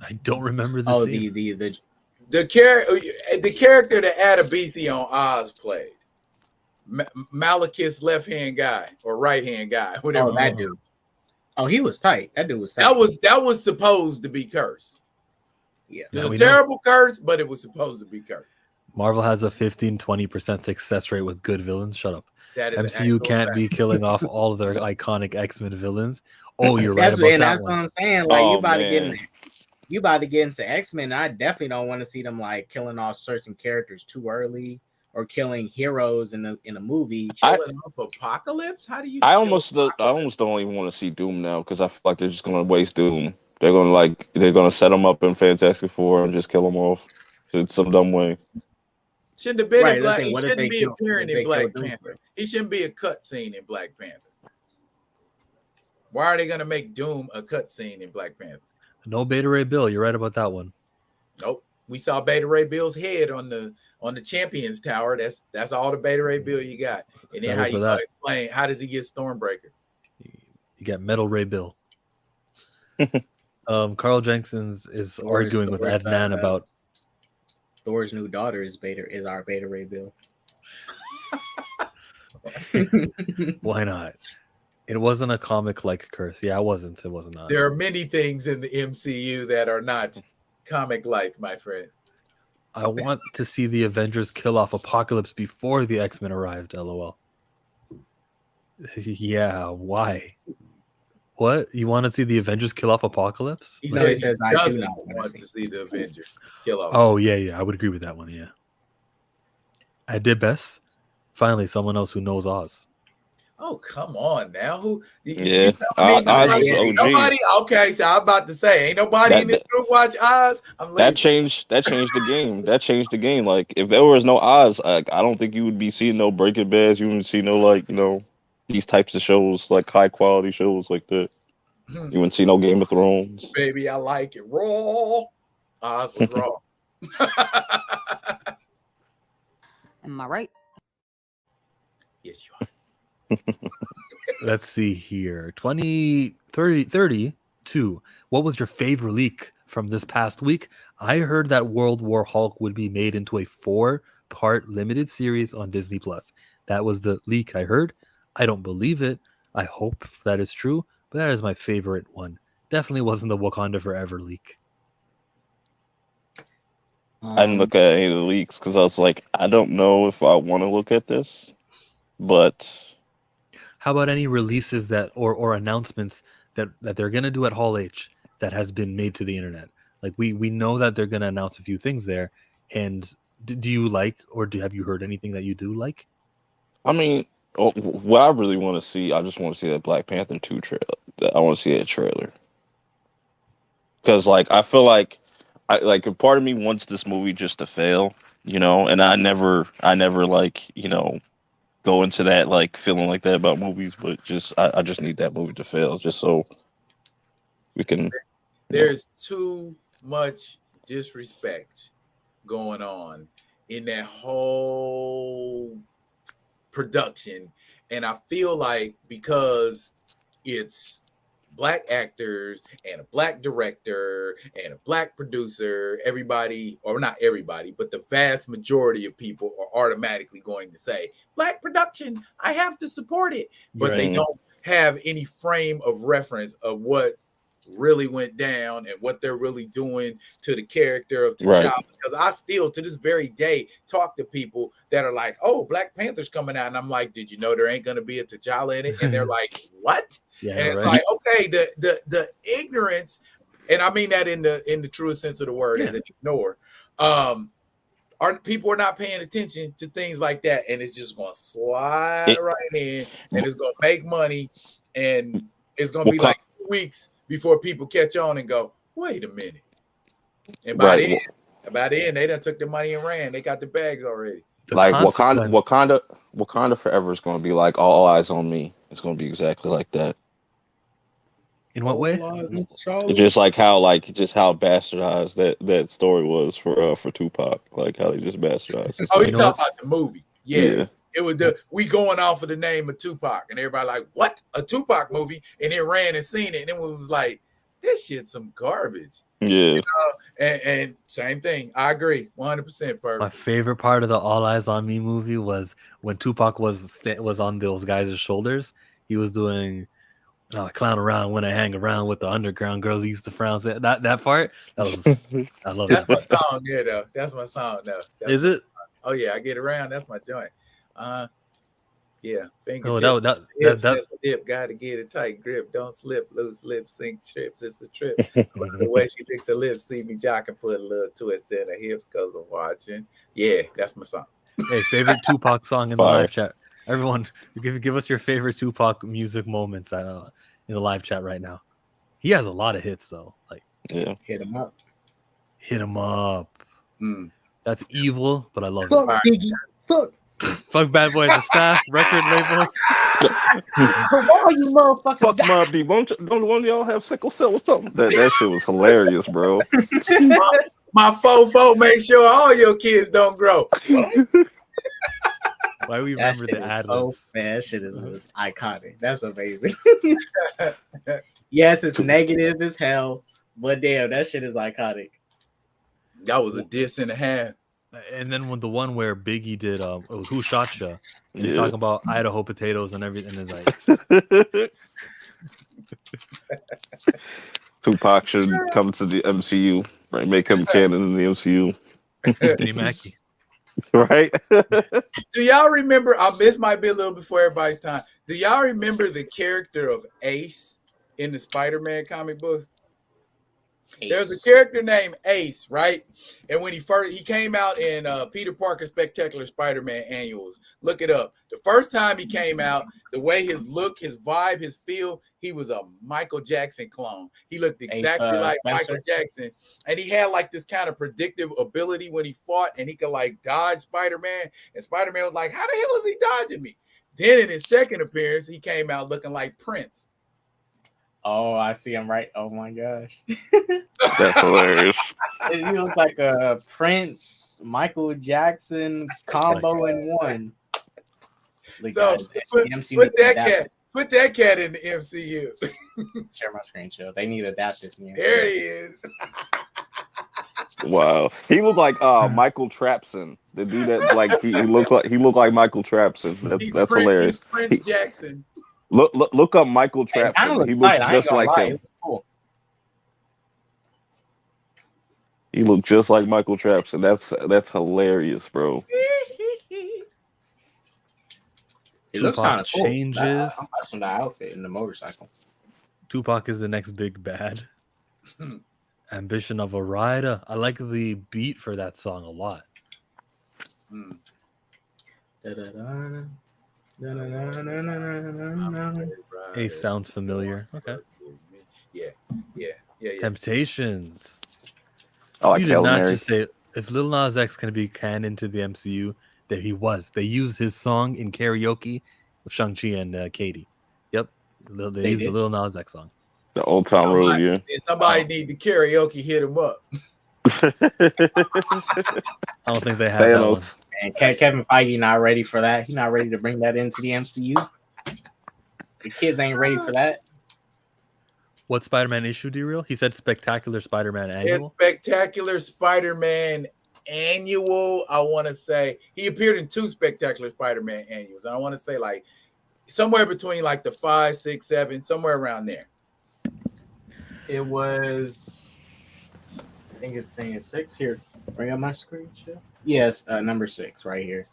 I don't remember the scene. The character that Adebisi on Oz played. Malekith's left-hand guy or right-hand guy, whatever. Oh, that dude. Oh, he was tight. That dude was tight. That was supposed to be Curse. Yeah. It was a terrible Curse, but it was supposed to be Curse. Marvel has a 15-20% success rate with good villains. Shut up. That is MCU can't be killing off all of their iconic X-Men villains. Oh, you're right about that that's one. what I'm saying. Like, you about to get into X-Men. I definitely don't want to see them like killing off certain characters too early or killing heroes in a movie. Killing off Apocalypse? How do you? I almost don't even want to see Doom now because I feel like they're just gonna waste Doom. They're gonna set him up in Fantastic Four and just kill him off in some dumb way. Shouldn't have been in Black. He shouldn't be appearing in Black Panther. He shouldn't be a cutscene in Black Panther. Why are they gonna make Doom a cutscene in Black Panther? No Beta Ray Bill. You're right about that one. Nope. We saw Beta Ray Bill's head on the Champions Tower. That's all the Beta Ray Bill you got. And then how you explain how does he get Stormbreaker? You got Metal Ray Bill. Carl Jenkins is arguing with Adnan about Thor's new daughter is our Beta Ray Bill. Why not? It wasn't a comic like Curse. Yeah, it wasn't. It wasn't. There are many things in the MCU that are not comic like, my friend. I want to see the Avengers kill off Apocalypse before the X-Men arrived. LOL. Yeah, why? What? You want to see the Avengers kill off Apocalypse? He says I do not want to see the Avengers kill off. Oh, yeah. I would agree with that one, yeah. I did best. Finally, someone else who knows Oz. Oh, come on now. Who? Yeah. Nobody. Okay, so I'm about to say, ain't nobody in this group watch Oz. That changed the game. That changed the game. Like, if there was no Oz, I don't think you would be seeing no Breaking Bad. You wouldn't see no, these types of shows, like high quality shows like that. You wouldn't see no Game of Thrones. Baby, I like it raw. Oz was raw. Am I right? Yes, you are. Let's see here. 32. What was your favorite leak from this past week? I heard that World War Hulk would be made into a 4-part limited series on Disney Plus. That was the leak I heard. I don't believe it. I hope that is true, but that is my favorite one. Definitely wasn't the Wakanda Forever leak. I didn't look at any of the leaks because I was like, I don't know if I want to look at this, but... How about any releases that or announcements that they're going to do at Hall H that has been made to the internet? Like we know that they're going to announce a few things there. And do you like, or have you heard anything that you do like? I mean, what I really want to see, I just want to see that Black Panther 2 trailer. I want to see that trailer. Because, like, I feel like, a part of me wants this movie just to fail, and I never like, go into that like feeling like that about movies, but I just need that movie to fail just so we can. There's too much disrespect going on in that whole production, and I feel like because it's Black actors and a Black director and a Black producer, everybody, or not everybody, but the vast majority of people are automatically going to say, Black production, I have to support it. But they don't have any frame of reference of what really went down and what they're really doing to the character of T'Challa. Right. Because I still, to this very day, talk to people that are like, oh, Black Panther's coming out. And I'm like, did you know there ain't going to be a T'Challa in it? And they're like, what? Yeah, and it's like, okay, the ignorance, and I mean that in the truest sense of the word, as an ignore, people are not paying attention to things like that, and it's just going to slide right in, and it's going to make money, and it's going to be like 2 weeks before people catch on and go, wait a minute. And by then, they done took the money and ran. They got the bags already. Like Wakanda Forever is going to be like All Eyes on Me. It's going to be exactly like that. In what way? It's just like how bastardized that story was for Tupac. Like how they just bastardized. Oh, you talking about the movie? Yeah. It was we going off of the name of Tupac, and everybody like, what? A Tupac movie? And it ran and seen it, and it was like, this shit's some garbage. Yeah. You know? And same thing. I agree, 100%. Perfect. My favorite part of the All Eyes on Me movie was when Tupac was on those guys' shoulders. He was doing. I clown around when I hang around with the underground girls. Used to frown. That part. I love That's that. my song there, though. That's my song, though. Is it? Oh yeah, I get around. That's my joint. Yeah. Fingertips. That dip. Got to get a tight grip. Don't slip. Loose lips sink trips. It's a trip. The way she licks her lips, see me jocking, put a little twist in her hips because I'm watching. Yeah, that's my song. Hey, favorite Tupac song in the live chat. Everyone, give us your favorite Tupac music moments in the live chat right now. He has a lot of hits though. Like, hit him up. Hit him up. That's evil, but I love Fuck it. Biggie. Fuck Bad Boy, the staff, record label. For all you motherfuckers. Fuck Mob Deep. Don't one of y'all have sickle cell or something? That shit was hilarious, bro. My fofo, make sure all your kids don't grow. Why we remember the ad libs? That shit is iconic. That's amazing. Yes, it's negative as hell, but damn, that shit is iconic. That was a diss and a half. And then with the one where Biggie did it was Who Shot Ya? And he's talking about Idaho potatoes and everything. And it's like Tupac should come to the MCU, right? Make him canon in the MCU. Anthony Mackie. Right? Do y'all remember? This might be a little before everybody's time. Do y'all remember the character of Ace in the Spider-Man comic book? There's a character named Ace, right? And when he came out in Peter Parker Spectacular Spider-Man annuals, look it up. The first time he came out, the way his look, his vibe, his feel, he was a Michael Jackson clone. He looked exactly like Michael Jackson. And he had like this kind of predictive ability when he fought, and he could like dodge Spider-Man. And Spider-Man was like, how the hell is he dodging me? Then in his second appearance, he came out looking like Prince. Oh, I see him right. Oh my gosh. That's hilarious. He was like a Prince, Michael Jackson combo in one. Look, So guys, put that cat in the MCU. Share my screen, chill. They need to adapt this. There he is. Wow, he looked like Michael Trapson. The dude that like he looked like Michael Trapson. That's hilarious. Prince Jackson. Look up Michael Trapson. He looks just like him. Cool. He looked just like Michael Trapson. That's hilarious, bro. It looks kind of cool. Changes. I'm watching the outfit and the motorcycle. Tupac is the next big bad. Ambition of a Rider. I like the beat for that song a lot. Ace sounds familiar. Okay. Yeah. I Temptations. like You did Hail not Mary. just say if Lil Nas X can be canon to the MCU, that he was. They used his song in karaoke with Shang-Chi and Katie. Yep. They used the Lil Nas X song. The Old Town Road, yeah. Somebody need the karaoke, hit him up. I don't think they have that one. And Kevin Feige not ready for that. He's not ready to bring that into the MCU. The kids ain't ready for that. What Spider-Man issue, D-Real? He said Spectacular Spider-Man Annual. It's Spectacular Spider-Man Annual. I want to say he appeared in 2 Spectacular Spider-Man annuals. I want to say like somewhere between like the 5, 6, 7, somewhere around there. It was, I think it's saying 6 here. Bring up my screen, chill. Yes, number 6 right here.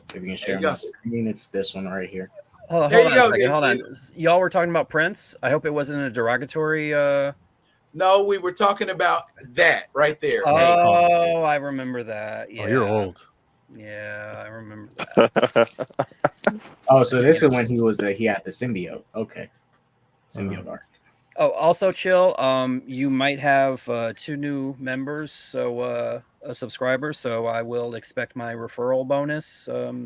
If you can share my screen, it's this one right here. Hold on. Y'all were talking about Prince. I hope it wasn't a derogatory No, we were talking about that right there. Oh, I remember that. Yeah. Oh, you're old. Yeah, I remember that. Oh, so this is when he was he had the symbiote. Okay, symbiote arc. Oh, also, Chill. You might have 2 new members, so subscribers. So I will expect my referral bonus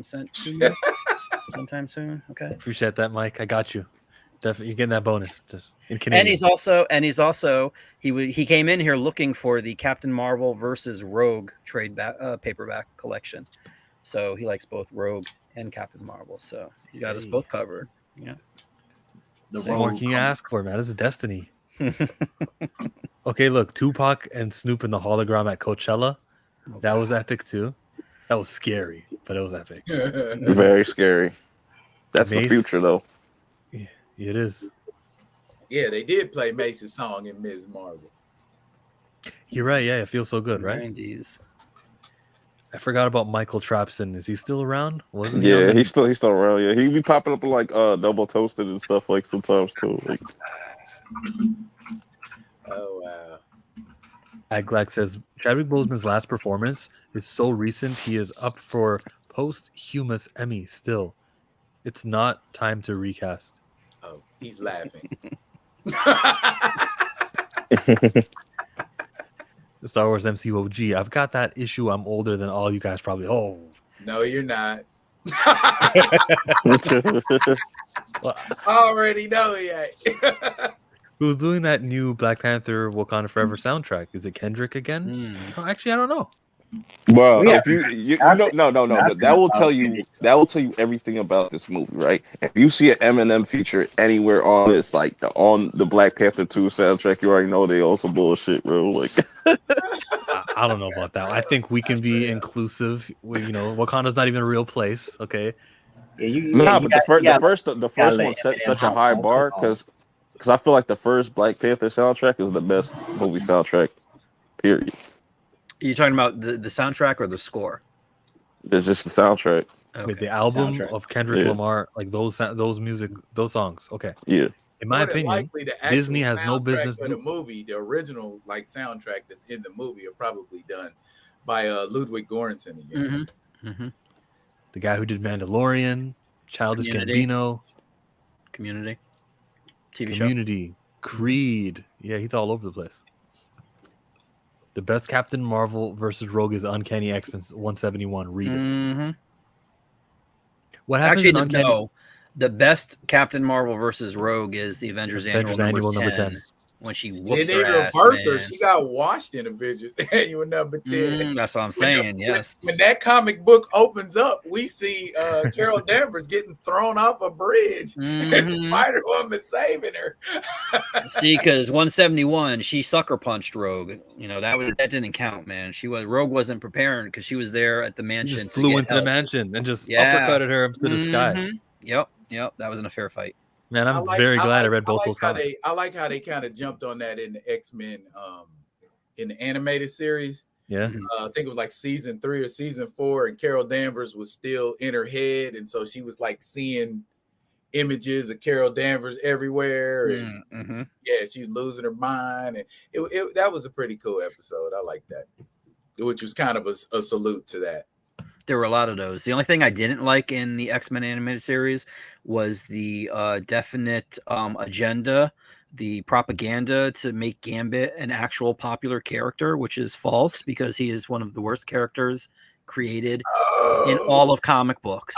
sent to you sometime soon. Okay. Appreciate that, Mike. I got you. Definitely, you're getting that bonus. Just in Canadian. He came in here looking for the Captain Marvel versus Rogue trade paperback collection. So he likes both Rogue and Captain Marvel. So he's got us both covered. Yeah. What more can you ask for, man? This is destiny. Okay, look, Tupac and Snoop in the hologram at Coachella. That was epic too. That was scary, but it was epic. Very scary. That's the future, though. Yeah, it is. Yeah, they did play Mace's song in Ms. Marvel. You're right. Yeah, it feels so good, right? 90s. I forgot about Michael Trapson. Is he still around? Wasn't he? Yeah, he's still around. Yeah, he be popping up in like Double Toasted and stuff like sometimes too. Like, oh wow. Aglac says Chadwick Boseman's last performance is so recent. He is up for posthumous Emmy still. It's not time to recast. Oh, he's laughing. The Star Wars MCU OG. I've got that issue. I'm older than all you guys probably. Oh, no, you're not. Well, I already know he ain't. who's doing that new Black Panther Wakanda Forever soundtrack? Is it Kendrick again? No, actually, I don't know. well, Yeah. if you no, that will tell you everything about this movie, right? If you see an Eminem feature anywhere on this, like on the Black Panther 2 soundtrack, you already know they also bullshit, bro. Like, I don't know about that. I think we can be inclusive. Wakanda's not even a real place. Okay. Yeah, but the first one set such a high bar because I feel like the first Black Panther soundtrack is the best movie soundtrack. Period. Are you talking about the soundtrack or the score? It's just the soundtrack. Okay. With the album Soundtrack. of Kendrick Yeah. Lamar, like those songs. Okay. Yeah. In my opinion, Disney has no business for the movie. The original soundtrack that's in the movie are probably done by Ludwig Göransson again. Mm-hmm. Mm-hmm. The guy who did Mandalorian, Childish Gambino, Community, TV Community, Creed. Yeah, he's all over the place. The best Captain Marvel versus Rogue is Uncanny X-Men 171. Read it. Mm-hmm. What happens Actually, in Uncanny? no. The best Captain Marvel versus Rogue is the Avengers Annual number 10. When she whoops They her ass, reversed her. man. She got washed in Avengers Annual number 10. That's what I'm saying. Yes. When that comic book opens up, we see Carol Danvers getting thrown off a bridge, and Spider-Woman saving her. See, because 171, she sucker punched Rogue. That didn't count, man. Rogue wasn't preparing because she was there at the mansion. Just flew into the mansion and just uppercutted her up to the sky. Yep. That wasn't a fair fight. Man, I'm very glad I read both those comics. I like how they kind of jumped on that in the X-Men in the animated series. Yeah. I think it was like season 3 or season 4, and Carol Danvers was still in her head, and so she was like seeing images of Carol Danvers everywhere, and she was losing her mind, and it that was a pretty cool episode. I like that, which was kind of a salute to that. There were a lot of those. The only thing I didn't like in the X-Men animated series was the definite agenda, the propaganda to make Gambit an actual popular character, which is false because he is one of the worst characters created in all of comic books.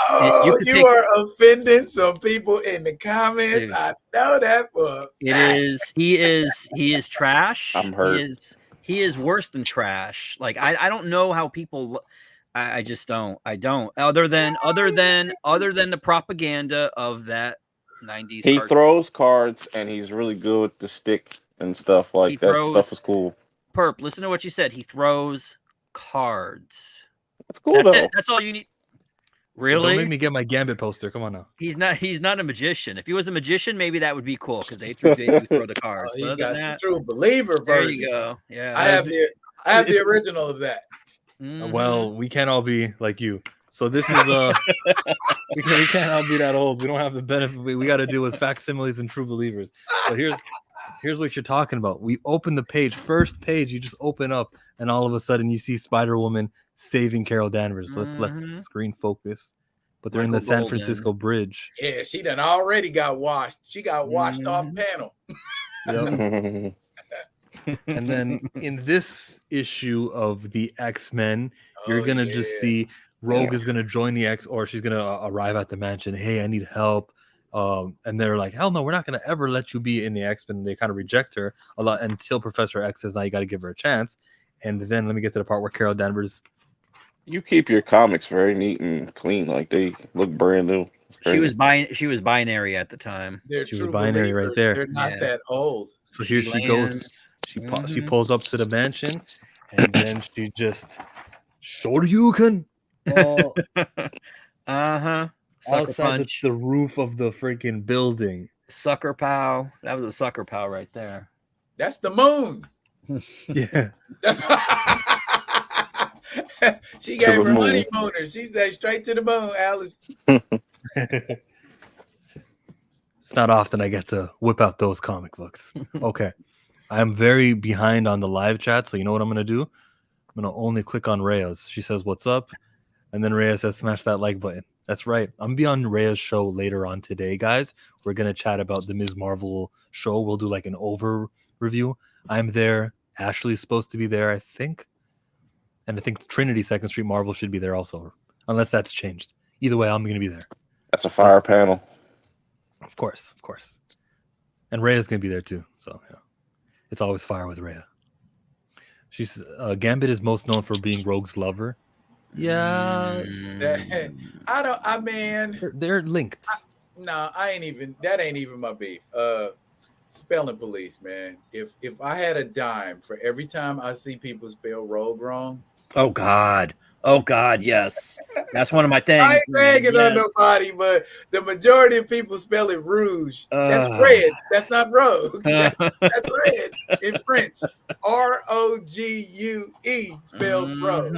You are offending some people in the comments. Dude, I know that book. He is trash. I'm hurt. He is worse than trash. Like I don't know how people. I just don't. I don't. Other than the propaganda of that 90s. He throws cards and he's really good with the stick and stuff like that. Stuff is cool. Perp, listen to what you said. He throws cards. That's cool though. That's all you need. Really? Don't make me get my Gambit poster. Come on now. He's not a magician. If he was a magician, maybe that would be cool because they throw the cards. He's got the true believer version. There you go. Yeah. I have the original of that. Well, we can't all be like you. So this is we can't all be that old. We don't have the benefit. We got to deal with facsimiles and true believers. So here's what you're talking about. We open the page, first page, you just open up, and all of a sudden you see Spider-Woman saving Carol Danvers. Let's let the screen focus. But they're in the Michael San Golden. Francisco Bridge. Yeah, she done already got washed. She got washed off panel. Yep. And then in this issue of the X-Men, you're gonna just see Rogue is gonna join the X, or she's gonna arrive at the mansion. Hey, I need help. And they're like, hell no, we're not gonna ever let you be in the X-Men. They kind of reject her a lot until Professor X says, now you got to give her a chance. And then let me get to the part where Carol Danvers. You keep your comics very neat and clean, like they look brand new. She was binary at the time. They're She was true binary right believers. there. They're not that old. So here she goes. She pulls up to the mansion, and then she just Shoryuken. Oh, Sucker outside punch. the roof of the freaking building. Sucker pow. That was a sucker pow right there. That's the moon. Yeah. She gave her honeymooner. She said straight to the moon, Alice. It's not often I get to whip out those comic books. Okay. I'm very behind on the live chat, so you know what I'm going to do? I'm going to only click on Reyes. She says, what's up? And then Reyes says, smash that like button. That's right. I'm going to be on Reyes' show later on today, guys. We're going to chat about the Ms. Marvel show. We'll do like an over review. I'm there. Ashley's supposed to be there, I think. And I think Trinity Second Street Marvel should be there also, unless that's changed. Either way, I'm going to be there. That's a fire panel. Of course. And Rhea's going to be there too. So, you know, it's always fire with Rhea. She's Gambit is most known for being Rogue's lover. Yeah. They're linked. That ain't even my beef. Spelling police, man. If I had a dime for every time I see people spell Rogue wrong. Oh God, yes. That's one of my things. I ain't bagging on nobody, but the majority of people spell it rouge. That's red. That's not rogue. That's red in French. R-O-G-U-E spells rogue.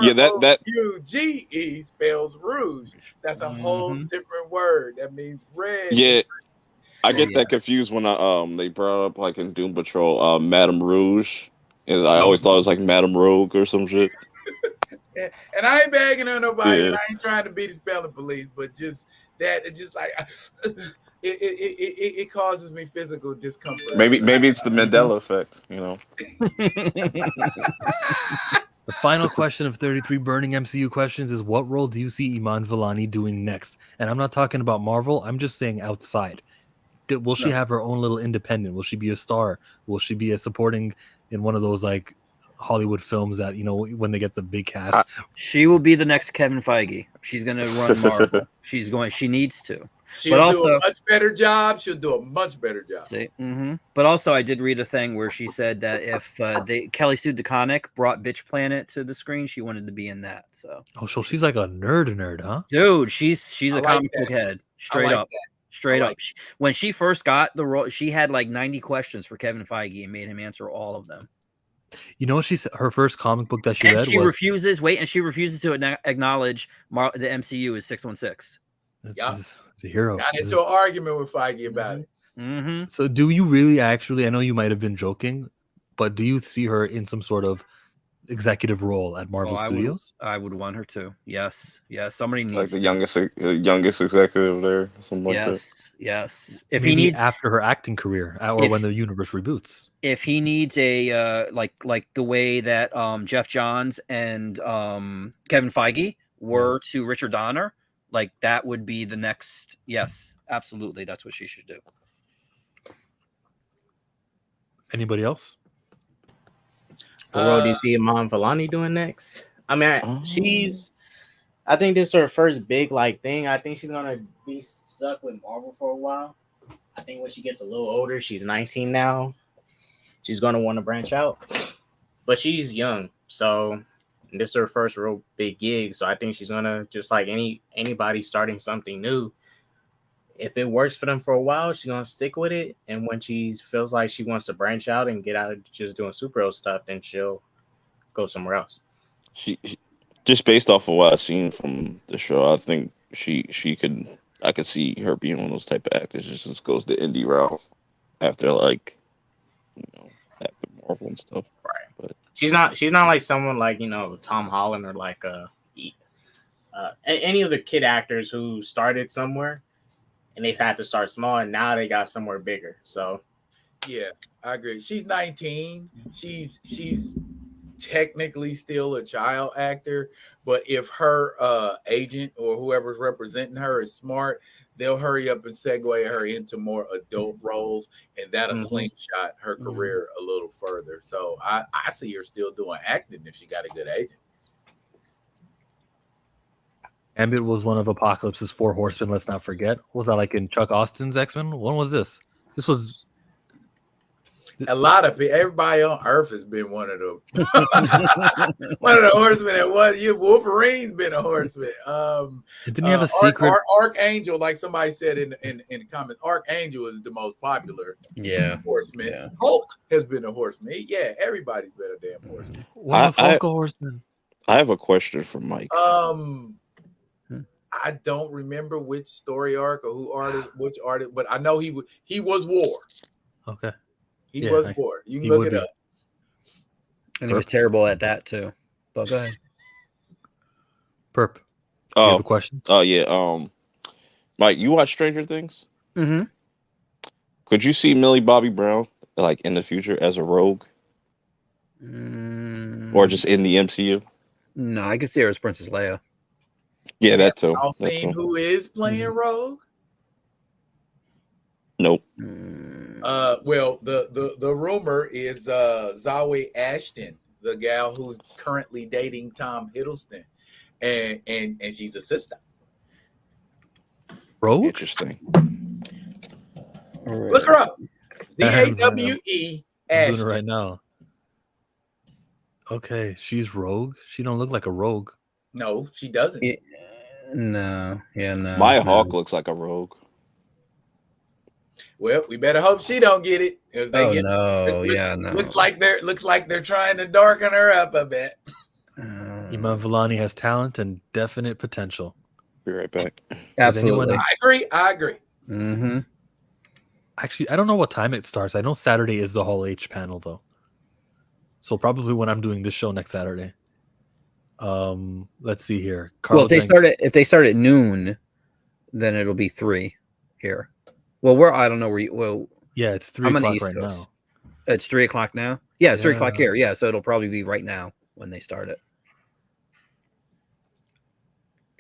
R-O-U-G-E spells rouge. That's a whole different word. That means red. Yeah. I get that confused when they brought up like in Doom Patrol, Madame Rouge. And I always thought it was like Madame Rogue or some shit. And I ain't bagging on nobody, and I ain't trying to be the spelling police, but just that, it just like it causes me physical discomfort. Maybe it's the Mandela effect, you know. The final question of 33 burning MCU questions is, what role do you see Iman Vellani doing next? And I'm not talking about Marvel. I'm just saying outside. Will she have her own little independent? Will she be a star? Will she be a supporting in one of those like Hollywood films that, you know, when they get the big cast? She will be the next Kevin Feige. She's going to run Marvel. She needs to. She'll do a much better job. See? But also, I did read a thing where she said that if Kelly Sue DeConnick brought Bitch Planet to the screen, she wanted to be in that. So she's like a nerd, huh? Dude, she's a comic book head. Straight up. When she first got the role, she had like 90 questions for Kevin Feige and made him answer all of them. You know what she said? Her first comic book that she read she refuses to acknowledge the MCU is 616. It's a hero. Got into an argument with Feige about it. So do you really actually, I know you might have been joking, but do you see her in some sort of executive role at Marvel Studios? I would want her to. Yes. Somebody needs like the youngest executive there. Something like that. Yes. If he needs after her acting career, or when the universe reboots. If he needs a like the way that Jeff Johns and Kevin Feige were to Richard Donner, like that would be the next. Yes, absolutely. That's what she should do. Anybody else? What role do you see Iman Vellani doing next? I mean, I think this is her first big thing. I think she's gonna be stuck with Marvel for a while. I think when she gets a little older, she's 19 now. She's gonna want to branch out, but she's young, so this is her first real big gig. So I think she's gonna, just like anybody starting something new, if it works for them for a while, she's gonna stick with it. And when she feels like she wants to branch out and get out of just doing superhero stuff, then she'll go somewhere else. She just based off of what I've seen from the show, I think I could see her being one of those type of actors. Just goes the indie route after like after Marvel and stuff. Right. But She's not like someone like Tom Holland or like any of the kid actors who started somewhere and they've had to start small and now they got somewhere bigger. So yeah, I agree. She's 19. She's technically still a child actor, but if her agent or whoever's representing her is smart, they'll hurry up and segue her into more adult roles, and that'll slingshot her career a little further. So I see her still doing acting if she got a good agent. Gambit was one of Apocalypse's 4 horsemen, let's not forget. Was that like in Chuck Austin's X-Men? When was this? This was a lot of people, everybody on Earth has been one of the one of the horsemen. It was you. Wolverine's been a horseman. Didn't he have a secret? Archangel, like somebody said in the comments, Archangel is the most popular. Horseman. Yeah. Hulk has been a horseman. Yeah, everybody's been a damn horseman. Why was Hulk a horseman? I have a question for Mike. I don't remember which story arc or which artist, but I know he was War. Okay. He was War. You can look it up. And he was terrible at that too. But go ahead. Perp. You have a question? Oh yeah. Mike, you watch Stranger Things? Mm-hmm. Could you see Millie Bobby Brown like in the future as a rogue? Or just in the MCU? No, I could see her as Princess Leia. Yeah, that too. Y'all seen who is playing Rogue? Nope. Well, the rumor is Zawe Ashton, the gal who's currently dating Tom Hiddleston, and she's a sister. Rogue? Interesting. Look her up. ZAWE I'm doing it right now. Okay, she's Rogue. She don't look like a rogue. No, she doesn't. No. Maya Hawke looks like a rogue. Well, we better hope she don't get it. Looks like they're trying to darken her up a bit. Iman Vellani has talent and definite potential. Be right back. Absolutely. I agree. Mm-hmm. Actually, I don't know what time it starts. I know Saturday is the Hall H panel though. So probably when I'm doing this show next Saturday. Let's see here. Well, if they start at noon, then it'll be 3 here. Well, I don't know where you. Well, yeah, it's 3 o'clock right now. It's 3 o'clock now. Yeah, it's 3 o'clock here. Yeah, so it'll probably be right now when they start it.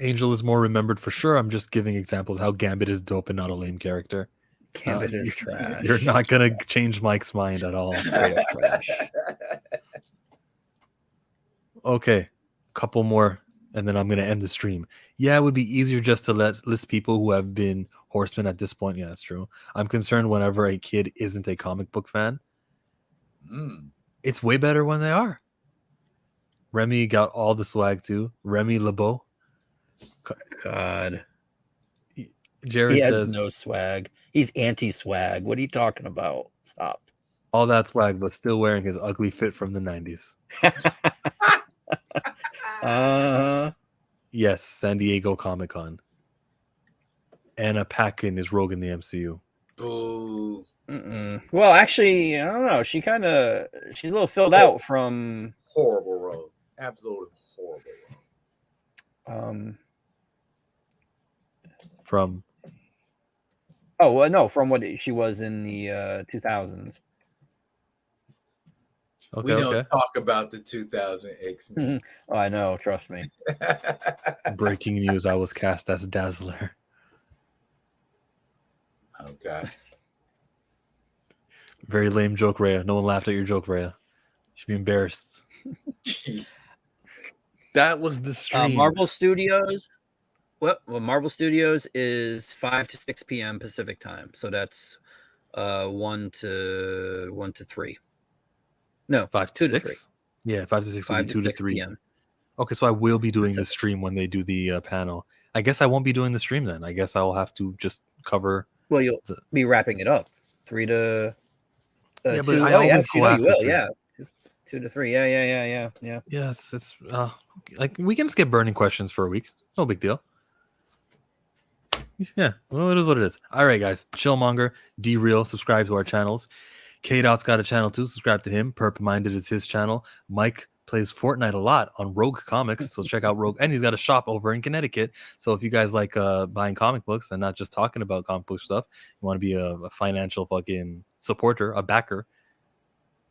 Angel is more remembered for sure. I'm just giving examples how Gambit is dope and not a lame character. Gambit is trash. You're not gonna change Mike's mind at all. Trash. Okay, couple more, and then I'm gonna end the stream. Yeah, it would be easier just to list people who have been horsemen at this point. Yeah, that's true. I'm concerned whenever a kid isn't a comic book fan. It's way better when they are. Remy got all the swag too. Remy LeBeau. God. Jared says says no swag. He's anti-swag. What are you talking about? Stop. All that swag, but still wearing his ugly fit from the 90s. Yes, San Diego Comic-Con. Anna Paquin is Rogue in the MCU. Boo. Well, actually, I don't know. She's a little filled out from horrible Rogue. Absolutely horrible Rogue. From from what she was in the 2000s. We don't talk about the 2000 X-Men. Oh, I know. Trust me. Breaking news: I was cast as Dazzler. Oh God. Very lame joke, Rhea. No one laughed at your joke, Rhea. You should be embarrassed. That was the stream. Marvel Studios. Well, Marvel Studios is 5 to 6 p.m. Pacific time, so that's 1 to 3. No, 2 to 3. Yeah, 5 to 6 will be 2 to 3. PM. Okay, so I will be doing the stream when they do the panel. I guess I won't be doing the stream then. I guess I'll have to just cover. Well, you'll be wrapping it up 3 to. Yeah, 2. but I always go after 3. Yeah, 2 to 3. Yeah. Yes, it's like we can skip burning questions for a week. It's no big deal. Yeah, well, it is what it is. All right, guys. Chillmonger, D Real, subscribe to our channels. K Dot's got a channel too. Subscribe to him. Perp Minded is his channel. Mike plays Fortnite a lot on Rogue Comics, so check out Rogue. And he's got a shop over in Connecticut. So if you guys like buying comic books and not just talking about comic book stuff, you want to be a financial fucking supporter, a backer,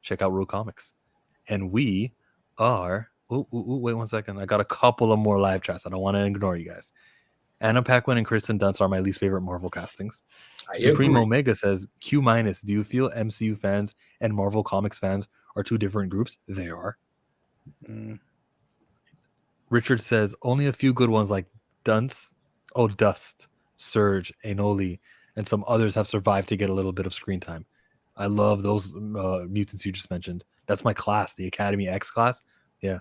check out Rogue Comics. And we are. Wait 1 second. I got a couple of more live chats. I don't want to ignore you guys. Anna Paquin and Kristen Dunst are my least favorite Marvel castings. Supreme Omega says, Q-. Do you feel MCU fans and Marvel Comics fans are two different groups? They are. Richard says, only a few good ones like Dust, Surge, Anoli, and some others have survived to get a little bit of screen time. I love those mutants you just mentioned. That's my class, the Academy X class. Yeah.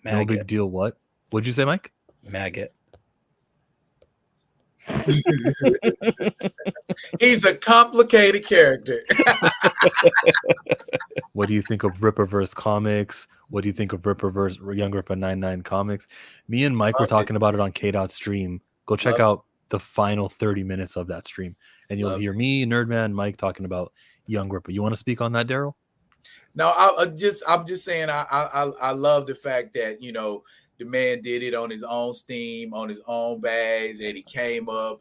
Maggot. No big deal. What? What'd you say, Mike? Maggot. He's a complicated character. What do you think of Ripperverse comics? What do you think of Ripperverse Young Ripper 99 comics? Me and Mike were talking about it on K-Dot stream. Go check out the final 30 minutes of that stream, and you'll hear me, Nerdman, Mike talking about Young Ripper. You want to speak on that, Daryl? No, I'm just saying I love the fact that, you know, the man did it on his own steam, on his own bags, and he came up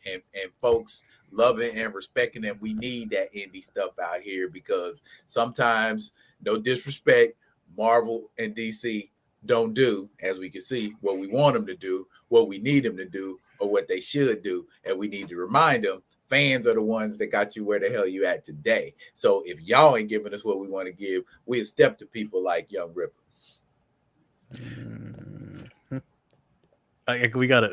and folks loving and respecting him. We need that indie stuff out here because sometimes, no disrespect, Marvel and DC don't do, as we can see, what we want them to do, what we need them to do, or what they should do. And we need to remind them fans are the ones that got you where the hell you at today. So if y'all ain't giving us what we want to give, we'll step to people like Young Ripper. We got it.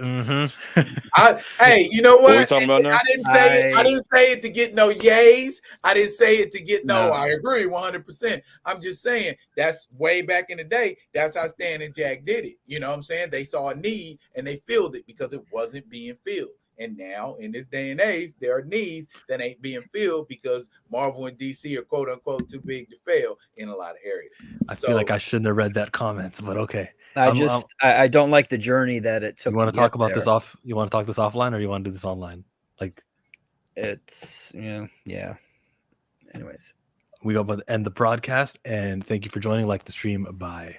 Hey, you know what? What are we talking about now? I didn't say it to get no yays. I didn't say it to get no. I agree 100%. I'm just saying that's way back in the day. That's how Stan and Jack did it. You know what I'm saying? They saw a need and they filled it because it wasn't being filled. And now, in this day and age, there are needs that ain't being filled because Marvel and DC are quote unquote too big to fail in a lot of areas. I feel like I shouldn't have read that comment, but okay. I don't like the journey that it took. You want to talk about this off? You want to talk this offline, or you want to do this online? Like, it's yeah. Anyways, we go about to end the broadcast, and thank you for joining. Like the stream. Bye.